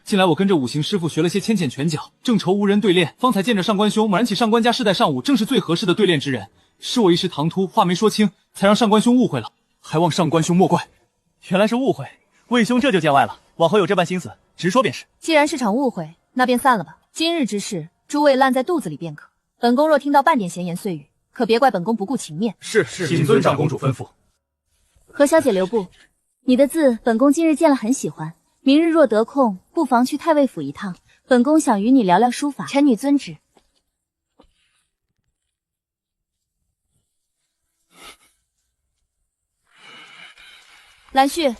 近来我跟着五行师傅学了些牵线拳脚，正愁无人对练，方才见着上官兄，猛然起上官家世代上武正是最合适的对练之人。是我一时唐突，话没说清，才让上官兄误会了，还望上官兄莫怪。原来是误会，魏兄这就见外了，往后有这般心思，直说便是。既然是场误会，那便散了吧。今日之事，诸位烂在肚子里便可。本宫若听到半点闲言碎语，可别怪本宫不顾情面。是，谨遵长公主吩咐。何小姐留步，你的字本宫今日见了很喜欢，明日若得空，不妨去太尉府一趟，本宫想与你聊聊书法。臣女遵旨。兰旭，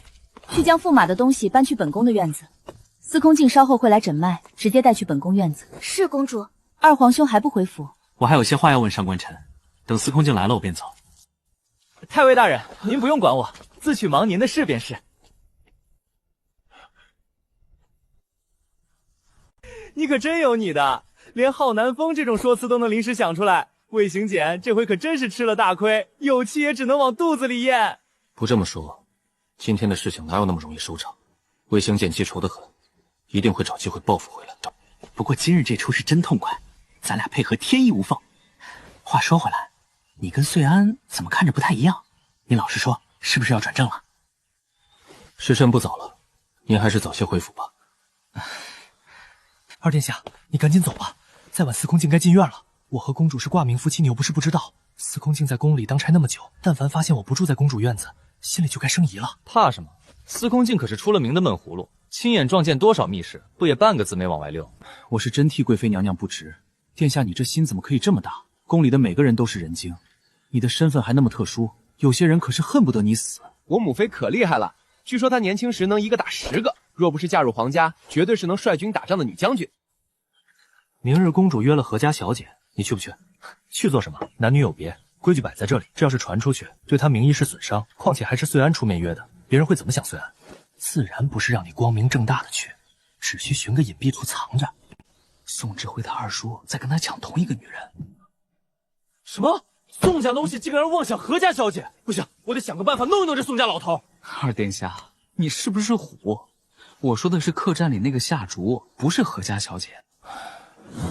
去将驸马的东西搬去本宫的院子。司空静稍后会来诊脉，直接带去本宫院子。是公主。二皇兄还不回府？我还有些话要问上官晨，等司空静来了我便走。太尉大人，您不用管我，自去忙您的事便是。你可真有你的，连好南风这种说辞都能临时想出来。魏行简这回可真是吃了大亏，有气也只能往肚子里咽。不这么说，今天的事情哪有那么容易收场？魏行简记仇得很，一定会找机会报复回来。不过今日这出是真痛快，咱俩配合天衣无缝。话说回来，你跟穗安怎么看着不太一样？你老实说，是不是要转正了？时辰不早了，您还是早些回府吧。二殿下，你赶紧走吧，再晚司空静该进院了。我和公主是挂名夫妻，你又不是不知道。司空静在宫里当差那么久，但凡发现我不住在公主院子，心里就该生疑了。怕什么？司空静可是出了名的闷葫芦，亲眼撞见多少密室，不也半个字没往外溜。我是真替贵妃娘娘不值，殿下你这心怎么可以这么大？宫里的每个人都是人精，你的身份还那么特殊，有些人可是恨不得你死。我母妃可厉害了，据说她年轻时能一个打10个，若不是嫁入皇家，绝对是能率军打仗的女将军。明日公主约了何家小姐，你去不去？去做什么？男女有别，规矩摆在这里，这要是传出去，对她名义是损伤。况且还是穗安出面约的，别人会怎么想穗安？自然不是让你光明正大的去，只需寻个隐蔽处藏着。宋志辉他二叔在跟他抢同一个女人。什么？宋家东西竟然妄想何家小姐？不行，我得想个办法弄一弄这宋家老头。二殿下，你是不是虎？我说的是客栈里那个下厨，不是何家小姐。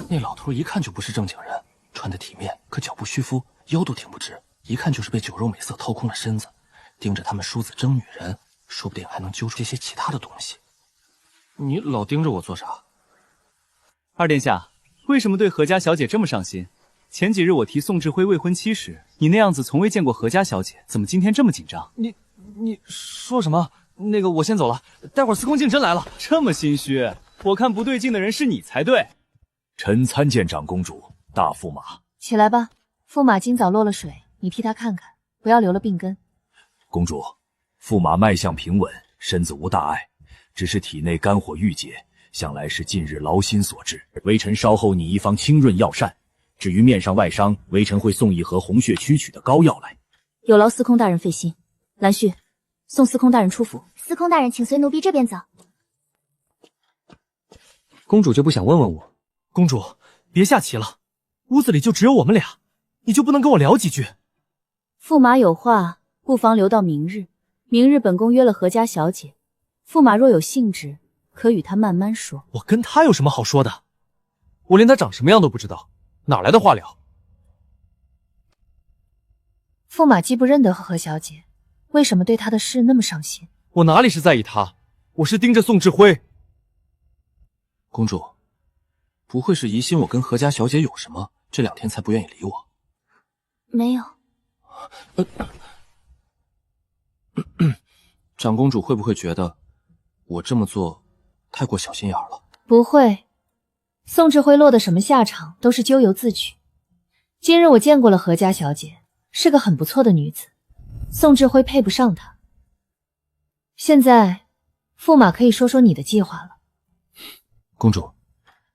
那老头一看就不是正经人，穿得体面，可脚不虚夫，腰都挺不直，一看就是被酒肉美色掏空了身子，盯着他们叔子争女人，说不定还能揪出这些其他的东西。你老盯着我做啥？二殿下，为什么对何家小姐这么上心？前几日我提宋志辉未婚妻时，你那样子从未见过何家小姐，怎么今天这么紧张？你说什么？那个我先走了，待会儿司空静真来了。这么心虚，我看不对劲的人是你才对。臣参见长公主。大驸马，起来吧，驸马今早落了水，你替他看看，不要留了病根。公主，驸马脉象平稳，身子无大碍，只是体内肝火郁结，想来是近日劳心所致。微臣稍后拟一方清润药膳，至于面上外伤，微臣会送一盒红血曲曲的膏药来。有劳司空大人费心。兰旭，送司空大人出府。司空大人，请随奴婢这边走。公主就不想问问我？公主，别下棋了，屋子里就只有我们俩，你就不能跟我聊几句？驸马有话，不妨留到明日。明日本宫约了何家小姐，驸马若有兴致，可与她慢慢说。我跟她有什么好说的？我连她长什么样都不知道，哪来的话聊？驸马既不认得何小姐，为什么对她的事那么上心？我哪里是在意她，我是盯着宋志辉。公主，不会是疑心我跟何家小姐有什么，这2天才不愿意理我？没有。长公主会不会觉得我这么做太过小心眼了？不会，宋志辉落得什么下场都是咎由自取。今日我见过了何家小姐，是个很不错的女子，宋志辉配不上她。现在，驸马可以说说你的计划了。公主，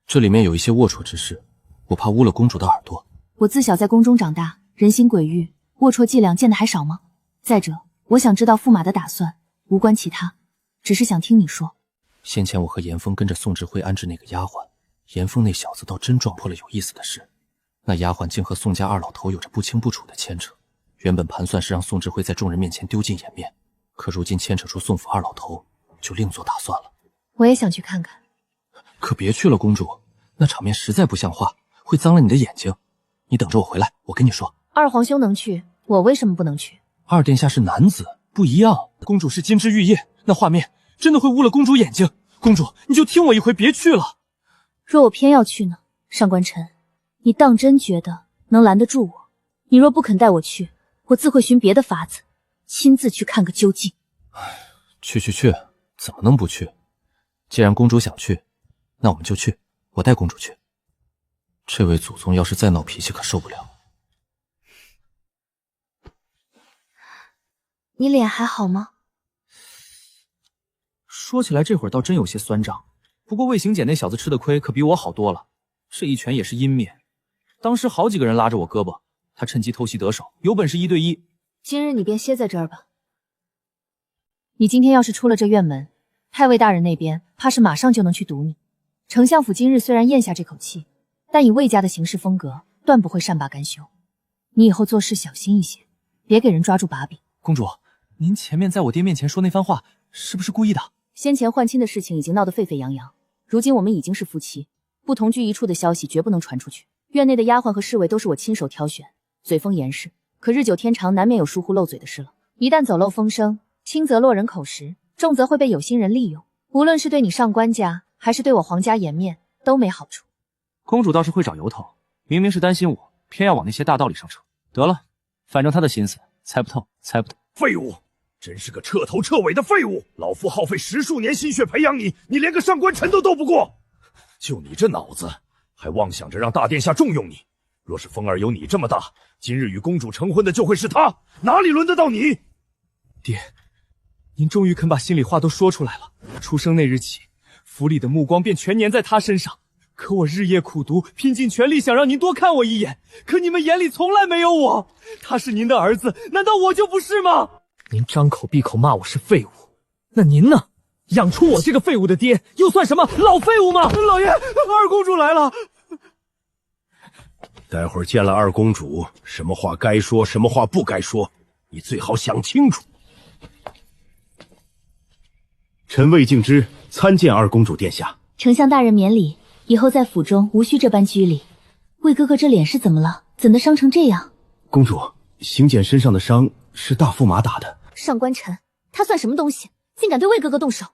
这里面有一些龌龊之事，我怕污了公主的耳朵。我自小在宫中长大，人心诡谲，龌龊伎俩见的还少吗？再者，我想知道驸马的打算，无关其他，只是想听你说。先前我和严峰跟着宋志辉安置那个丫鬟，严峰那小子倒真撞破了有意思的事。那丫鬟竟和宋家2老头有着不清不楚的牵扯，原本盘算是让宋志辉在众人面前丢尽颜面，可如今牵扯出宋府2老头，就另做打算了。我也想去看看。可别去了，公主，那场面实在不像话，会脏了你的眼睛。你等着我回来，我跟你说。二皇兄能去，我为什么不能去？二殿下是男子，不一样。公主是金枝玉叶，那画面真的会污了公主眼睛。公主，你就听我一回，别去了。若我偏要去呢？上官晨，你当真觉得能拦得住我？你若不肯带我去，我自会寻别的法子，亲自去看个究竟。去，怎么能不去？既然公主想去，那我们就去，我带公主去。这位祖宗要是再闹脾气，可受不了。你脸还好吗？说起来这会儿倒真有些酸胀，不过魏行简那小子吃的亏可比我好多了，这一拳也是阴面，当时好几个人拉着我胳膊，他趁机偷袭得手，有本事1对1。今日你便歇在这儿吧。你今天要是出了这院门，太尉大人那边怕是马上就能去堵你。丞相府今日虽然咽下这口气，但以魏家的行事风格，断不会善罢甘休。你以后做事小心一些，别给人抓住把柄。公主，您前面在我爹面前说那番话，是不是故意的？先前换亲的事情已经闹得沸沸扬扬，如今我们已经是夫妻，不同居一处的消息绝不能传出去。院内的丫鬟和侍卫都是我亲手挑选，嘴风严实，可日久天长，难免有疏忽漏嘴的事了。一旦走漏风声，轻则落人口实，重则会被有心人利用。无论是对你上官家，还是对我皇家颜面，都没好处。公主倒是会找由头，明明是担心我，偏要往那些大道理上扯。得了，反正她的心思猜不透，猜不透。废物，真是个彻头彻尾的废物！老夫耗费10数年心血培养你，你连个上官晨都斗不过。就你这脑子，还妄想着让大殿下重用你。若是风儿有你这么大，今日与公主成婚的就会是他，哪里轮得到你？爹，您终于肯把心里话都说出来了。出生那日起，府里的目光便全粘在他身上。可我日夜苦读，拼尽全力想让您多看我一眼，可你们眼里从来没有我。他是您的儿子，难道我就不是吗？您张口闭口骂我是废物，那您呢？养出我这个废物的爹，又算什么老废物吗？老爷，二公主来了。待会儿见了二公主，什么话该说，什么话不该说，你最好想清楚。臣魏敬之参见二公主殿下。丞相大人免礼，以后在府中无需这般拘礼。魏哥哥这脸是怎么了？怎的伤成这样？公主，行简身上的伤是大驸马打的。上官晨，他算什么东西，竟敢对魏哥哥动手？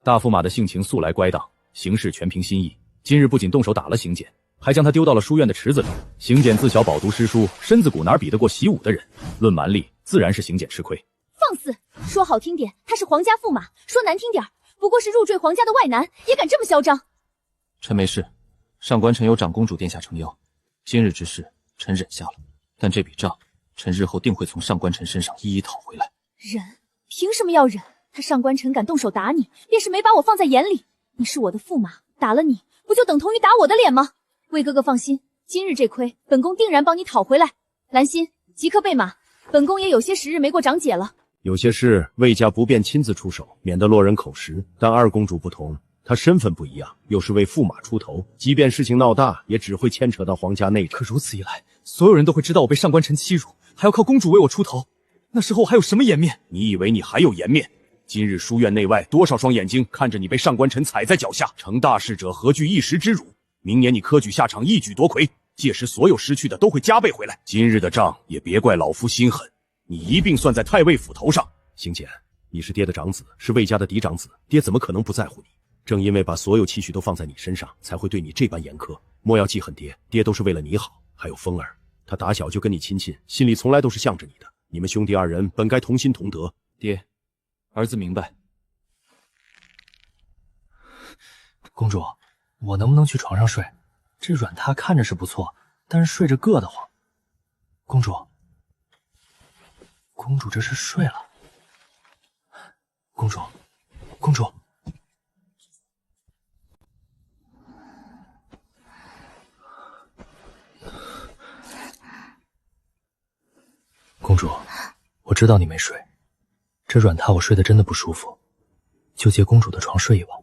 大驸马的性情素来乖当，行事全凭心意。今日不仅动手打了行简，还将他丢到了书院的池子里。行简自小饱读诗书，身子骨哪比得过习武的人？论蛮力，自然是行简吃亏。放肆！说好听点，他是皇家驸马；说难听点，不过是入赘皇家的外男，也敢这么嚣张？臣没事，上官晨有长公主殿下撑腰，今日之事臣忍下了，但这笔账，臣日后定会从上官晨身上一一讨回来。忍？凭什么要忍？他上官晨敢动手打你，便是没把我放在眼里。你是我的驸马，打了你，不就等同于打我的脸吗？魏哥哥放心，今日这亏，本宫定然帮你讨回来。兰心，即刻备马，本宫也有些时日没过长姐了。有些事魏家不便亲自出手，免得落人口实。但二公主不同，她身份不一样，又是为驸马出头，即便事情闹大，也只会牵扯到皇家内政。可如此一来，所有人都会知道我被上官晨欺辱，还要靠公主为我出头，那时候还有什么颜面？你以为你还有颜面？今日书院内外多少双眼睛看着你被上官尘踩在脚下，成大事者何惧一时之辱？明年你科举下场一举夺魁，届时所有失去的都会加倍回来。今日的账也别怪老夫心狠，你一并算在太尉府头上。邢简，你是爹的长子，是魏家的嫡长子，爹怎么可能不在乎你？正因为把所有期许都放在你身上，才会对你这般严苛。莫要记恨爹，爹都是为了你好。还有风儿，他打小就跟你亲近，心里从来都是向着你的。你们兄弟二人本该同心同德。爹，儿子明白。公主，我能不能去床上睡？这软榻看着是不错，但是睡着硌得慌。公主，公主这是睡了。公主，公主。公主，我知道你没睡，这软榻我睡得真的不舒服，就借公主的床睡一晚。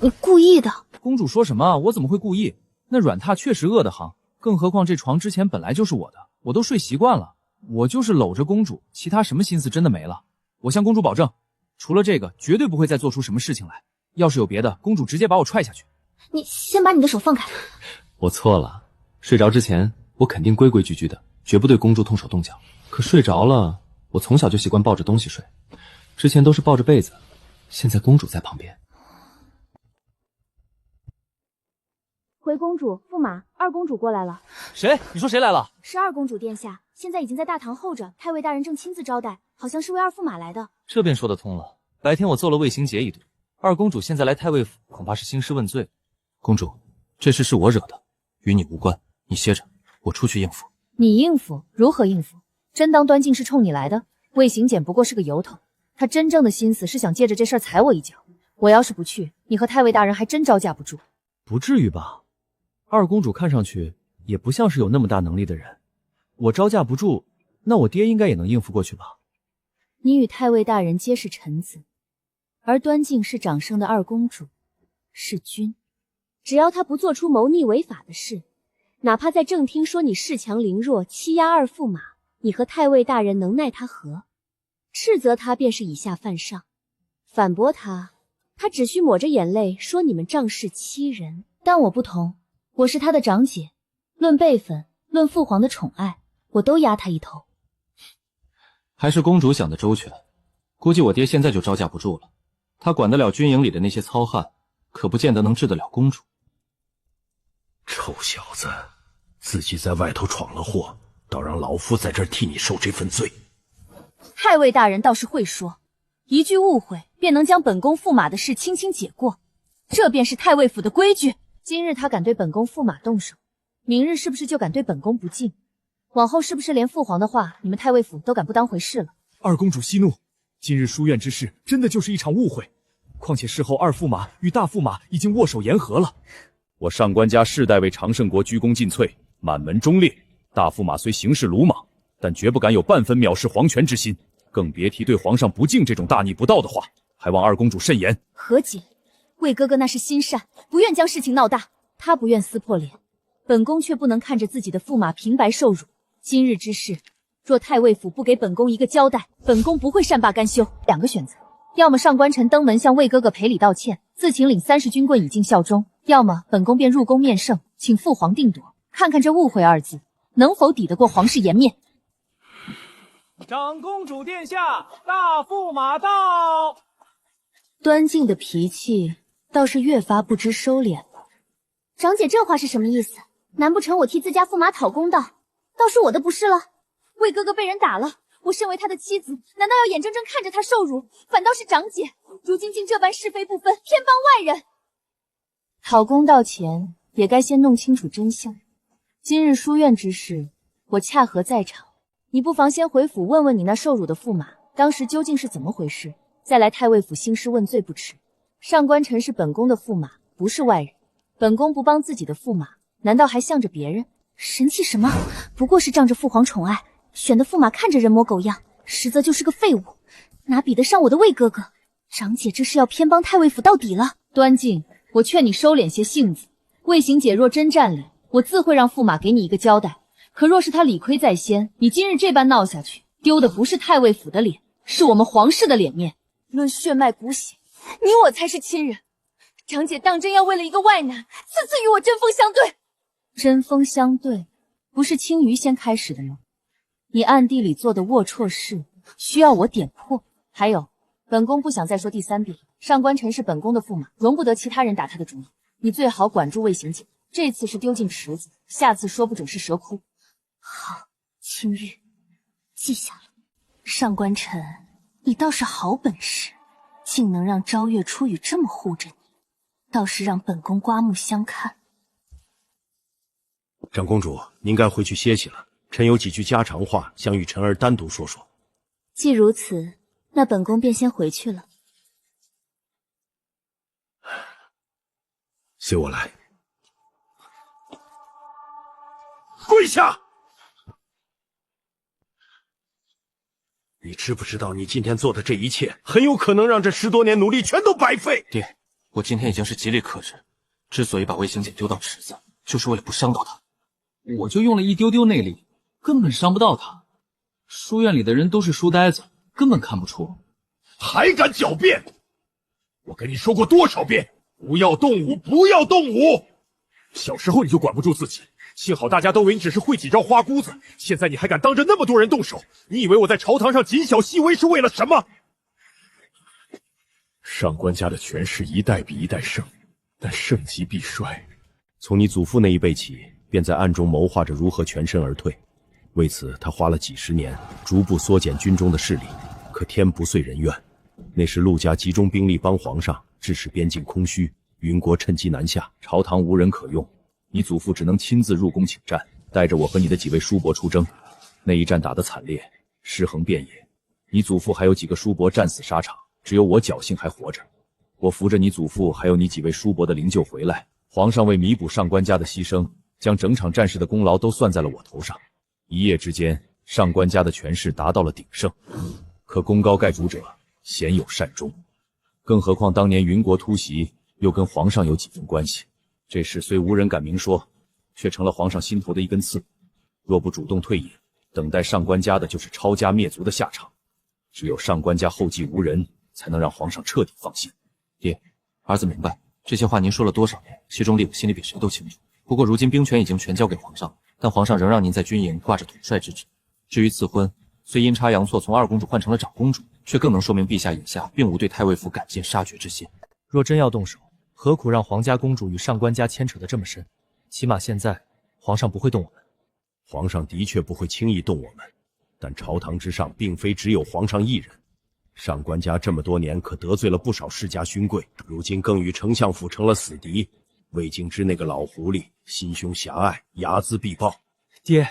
你故意的。公主说什么？我怎么会故意？那软榻确实饿得慌，更何况这床之前本来就是我的，我都睡习惯了。我就是搂着公主，其他什么心思真的没了。我向公主保证，除了这个，绝对不会再做出什么事情来。要是有别的，公主直接把我踹下去。你先把你的手放开。我错了，睡着之前我肯定规规矩矩的，绝不对公主动手动脚。可睡着了，我从小就习惯抱着东西睡，之前都是抱着被子，现在公主在旁边。回公主，驸马，二公主过来了。谁？你说谁来了？是二公主殿下，现在已经在大堂候着，太尉大人正亲自招待，好像是为二驸马来的。这便说得通了。白天我揍了魏行杰一顿，二公主现在来太尉府，恐怕是兴师问罪。公主，这事是我惹的，与你无关，你歇着，我出去应付。你应付？如何应付？真当端静是冲你来的？魏行简不过是个由头，他真正的心思是想借着这事儿踩我一脚。我要是不去，你和太尉大人还真招架不住。不至于吧？二公主看上去也不像是有那么大能力的人，我招架不住，那我爹应该也能应付过去吧？你与太尉大人皆是臣子，而端静是长生的二公主，是君。只要她不做出谋逆违法的事，哪怕在正厅说你恃强凌弱，欺压二驸马，你和太尉大人能奈他何？斥责他便是以下犯上，反驳他，他只需抹着眼泪说你们仗势欺人。但我不同，我是他的长姐，论辈分，论父皇的宠爱，我都压他一头。还是公主想的周全，估计我爹现在就招架不住了。他管得了军营里的那些糙汉，可不见得能治得了公主。臭小子，自己在外头闯了祸，倒让老夫在这儿替你受这份罪。太尉大人倒是会说，一句误会便能将本宫驸马的事轻轻解过，这便是太尉府的规矩。今日他敢对本宫驸马动手，明日是不是就敢对本宫不敬？往后是不是连父皇的话，你们太尉府都敢不当回事了？二公主息怒，今日书院之事真的就是一场误会。况且事后二驸马与大驸马已经握手言和了。我上官家世代为常胜国鞠躬尽瘁，满门忠烈。大驸马虽行事鲁莽，但绝不敢有半分藐视皇权之心，更别提对皇上不敬这种大逆不道的话。还望二公主慎言。和解，魏哥哥那是心善，不愿将事情闹大。他不愿撕破脸，本宫却不能看着自己的驸马平白受辱。今日之事，若太尉府不给本宫一个交代，本宫不会善罢甘休。两个选择，要么上官尘登门向魏哥哥赔礼道歉，自请领30军棍以尽效忠；要么本宫便入宫面圣，请父皇定夺，看看这误会二字能否抵得过皇室颜面。长公主殿下，大驸马到。端静的脾气倒是越发不知收敛了。长姐这话是什么意思？难不成我替自家驸马讨公道，倒是我的不是了？魏哥哥被人打了，我身为他的妻子，难道要眼睁睁看着他受辱？反倒是长姐如今竟这般是非不分，偏帮外人。讨公道前，也该先弄清楚真相。今日书院之事，我恰合在场，你不妨先回府问问你那受辱的驸马，当时究竟是怎么回事，再来太尉府兴师问罪不迟。上官尘是本宫的驸马，不是外人。本宫不帮自己的驸马，难道还向着别人？神气什么？不过是仗着父皇宠爱，选的驸马看着人模狗样，实则就是个废物，哪比得上我的魏哥哥？长姐这是要偏帮太尉府到底了。端静，我劝你收敛些性子。魏行姐若真占理，我自会让驸马给你一个交代。可若是他理亏在先，你今日这般闹下去，丢的不是太尉府的脸，是我们皇室的脸面。论血脉骨血，你我才是亲人。长姐当真要为了一个外男，次次与我针锋相对？针锋相对，不是青鱼先开始的吗？你暗地里做的龌龊事，需要我点破？还有，本宫不想再说第3遍，上官晨是本宫的驸马，容不得其他人打他的主意。你最好管住魏行俭，这次是丢进池子，下次说不准是蛇窟。好，青玉，记下了。上官晨，你倒是好本事，竟能让昭月初雨这么护着你，倒是让本宫刮目相看。长公主，您该回去歇息了。臣有几句家常话，想与臣儿单独说说。既如此，那本宫便先回去了。随我来。跪下！你知不知道，你今天做的这一切，很有可能让这10多年努力全都白费？爹，我今天已经是极力克制，之所以把魏行俭丢到池子，就是为了不伤到他。我就用了一丢丢内力，根本伤不到他。书院里的人都是书呆子，根本看不出。还敢狡辩！我跟你说过多少遍，不要动武，不要动武！小时候你就管不住自己，幸好大家都以为你只是会几招花姑子，现在你还敢当着那么多人动手，你以为我在朝堂上谨小细微是为了什么？上官家的权势一代比一代盛，但盛极必衰。从你祖父那一辈起，便在暗中谋划着如何全身而退。为此，他花了几10年，逐步缩减军中的势力。可天不遂人愿，那时陆家集中兵力帮皇上，致使边境空虚，云国趁机南下，朝堂无人可用。你祖父只能亲自入宫请战，带着我和你的几位叔伯出征。那一战打得惨烈，尸横遍野。你祖父还有几个叔伯战死沙场，只有我侥幸还活着。我扶着你祖父还有你几位叔伯的灵柩回来，皇上为弥补上官家的牺牲，将整场战事的功劳都算在了我头上。一夜之间，上官家的权势达到了鼎盛。可功高盖主者，鲜有善终。更何况当年云国突袭，又跟皇上有几分关系。这事虽无人敢明说，却成了皇上心头的一根刺。若不主动退隐，等待上官家的就是抄家灭族的下场。只有上官家后继无人，才能让皇上彻底放心。爹，儿子明白，这些话您说了多少年，其中理我心里比谁都清楚。不过如今兵权已经全交给皇上，但皇上仍让您在军营挂着统帅之职。至于赐婚，虽阴差阳错从2公主换成了长公主，却更能说明陛下眼下并无对太尉府赶尽杀绝之心。若真要动手，何苦让皇家公主与上官家牵扯得这么深？起码现在，皇上不会动我们。皇上的确不会轻易动我们，但朝堂之上并非只有皇上一人。上官家这么多年可得罪了不少世家勋贵，如今更与丞相府成了死敌。魏京之那个老狐狸心胸狭隘，睚眦必报。爹，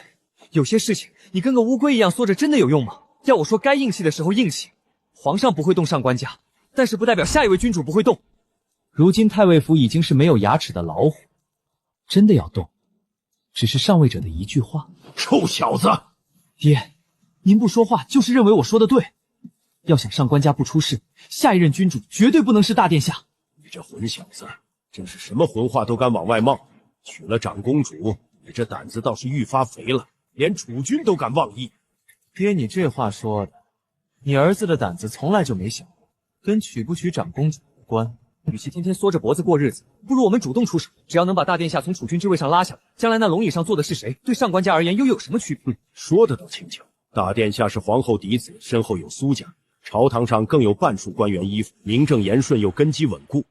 有些事情你跟个乌龟一样缩着，真的有用吗？要我说，该硬气的时候硬气。皇上不会动上官家，但是不代表下一位君主不会动。如今太尉府已经是没有牙齿的老虎，真的要动，只是上位者的一句话。臭小子！爹，您不说话就是认为我说的对。要想上官家不出事，下一任君主绝对不能是大殿下。你这混小子，真是什么混话都敢往外冒。娶了长公主，你这胆子倒是愈发肥了，连储君都敢妄议。爹，你这话说的，你儿子的胆子从来就没小过，跟娶不娶长公主无关。与其天天缩着脖子过日子，不如我们主动出手。只要能把大殿下从储君之位上拉下来，将来那龙椅上坐的是谁，对上官家而言又有什么区别？说的倒轻巧。大殿下是皇后嫡子，身后有苏家，朝堂上更有半数官员依附，名正言顺又根基稳固。